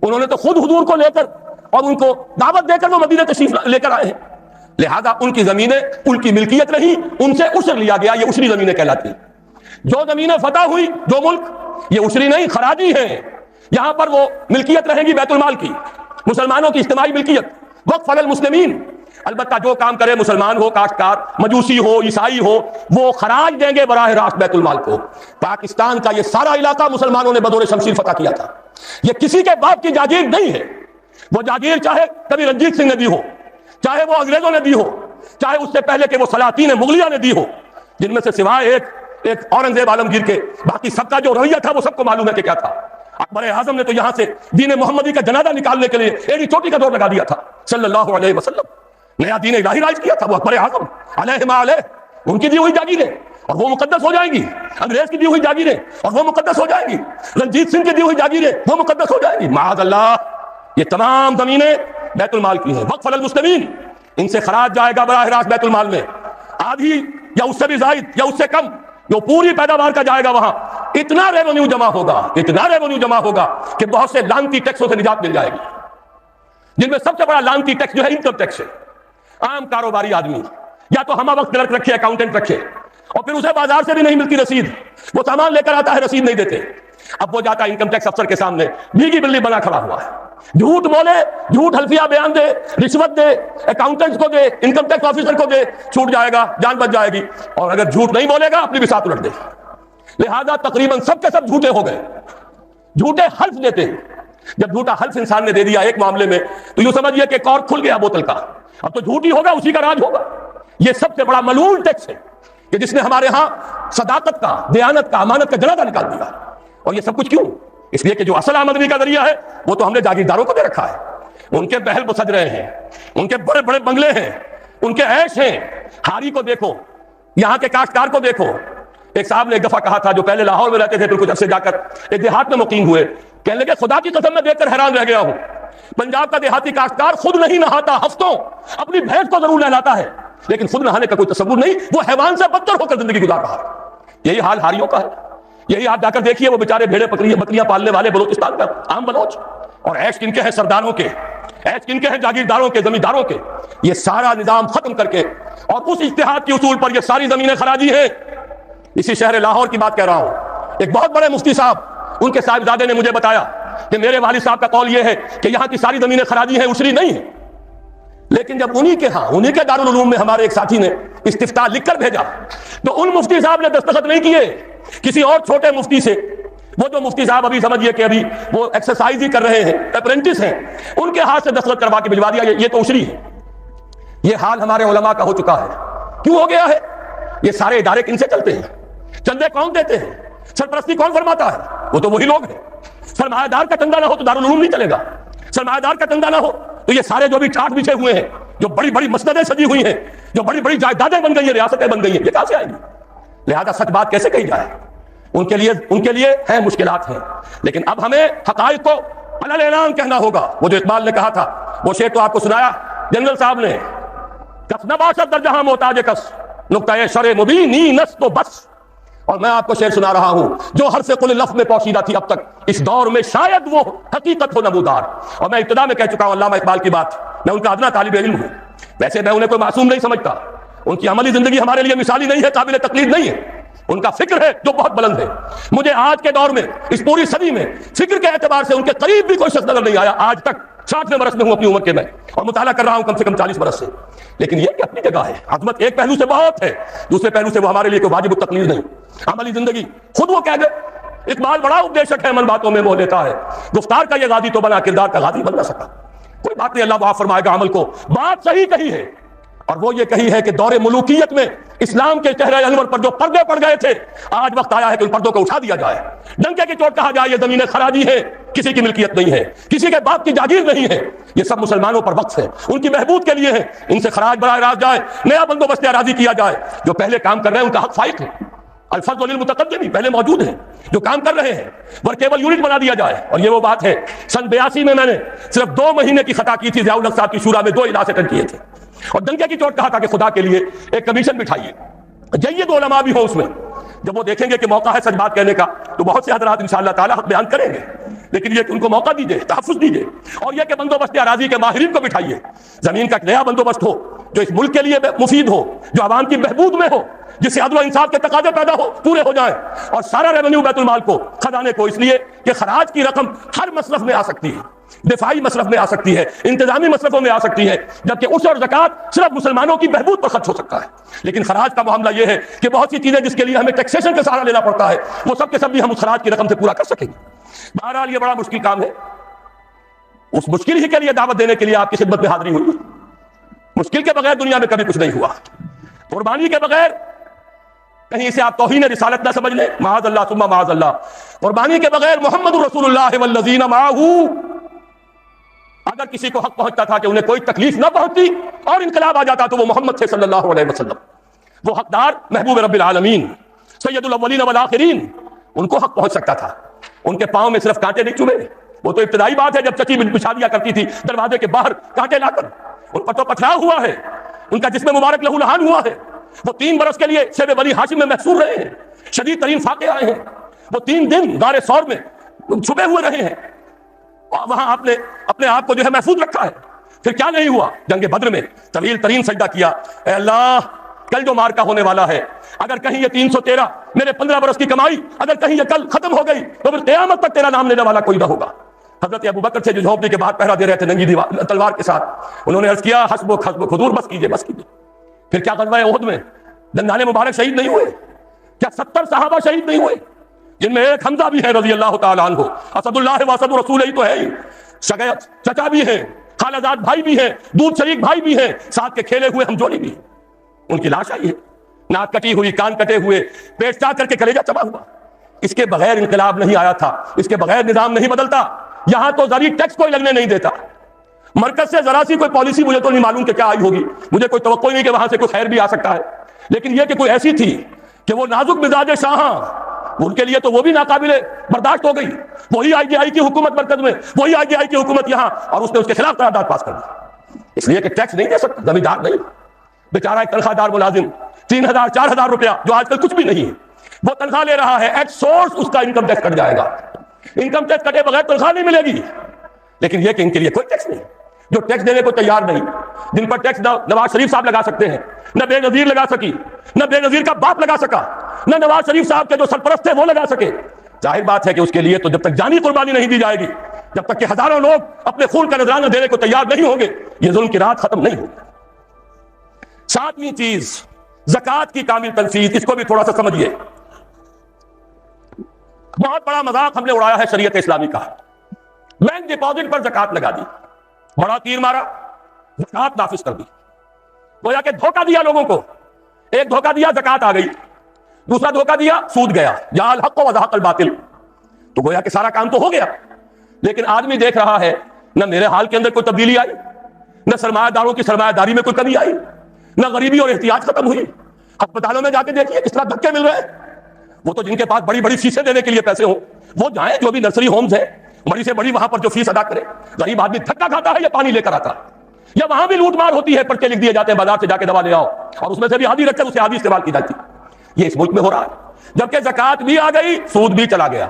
انہوں نے تو خود حضور کو لے کر اور ان کو دعوت دے کر وہ مدینہ تشریف لے کر آئے ہیں, لہذا ان کی زمینیں ان کی ملکیت نہیں, ان سے عشر لیا گیا, یہ عشری زمینیں کہلاتی ہیں. جو زمینیں فتح ہوئی جو ملک یہ عشری نہیں خراجی ہیں, یہاں پر وہ ملکیت رہے گی بیت المال کی, مسلمانوں کی اجتماعی ملکیت, وقف علی المسلمین. البتہ جو کام کرے مسلمان ہو, کاشتکار, مجوسی ہو, عیسائی ہو, وہ خراج دیں گے براہ راست بیت المال کو. پاکستان کا یہ سارا علاقہ مسلمانوں نے بدور شمشیر فتح کیا تھا. یہ کسی کے باپ کی جاگیر نہیں ہے. وہ جاگیر چاہے کبھی رنجیت سنگھ نے دی ہو, چاہے وہ انگریزوں نے دی ہو, چاہے اس سے پہلے کہ وہ سلاطین مغلیہ نے دی ہو, جن میں سے سوائے ایک اورنگزیب عالمگیر کے باقی سب کا جو رویہ تھا وہ سب کو معلوم ہے کہ کیا تھا. اکبر اعظم نے تو یہاں سے دین محمدی کا جنازہ نکالنے کے لیے ایڑی چوٹی کا دور لگا دیا تھا صلی اللہ علیہ وسلم. نیا دین الہی رائج کیا تھا وہ اکبر اعظم علیہ ما علیہ. ان کی دی ہوئی جاگیریں اور وہ مقدس ہو جائیں گی, انگریز کی دی ہوئی جاگیریں اور وہ مقدس ہو جائیں گی, رنجیت سنگھ کی دی ہوئی جاگیریں وہ مقدس ہو جائیں گی. معاذ اللہ, یہ تمام زمینیں بیت المال کی ہیں. وقف علی المسلمین, ان سے خراج جائے گا براہ راست بیت المال میں, آدھی یا اس سے بھی زائد یا اس سے کم جو پوری پیداوار کا جائے گا وہاں. اتنا ریونیو جمع ہوگا, اتنا ریونیو جمع ہوگا کہ بہت سے لعنتی ٹیکسوں سے نجات مل جائے گی, جن میں سب سے بڑا لعنتی ٹیکس جو ہے انکم ٹیکس ہے. عام کاروباری آدمی یا تو ہمہ وقت کلرک رکھے, اکاؤنٹنٹ رکھے, اور پھر اسے بازار سے بھی نہیں ملتی رسید, وہ سامان لے کر آتا ہے رسید نہیں دیتے. اب وہ جاتا ہے انکم ٹیکس افسر کے سامنے بھیگی بلی بنا کھڑا ہوا ہے, جھوٹ بولے, جھوٹ حلفیہ بیان دے, رشوت دے, اکاؤنٹنٹس کو دے, انکم ٹیکس آفیسر کو دے, چھوٹ جائے گا, جان بچ جائے گی. اور اگر جھوٹ نہیں بولے گا اپنی بھی ساتھ الٹ دے. لہذا تقریباً سب کے سب جھوٹے ہو گئے, جھوٹے حلف دیتے ہیں. جب جھوٹا حلف انسان نے دے دیا ایک معاملے میں تو یوں سمجھیے کہ کارک کھل گیا بوتل کا, اب تو جھوٹ ہی ہوگا, اسی کا راج ہوگا. یہ سب سے بڑا ملعون ٹیکس ہے کہ جس نے ہمارے ہاں صداقت کا, دیانت کا, امانت کا جنازہ نکال دیا. اور یہ سب کچھ کیوں؟ اس لیے کہ جو اصل آمدنی کا ذریعہ ہے وہ تو ہم نے جاگیرداروں کو دے رکھا ہے. ان کے محل سج رہے ہیں, ان کے بڑے بڑے بنگلے ہیں, ان کے عیش ہیں. ہاری کو دیکھو, یہاں کے کاشتکار کو دیکھو. ایک صاحب نے ایک دفعہ کہا تھا, جو پہلے لاہور میں رہتے تھے پھر کچھ عرصے جا کر ایک دیہات میں مقیم ہوئے, کہنے لگے خدا کی قسم میں دیکھ کر حیران رہ گیا ہوں. پنجاب کا دیہاتی کاشتکار خود نہیں نہاتا, ہفتوں اپنی بھینس کو ضرور نہلاتا ہے, لیکن خود نہانے کا کوئی تصور نہیں. وہ حیوان سے بدتر ہو کر زندگی گزار رہا ہے. یہی حال ہاریوں کا ہے. یہی آپ جا کر دیکھیے وہ بیچارے بھیڑے بکریاں پالنے والے بلوچستان کا عام بلوچ, اور عیش کن کے ہیں سرداروں کے, عیش کن کے ہیں جاگیرداروں کے, زمینداروں کے. یہ سارا نظام ختم کر کے اور اس اجتہاد کے اصول پر یہ ساری زمینیں خراجی ہیں. اسی شہر لاہور کی بات کہہ رہا ہوں, ایک بہت بڑے مفتی صاحب, ان کے صاحبزادے نے مجھے بتایا کہ میرے والد صاحب کا قول یہ ہے کہ یہاں کی ساری زمینیں خراجی ہیں, عشری نہیں ہیں. لیکن جب انہی کے دارالعلوم میں ہمارے ایک ساتھی نے استفتاء لکھ کر بھیجا تو ان مفتی صاحب نے دستخط نہیں کیے, کسی اور چھوٹے مفتی سے, وہ جو مفتی صاحب ابھی سمجھیے کہ ابھی وہ ایکسرسائز ہی کر رہے ہیں, اپرینٹس ہیں, ان کے ہاتھ سے دستخط کروا کے بھجوا دیا. یہ تو عشری ہے. یہ حال ہمارے علماء کا ہو چکا ہے. کیوں ہو گیا ہے؟ یہ سارے ادارے کن سے چلتے ہیں؟ چندے کون دیتے ہیں؟ سرپرستی کون فرماتا ہے؟ وہ تو وہی لوگ ہیں. سرمایہ دار کا چندہ نہ ہو تو دارالعلوم نہیں چلے گا. سرمایہ دار کا چندہ نہ ہو تو یہ سارے جو بھی چاٹ بچھے ہوئے ہیں, جو بڑی بڑی مسندیں سجی ہوئی ہیں, جو بڑی بڑی جائیدادیں بن گئی ہیں, ریاستیں بن گئی ہیں, یہ کہاں سے آئیں گی؟ لہذا سچ بات کیسے کہی جائے؟ ان کے لیے ہیں مشکلات ہیں, لیکن اب ہمیں حقائق کو علل اعلان کہنا ہوگا. وہ جو اقبال نے کہا تھا, وہ شعر تو آپ کو سنایا جنرل صاحب نے, کس نباشت در جہاں محتاج کس نقطۂ شر مبینی نس تو بس. اور میں آپ کو شعر سنا رہا ہوں جو ہر سے قل لفظ میں پوشیدہ تھی اب تک, اس دور میں شاید وہ حقیقت ہو نمودار. اور میں ابتدا میں کہہ چکا ہوں علامہ اقبال کی بات, میں ان کا ادنا طالب علم ہوں. ویسے میں انہیں کوئی معصوم نہیں سمجھتا, ان کی عملی زندگی ہمارے لیے مثالی نہیں ہے, قابل تقلید نہیں ہے. ان کا فکر ہے جو بہت بلند ہے. مجھے آج کے دور میں, اس پوری صدی میں, فکر کے اعتبار سے ان کے قریب بھی کوئی شخص نظر نہیں آیا آج تک. 60ویں برس میں ہوں اپنی عمر کے میں, اور مطالعہ کر رہا ہوں کم سے کم 40 برس سے. لیکن یہ کہ اپنی جگہ ہے, عظمت ایک پہلو سے بہت ہے, دوسرے پہلو سے وہ ہمارے لیے کوئی واجب التقلید نہیں. عملی زندگی خود وہ کہہ دے, اقبال بڑا اپدیشک ہے, عمل باتوں میں وہ لیتا ہے. گفتار کا یہ غازی تو بنا, کردار کا غازی بن نہ سکا. کوئی بات نہیں, اللہ معاف فرمائے گا عمل کو. بات صحیح کہی ہے, اور وہ یہ کہی ہے کہ دور ملوکیت میں اسلام کے چہرے انور پر جو پردے پڑ گئے تھے، آج وقت آیا ہے کہ ان پردوں کو اٹھا دیا جائے، ڈنکے کی چوٹ کہا جائے یہ زمینیں خراجی ہیں، کسی کی ملکیت نہیں ہے، کسی کے باپ کی جاگیر نہیں ہے، یہ سب مسلمانوں پر وقف ہے، ان کی بہبود کے لیے ہے، ان سے خراج براہ راست جائے، نیا بندوبست اراضی کیا جائے۔ جو پہلے کام کر رہے ہیں ان کا حق فائق ہے، الفضل للمتقدمین پہلے موجود ہیں جو کام کر رہے ہیں، ورکیبل یونٹ بنا دیا جائے۔ اور یہ وہ بات ہے، سن 82 میں نے صرف 2 مہینے کی خطا کی تھی، ضیاء الحق صاحب کی شورا میں 2 اجلاس اٹینڈ کیے تھے، اور ڈنکے کی چوٹ کہا تھا کہ خدا کے لیے ایک کمیشن بٹھائیے، جید علماء بھی ہوں اس میں۔ جب وہ دیکھیں گے کہ موقع ہے سچ بات کہنے کا تو بہت سے حضرات انشاءاللہ تعالی حق بیان کریں گے، لیکن یہ کہ ان کو موقع دیجیے، تحفظ دیجیے، اور یہ کہ بندوبست اراضی کے ماہرین کو بٹھائیے، زمین کا ایک نیا بندوبست ہو جو اس ملک کے لیے مفید ہو، جو عوام کی بہبود میں ہو، جس سے عدل و انصاف کے تقاضے پیدا ہو، پورے ہو جائیں، اور سارا ریونیو بیت المال کو، خزانے کو، اس لیے کہ خراج کی رقم ہر مصرف میں آ سکتی ہے، دفاعی مصرف میں آ سکتی ہے، انتظامی مصرفوں میں آ سکتی ہے، جبکہ عشر اور زکوٰۃ صرف مسلمانوں کی بہبود پر خرچ ہو سکتا ہے۔ لیکن خراج کا معاملہ یہ ہے کہ بہت سی چیزیں جس کے لیے ہمیں ٹیکسیشن کا سہارا لینا پڑتا ہے، وہ سب کے سب بھی ہم اس خراج کی رقم سے پورا کر سکیں گے۔ بہرحال یہ بڑا مشکل کام ہے، اس مشکل ہی کے لیے دعوت دینے کے لیے آپ کی خدمت میں حاضری ہوئی۔ مشکل کے بغیر دنیا میں کبھی کچھ نہیں ہوا، قربانی کے بغیر کہیں سے آپ توہین رسالت نہ سمجھ لیں، معاذ اللہ ثم معاذ اللہ، قربانی کے بغیر محمد رسول اللہ والذین معہ، اگر کسی کو حق پہنچتا تھا کہ انہیں کوئی تکلیف نہ پہنچتی اور انقلاب آ جاتا تو وہ محمد تھے صلی اللہ علیہ وسلم، وہ حقدار محبوب رب العالمین سید الاولین والآخرین، ان کو حق پہنچ سکتا تھا۔ ان کے پاؤں میں صرف کانٹے نہیں چبھے، وہ تو ابتدائی بات ہے جب چچی بچھا دیا کرتی تھی دروازے کے باہر کانٹے لا کر، ان پر تو پتھراؤ ہوا ہے، ان کا جسم مبارک لہو لہان ہوا ہے، وہ 3 برس کے لیے شیب بنی ہاشم میں محصور رہے ہیں، شدید ترین فاقے آئے ہیں، وہ 3 دن غار ثور میں چھپے ہوئے رہے ہیں، اور وہاں آپ نے اپنے آپ کو جو ہے محفوظ رکھا ہے۔ پھر کیا نہیں ہوا؟ جنگ بدر میں طویل ترین سجدہ کیا، اے اللہ کل جو مارکا ہونے والا ہے، اگر کہیں یہ 313 میرے 15 برس کی کمائی اگر کہیں یہ کل ختم ہو گئی تو پھر قیامت تک تیرا نام لینے والا کوئی نہ ہوگا۔ حضرت ابو بکر تھے جو جھونپڑی کے باہر پہرا دے رہے تھے ننگی تلوار کے ساتھ، انہوں نے عرض کیا حسبک حسبک، حضور بس کیجئے بس کیجئے۔ پھر کیا غزوہ احد میں دندان مبارک شہید نہیں ہوئے؟ کیا 70 صحابہ شہید نہیں ہوئے؟ جن میں ایک حمزہ بھی ہے رضی اللہ تعالیٰ عنہ، اسد اللہ و اسد رسول ہی تو ہے ہی، سگے چچا بھی ہیں، خالہ زاد بھائی بھی ہیں، دودھ شریک بھائی بھی ہیں، ساتھ کے کھیلے ہوئے ہم جوڑی بھی ہیں۔ ان کی لاش آئی ہے، ناک کٹی ہوئی، کان کٹے ہوئے، پیٹ چاک کر کے کلیجہ چبا ہوا۔ اس کے بغیر انقلاب نہیں آیا تھا، اس کے بغیر نظام نہیں بدلتا۔ یہاں تو زری ٹیکس کوئی لگنے نہیں دیتا، مرکز سے ذرا سی کوئی پالیسی مجھے تو نہیں معلوم کہ کیا آئی ہوگی، مجھے کوئی توقع نہیں کہ وہاں سے کوئی خیر بھی آ سکتا ہے، لیکن یہ کہ کوئی ایسی تھی کہ وہ نازک مزاج شاہاں، ان کے لیے تو وہ بھی ناقابل برداشت ہو گئی۔ وہی آئی جی آئی کی حکومت مرکز میں، وہی آئی جی آئی کی حکومت یہاں، اور اس نے اس کے خلاف قرارداد پاس کر دی، اس لیے کہ ٹیکس نہیں دے سکتا، زمیندار نہیں، بیچارہ ایک تنخواہ دار ملازم 3000 4000 روپیہ جو آج کل کچھ بھی نہیں ہے، وہ تنخواہ لے رہا ہے، ایٹ سورس اس کا انکم ٹیکس کٹ جائے گا، انکم ٹیکس کٹے بغیر تنخواہ نہیں ملے گی۔ لیکن یہ کہ ان کے لیے کوئی ٹیکس نہیں، جو ٹیکس دینے کو تیار نہیں، جن پر ٹیکس نہ نواز شریف صاحب لگا سکتے ہیں، نہ بے نظیر لگا سکی، نہ بے نظیر کا باپ لگا سکا، نہ نواز شریف صاحب کے جو سرپرست تھے وہ لگا سکے۔ ظاہر بات ہے کہ اس کے لیے تو جب تک جانی قربانی نہیں دی جائے گی، جب تک کہ ہزاروں لوگ اپنے خون کا نذرانہ دینے کو تیار نہیں ہوں گے، یہ ظلم کی رات ختم نہیں ہوگی۔ 7ویں چیز زکوٰۃ کی کامل تنفیذ، اس کو بھی تھوڑا سا سمجھیے۔ بہت بڑا مذاق ہم نے اڑایا ہے شریعت اسلامی کا، بینک ڈپازٹ پر زکوٰۃ لگا دی، بڑا تیر مارا، زکوٰۃ نافذ کر دی، گویا کہ دھوکہ دیا لوگوں کو۔ ایک دھوکہ دیا زکوٰۃ آ گئی، دوسرا دھوکہ دیا سود گیا، جاء الحق وزهق الباطل، تو گویا کہ سارا کام تو ہو گیا۔ لیکن آدمی دیکھ رہا ہے نہ میرے حال کے اندر کوئی تبدیلی آئی، نہ سرمایہ داروں کی سرمایہ داری میں کوئی کمی آئی، نہ غریبی اور احتیاج ختم ہوئی۔ ہسپتالوں میں جا کے دیکھیے کس طرح دھکے مل رہے ہیں، وہ تو جن کے پاس بڑی بڑی فیسیں دینے کے لیے پیسے ہوں وہ جائیں، جو بھی نرسری ہومز ہے بڑی سے بڑی وہاں پر جو فیس ادا کرے، غریب آدمی دھکا کھاتا ہے یا پانی لے کر آتا ہے، یا وہاں بھی لوٹ مار ہوتی ہے، پرچے لکھ دیے جاتے ہیں بازار سے جا کے دوا لے آؤ، اور اس میں سے بھی آدھی رکھ کر اسے آدھی استعمال کی جاتی ہے۔ یہ اس ملک میں ہو رہا ہے، جبکہ زکوٰۃ بھی آ گئی، سود بھی چلا گیا،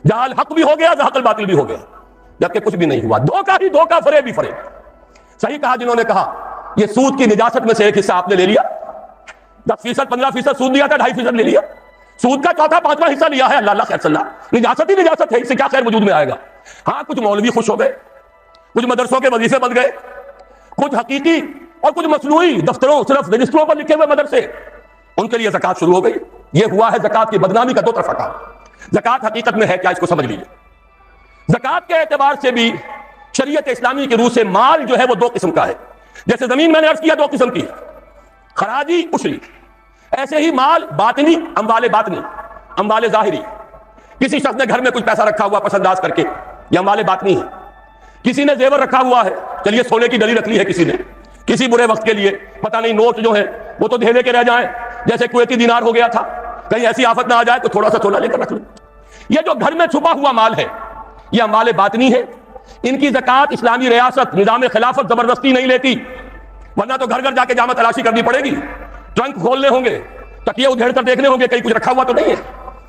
جاء الحق بھی ہو گیا، زهق الباطل بھی ہو گیا، جبکہ کچھ بھی نہیں ہوا، دھوکہ ہی دھوکہ، فریب ہی فریب۔ صحیح کہا جنہوں نے کہا یہ سود کی نجاست میں سے ایک حصہ آپ نے لے لیا، 10% 15% سود دیا تھا، 2.5% لے لیا، سود کا چوتھا پانچواں حصہ لیا ہے، اللہ اللہ خیر صلی اللہ، نجاست ہی نجاست ہے، اس سے کیا خیر وجود میں آئے گا۔ ہاں کچھ مولوی خوش ہو گئے، کچھ مدرسوں کے وظیفے بن گئے، کچھ حقیقی اور کچھ مصنوعی دفتروں صرف رجسٹروں پر لکھے ہوئے مدرسے، ان کے لیے زکوٰۃ شروع ہو گئی۔ یہ ہوا ہے زکوٰۃ کی بدنامی کا دو طرفہ کام۔ زکوٰۃ حقیقت میں ہے کیا، اس کو سمجھ لیجیے۔ زکوٰۃ کے اعتبار سے بھی شریعت اسلامی کی روح سے مال جو ہے وہ 2 قسم کا ہے۔ جیسے زمین میں نے عرض کیا 2 قسم کی، خراجی عشری. ایسے ہی مال باطنی، باطنی، اموال ظاہری. کسی شخص نے گھر میں کچھ پیسہ رکھا ہوا پس انداز کر کے، یہ اموال باطنی ہے. کسی نے زیور رکھا ہوا ہے، چلیے سونے کی ڈلی رکھ لی ہے کسی نے، کسی برے وقت کے لیے، پتہ نہیں نوٹ جو ہے وہ تو دھیلے کے رہ جائیں، جیسے کویتی دینار ہو گیا تھا، کہیں ایسی آفت نہ آ جائے تو تھوڑا سا سونا لے کر رکھ لیں. یہ جو گھر میں چھپا ہوا مال ہے یہ اموال باطنی ہے. ان کی زکوٰۃ اسلامی ریاست نظام خلافت زبردستی نہیں لیتی، ورنہ تو گھر گھر جا کے جامع تلاشی کرنی پڑے گی، ٹرنک کھولنے ہوں گے، تکیے ادھیڑ کر دیکھنے ہوں گے کہیں کچھ رکھا ہوا تو نہیں ہے.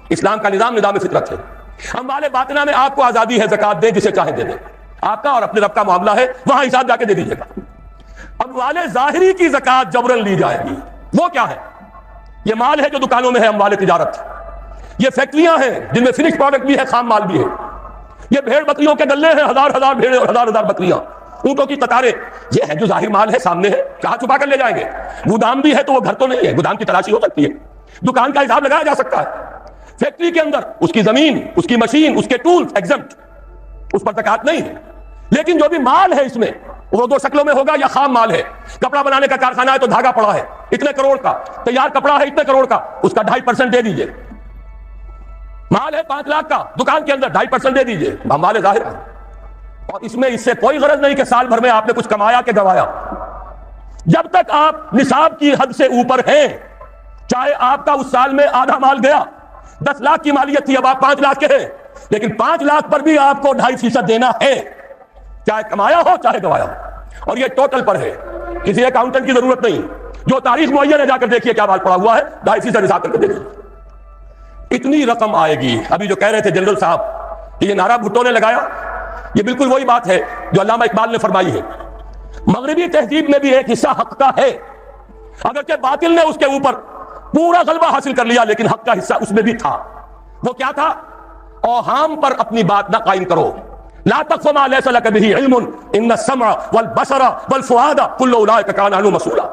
اسلام کا نظام فطرت ہے. اموال باطنہ میں آپ کو آزادی ہے، زکوٰۃ دیں جسے چاہے دے دیں، آپ کا اور اپنے رب کا معاملہ ہے، وہاں حساب جا کے دے دیجیے گا. اموال ظاہری کی زکوٰۃ جبرن لی جائے گی. وہ کیا ہے؟ یہ مال ہے جو دکانوں میں ہے، اموال تجارت. یہ فیکٹریاں ہیں جن میں فنش پروڈکٹ بھی ہے، خام مال بھی ہے. یہ بھیڑ بکریوں کے گلے ہیں، ہزار ہزار بھیڑ اور ہزار ہزار بکریاں، اونٹوں کی قطاریں. یہ ہے جو ظاہر مال ہے، سامنے ہے، کہاں چھپا کر لے جائیں گے؟ گودام بھی ہے تو وہ گھر تو نہیں ہے، گودام کی تلاشی ہو سکتی ہے، دکان کا حساب لگایا جا سکتا ہے. فیکٹری کے اندر اس کی زمین، اس کی مشین، اس کے ٹولز ایگزمپٹ، اس پر زکوٰۃ نہیں ہے. لیکن جو بھی مال ہے اس میں وہ دو شکلوں میں ہوگا. یا خام مال ہے، کپڑا بنانے کا کارخانہ ہے تو دھاگا پڑا ہے اتنے کروڑ کا، تیار کپڑا ہے اتنے کروڑ کا، اس کا 2.5% دے دیجئے. مال ہے 5 لاکھ کا، دکان کے اندر 2.5% دے دیجئے، اموال ظاہر ہے. اور اس میں اس سے کوئی غرض نہیں کہ سال بھر میں آپ نے کچھ کمایا کہ گوایا. جب تک آپ نصاب کی حد سے اوپر ہیں، چاہے آپ کا اس سال میں آدھا مال گیا، 10 لاکھ کی مالیت تھی، اب آپ 5 لاکھ کے ہیں، لیکن 5 لاکھ پر بھی آپ کو 2.5% دینا ہے، چاہے کمایا ہو چاہے گوایا ہو. اور یہ ٹوٹل پر ہے، کسی اکاؤنٹنٹ کی ضرورت نہیں. جو تاریخ معین ہے جا کر دیکھیے کیا مال پڑا ہوا ہے، 2.5% حساب کر کے دیکھیے. اتنی رقم آئے گی. ابھی جو کہہ رہے تھے جنرل صاحب کہ یہ نعرہ بھٹو نے لگایا، یہ بالکل وہی بات ہے جو علامہ اقبال نے فرمائی ہے. مغربی تہذیب میں بھی ایک حصہ حق کا ہے، اگرچہ باطل نے اس کے اوپر پورا غلبہ حاصل کر لیا، لیکن حق کا حصہ اس میں بھی تھا. وہ کیا تھا؟ اوہام پر اپنی بات نہ قائم کرو. لا تقف ما ليس لك به علم ان السمع والبصر والفؤاد كل اولئك كان عنه مسؤولا.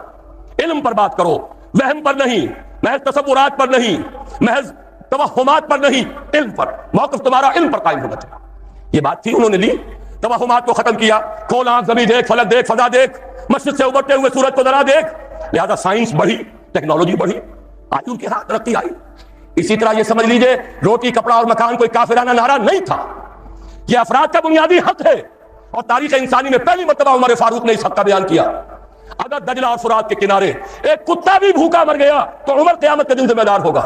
علم پر بات کرو، وہم پر نہیں، محض تصورات پر نہیں، محض توہمات پر نہیں، علم پر. موقف تمہارا علم پر قائم ہونا چاہیے. یہ بات تھی، انہوں نے لی، توہمات کو ختم کیا. کھول آنکھ، زمین دیکھ، فلک دیکھ، فضا دیکھ، مشرق سے ابھرتے ہوئے سورج کو ذرا دیکھ. لہذا سائنس بڑھی، ٹیکنالوجی بڑھی، آئی ان کے ہاتھ ترقی آئی. اسی طرح یہ سمجھ لیجئے روٹی، کپڑا اور مکان کوئی کافرانہ نعرہ نہیں تھا، یہ افراد کا بنیادی حق ہے. اور تاریخ انسانی میں پہلی مرتبہ عمر فاروق نے اس حق کا بیان کیا. اگر دجلہ اور فرات کے کنارے ایک کتا بھی بھوکا مر گیا تو عمر قیامت کے دن ذمہ دار ہوگا.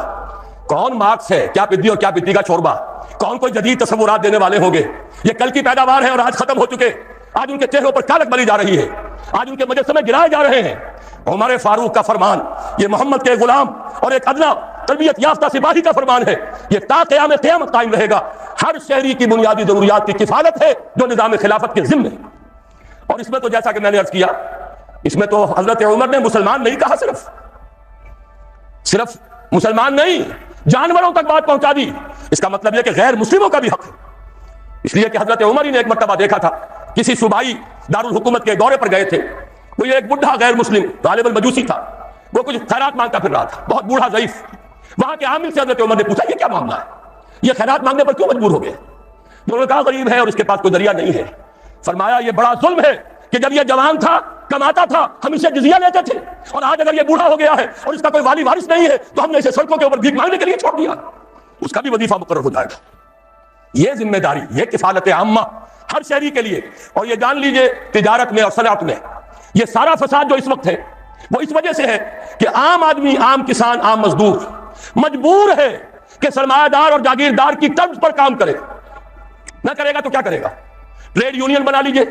کون مارکس ہے، کیا پدی اور کیا پتی کا چوربا، کون کوئی جدید تصورات دینے والے ہوں گے؟ یہ کل کی پیداوار ہے اور آج ختم ہو چکے. آج ان کے چہروں پر کالک بلی جا رہی ہے، آج ان کے مجسمے گرائے جا رہے ہیں. عمر فاروق کا فرمان، یہ محمد کے غلام اور ایک ادنا تربیت یافتہ سپاہی کا فرمان ہے، یہ تا قیامت قائم رہے گا. ہر شہری کی بنیادی ضروریات کی کفالت ہے جو نظام خلافت کے ذمہ ہے. اور اس میں تو جیسا کہ میں نے عرض کیا، اس میں تو حضرت عمر نے مسلمان نہیں کہا، صرف مسلمان نہیں، جانوروں تک بات پہنچا دی. اس کا مطلب یہ کہ غیر مسلموں کا بھی حق ہے. اس لیے کہ حضرت عمر ہی نے ایک مرتبہ دیکھا تھا، کسی صوبائی دارالحکومت کے دورے پر گئے تھے، کوئی ایک بڈھا غیر مسلم غالباً مجوسی تھا، وہ کچھ خیرات مانگتا پھر رہا تھا، بہت بوڑھا ضعیف. وہاں کے عامل سے حضرت عمر نے پوچھا یہ کیا معاملہ ہے، یہ خیرات مانگنے پر کیوں مجبور ہو گئے؟ انہوں نے کہا غریب ہے اور اس کے پاس کوئی ذریعہ نہیں ہے. فرمایا یہ بڑا ظلم ہے کہ جب یہ جوان تھا، کماتا تھا، ہم اسے جزیہ لیتے تھے، اور آج اگر یہ بوڑھا ہو گیا ہے اور اس کا کوئی والی وارث نہیں ہے تو ہم نے اسے سڑکوں کے اوپر بھیک مانگنے کے لیے چھوڑ دیا. اس کا بھی وظیفہ مقرر ہو جائے گا. یہ ذمہ داری، یہ کفالت عامہ ہر شہری کے لیے. اور یہ جان لیجئے تجارت میں اور صنعت میں یہ سارا فساد جو اس وقت ہے وہ اس وجہ سے ہے کہ عام آدمی، عام کسان، عام مزدور مجبور ہے کہ سرمایہ دار اور جاگیردار کی طرز پر کام کرے. نہ کرے گا تو کیا کرے گا؟ ٹریڈ یونین بنا لیجئے،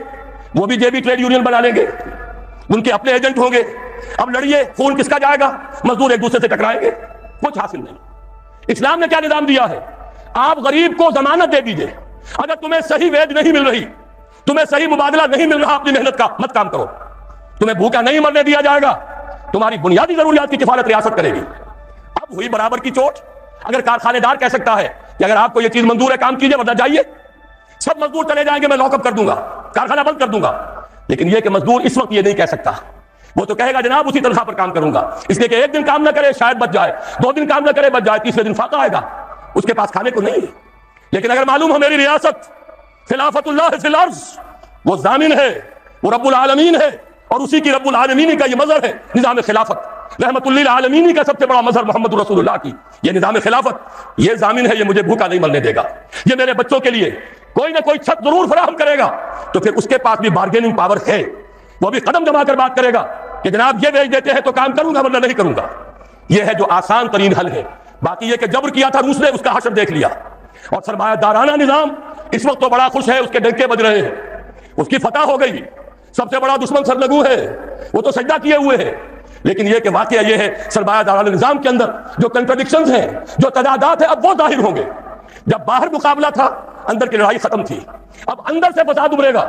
وہ بھی جیبی ٹریڈ یونین بنا لیں گے، ان کے اپنے ایجنٹ ہوں گے. اب لڑیے، خون کس کا جائے گا؟ مزدور ایک دوسرے سے ٹکرائیں گے، کچھ حاصل نہیں. اسلام نے کیا نظام دیا ہے؟ آپ غریب کو ضمانت دے دیجئے، اگر تمہیں صحیح ویج نہیں مل رہی، تمہیں صحیح مبادلہ نہیں مل رہا اپنی محنت کا، مت کام کرو. تمہیں بھوکا نہیں مرنے دیا جائے گا، تمہاری بنیادی ضروریات کی کفالت ریاست کرے گی. اب ہوئی برابر کی چوٹ. اگر کارخانے دار کہہ سکتا ہے کہ اگر آپ کو یہ چیز منظور ہے کام کیجئے ورنہ جائیے، سب مزدور چلے جائیں گے، میں لاک اپ کر دوں گا، کارخانہ بند کر دوں گا. لیکن یہ کہ مزدور اس وقت یہ نہیں کہہ سکتا، وہ تو کہے گا جناب اسی تنخواہ پر کام کروں گا. اس لیے کہ ایک دن کام نہ کرے شاید بچ جائے، 2 دن کام نہ کرے بچ جائے، تیسرے دن فاقہ آئے گا، اس کے پاس کھانے کو نہیں ہے. لیکن اگر معلوم ہو میری ریاست خلافت اللہ فی الارض، وہ ضامن ہے، وہ رب العالمین ہے، اور اسی کی رب العالمین کا یہ مظہر ہے نظام خلافت. رحمت للعالمین کا سب سے بڑا مظہر محمد رسول اللہ کی یہ نظام خلافت، یہ ضامن ہے، یہ مجھے بھوکا نہیں مرنے دے گا، یہ میرے بچوں کے لیے کوئی نہ کوئی چھت ضرور فراہم کرے گا، تو پھر اس کے پاس بھی بارگیننگ پاور ہے، وہ بھی قدم جما کر بات کرے گا کہ جناب یہ بیچ دیتے ہیں تو کام کروں گا ورنہ نہیں کروں گا۔ یہ ہے جو آسان ترین حل ہے۔ باقی یہ کہ جبر کیا تھا روس نے، اس کا حشر دیکھ لیا، اور سرمایہ دارانہ نظام اس وقت تو بڑا خوش ہے، اس کے ڈنکے بج رہے ہیں، اس کی فتح ہو گئی، سب سے بڑا دشمن سرنگو ہے، وہ تو سجدہ کیے ہوئے ہے۔ لیکن یہ کہ واقعہ یہ ہے سرمایہ دارانہ نظام کے اندر جو کنٹرڈکشنز ہیں، جو تضادات ہیں، اب وہ ظاہر ہوں گے۔ جب باہر مقابلہ تھا، اندر کی لڑائی ختم تھی، اب اندر سے فساد ابھرے گا،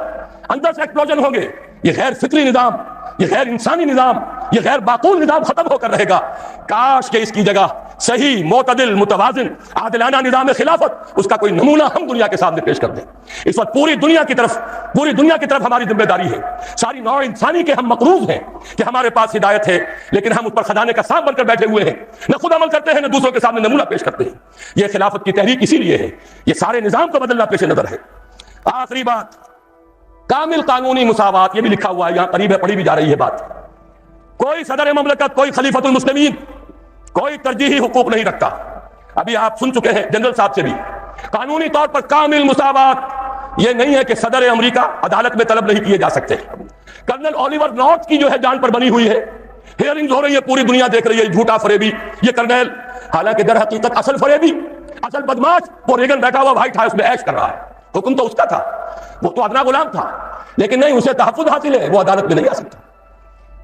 اندر سے ایکسپلوژن ہوں گے۔ یہ غیر فطری نظام، یہ غیر انسانی نظام، یہ غیر معقول نظام ختم ہو کر رہے گا۔ کاش کہ اس کی جگہ صحیح، معتدل، متوازن، عادلانہ نظام خلافت، اس کا کوئی نمونہ ہم دنیا کے سامنے پیش کر دیں۔ اس وقت پوری دنیا کی طرف ہماری ذمہ داری ہے، ساری نوع انسانی کے ہم مقروض ہیں کہ ہمارے پاس ہدایت ہے، لیکن ہم اس پر خزانے کا سانپ بن کر بیٹھے ہوئے ہیں، نہ خود عمل کرتے ہیں نہ دوسروں کے سامنے نمونہ پیش کرتے ہیں۔ یہ خلافت کی تحریک اسی لیے ہے، یہ سارے نظام کو بدلنا پیش نظر ہے۔ آخری بات، کامل قانونی مساوات، یہ بھی لکھا ہوا ہے یہاں، قریب ہے، پڑھی بھی جا رہی ہے بات۔ کوئی صدر مملکت، کوئی خلیفۃ المسلمین کوئی ترجیحی حقوق نہیں رکھتا۔ ابھی آپ سن چکے ہیں جنرل صاحب سے بھی، قانونی طور پر کامل مساوات یہ نہیں ہے کہ صدر امریکہ عدالت میں طلب نہیں کیے جا سکتے۔ کرنل اولیور نارتھ کی جو ہے جان پر بنی ہوئی ہے، ہیئرنگز ہو رہی ہے، پوری دنیا دیکھ رہی ہے، جھوٹا فریبی یہ کرنل، حالانکہ در حقیقت اصل فریبی، اصل بدماش وہ ریگن بیٹھا ہوا وائٹ ہاؤس میں عیش کر رہا ہے، حکم تو اس کا تھا، وہ تو ادنا غلام تھا، لیکن نہیں، اسے تحفظ حاصل ہے، وہ عدالت میں نہیں آ سکتا۔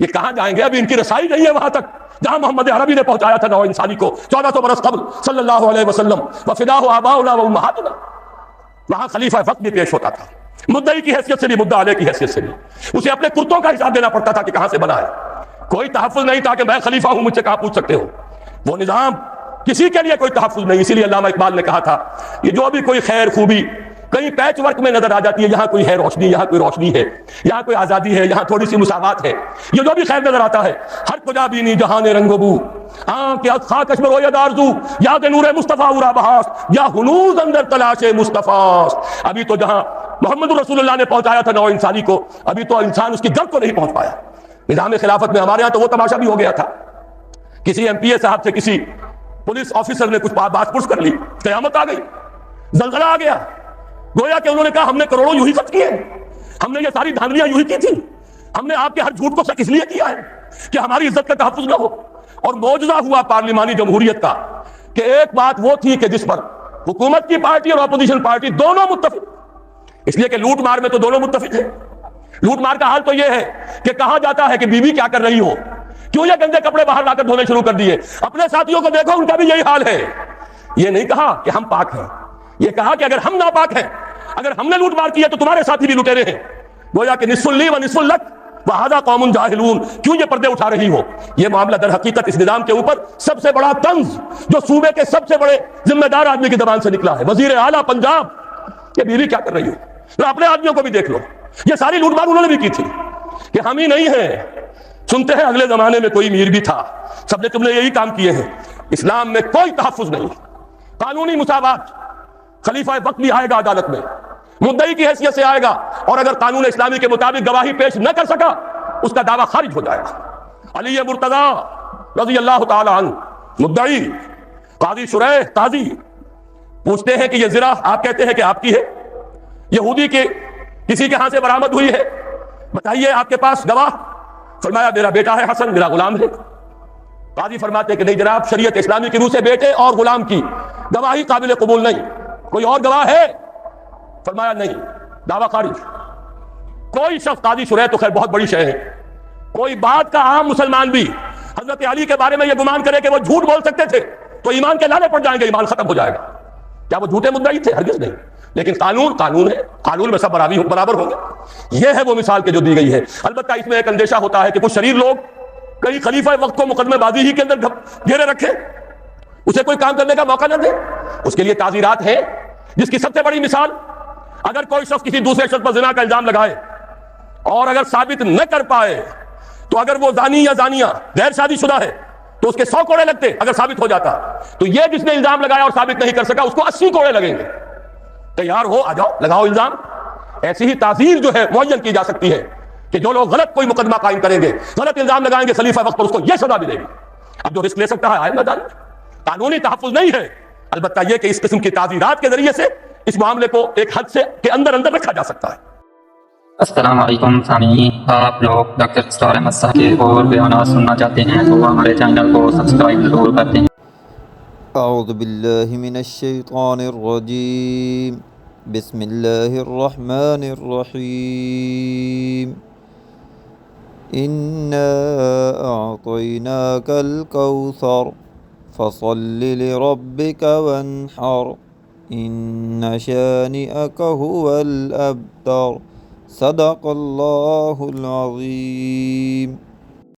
یہ کہاں جائیں گے؟ ابھی ان کی رسائی نہیں ہے وہاں تک جہاں محمد عربی نے پہنچایا تھا نوع انسانی کو 1400 برس قبل صلی اللہ علیہ وسلم، وفداہ آباؤنا و امہاتنا۔ وہاں خلیفہ وقت بھی پیش ہوتا تھا، مدعی کی حیثیت سے بھی، مدعا علیہ کی حیثیت سے بھی، اسے اپنے کرتوں کا حساب دینا پڑتا تھا کہ کہاں سے بنا ہے۔ کوئی تحفظ نہیں تھا کہ میں خلیفہ ہوں، مجھ سے کہاں پوچھ سکتے ہو۔ وہ نظام، کسی کے لیے کوئی تحفظ نہیں۔ اسی لیے علامہ اقبال نے کہا تھا، یہ جو بھی کوئی خیر خوبی کہیں پیچ ورک میں نظر آ جاتی ہے، یہاں کوئی ہے روشنی، یہاں کوئی روشنی ہے، یہاں کوئی آزادی ہے، یہاں تھوڑی سی مساوات ہے، یہ جو بھی خیر نظر آتا ہے، ہر کجا بینی جہان رنگ و بو، کیا خاک اشمر و ید آرزو، یاد نور مصطفیٰ اورا بہاس، یا ہنوز اندر تلاش مصطفیٰ۔ ابھی تو جہاں محمد رسول اللہ نے پہنچایا تھا نوع انسانی کو، ابھی تو انسان اس کی گرد کو نہیں پہنچ پایا۔ نظام خلافت میں ہمارے ہاں تو وہ تماشا بھی ہو گیا تھا، کسی ایم پی اے صاحب سے کسی پولیس آفیسر نے کچھ بات پوچھ کر لی، قیامت آ گئی، زلزلہ آ گیا، گویا کہ انہوں نے کہا ہم نے کروڑوں یوں ہی خرچ کیے، ہم نے یہ ساری دھاندلیاں یوں ہی کی تھی، ہم نے آپ کے ہر جھوٹ کو شک اس لیے کیا ہے کہ ہماری عزت کا تحفظ نہ ہو۔ اور معجزہ ہوا پارلیمانی جمہوریت کا کہ ایک بات وہ تھی کہ جس پر حکومت کی پارٹی اور اپوزیشن پارٹی دونوں متفق، اس لیے کہ لوٹ مار میں تو دونوں متفق ہیں۔ لوٹ مار کا حال تو یہ ہے کہ کہا جاتا ہے کہ بیوی کیا کر رہی ہو، کیوں یہ گندے کپڑے باہر لا کر دھونے شروع کر دیے، اپنے ساتھیوں کو دیکھو ان کا بھی یہی حال ہے۔ یہ نہیں کہا کہ ہم پاک ہیں، یہ کہا کہ اگر ہم ناپاک ہیں، اگر ہم نے لوٹ مار کی ہے تو تمہارے ساتھی بھی لٹیرے ہیں۔ گویا کہ نصف لی و نصف لک وہذا قوم جاہلون، کیوں یہ پردے اٹھا رہی ہو؟ یہ معاملہ در حقیقت اس نظام کے اوپر سب سے بڑا طنز جو صوبے کے سب سے بڑے ذمہ دار آدمی کی زبان سے نکلا ہے، وزیر اعلیٰ پنجاب، کہ بیوی کیا کر رہی ہو؟ تو اپنے آدمیوں کو بھی دیکھ لو، یہ ساری لوٹ مار انہوں نے بھی کی تھی کہ ہم ہی نہیں ہیں۔ سنتے ہیں اگلے زمانے میں کوئی میر بھی تھا، سب نے تم نے یہی کام کیے ہیں۔ اسلام میں کوئی تحفظ نہیں، قانونی مساوات، خلیفہ وقت بھی آئے گا عدالت میں، مدعی کی حیثیت سے آئے گا، اور اگر قانون اسلامی کے مطابق گواہی پیش نہ کر سکا اس کا دعویٰ خارج ہو جائے گا۔ علی مرتضیٰ رضی اللہ تعالی عنہ مدعی، قاضی شریح قاضی پوچھتے ہیں کہ یہ زرہ آپ کہتے ہیں کہ آپ کی ہے، یہودی کے کسی کے ہاں سے برآمد ہوئی ہے، بتائیے آپ کے پاس گواہ؟ فرمایا میرا بیٹا ہے حسن، میرا غلام ہے۔ قاضی فرماتے کہ نہیں جناب، شریعت اسلامی کی روح سے بیٹے اور غلام کی گواہی قابل قبول نہیں، کوئی اور گواہ ہے؟ فرمایا نہیں، دعویٰ خارج۔ کوئی شخص، قاضی شریح تو خیر بہت بڑی شے ہے، کوئی بات کا عام مسلمان بھی حضرت علی کے بارے میں یہ گمان کرے کہ وہ جھوٹ بول سکتے تھے تو ایمان کے لانے پڑ جائیں گے، ایمان ختم ہو جائے گا۔ کیا وہ جھوٹے مدعی تھے؟ ہرگز نہیں۔ لیکن قانون ہے، قانون میں سب برابر ہوں گے، یہ ہے وہ مثال کے جو دی گئی ہے۔ البتہ اس میں ایک اندیشہ ہوتا ہے کہ کچھ شریر لوگ کئی خلیفہ وقت کو مقدمے بازی ہی کے اندر گھیرے رکھے، اسے کوئی کام کرنے کا موقع نہ دے۔ اس کے لیے تعزیرات ہیں، جس کی سب سے بڑی مثال، اگر کوئی شخص کسی دوسرے شخص پر زنا کا الزام لگائے اور اگر ثابت نہ کر پائے تو اگر وہ زانی یا زانیہ غیر شادی شدہ ہے تو اس کے 100 کوڑے لگتے، اگر ثابت ہو جاتا تو یہ جس نے الزام لگایا اور ثابت نہیں کر سکا اس کو 80 کوڑے لگیں گے۔ تیار ہو، آ جاؤ، لگاؤ الزام۔ ایسی ہی تعزیر جو ہے معین کی جا سکتی ہے۔ کہ جو لوگ غلط کوئی مقدمہ قائم کریں گے، غلط الزام لگائیں گے خلیفہ وقت پر، اس کو یہ سزا ملے گی۔ اب جو رسک لے سکتا ہے آئے میدان میں، قانونی تحفظ نہیں ہے، البتہ یہ کہ اس قسم کی تعزیرات کے ذریعے سے اس معاملے کو ایک حد سے کے اندر رکھا جا سکتا ہے۔ السلام علیکم سامعین، آپ لوگ ڈاکٹر اسرار احمد صاحب کے اور بیانات سننا چاہتے ہیں تو ہمارے چینل کو سبسکرائب ضرور کرتے ہیں۔ اعوذ باللہ من الشیطان الرجیم، بسم اللہ الرحمن الرحیم، انا اعطیناک الکوثر فصل لربک وانحر ان شانئک هو الابتر، صدق اللہ العظیم۔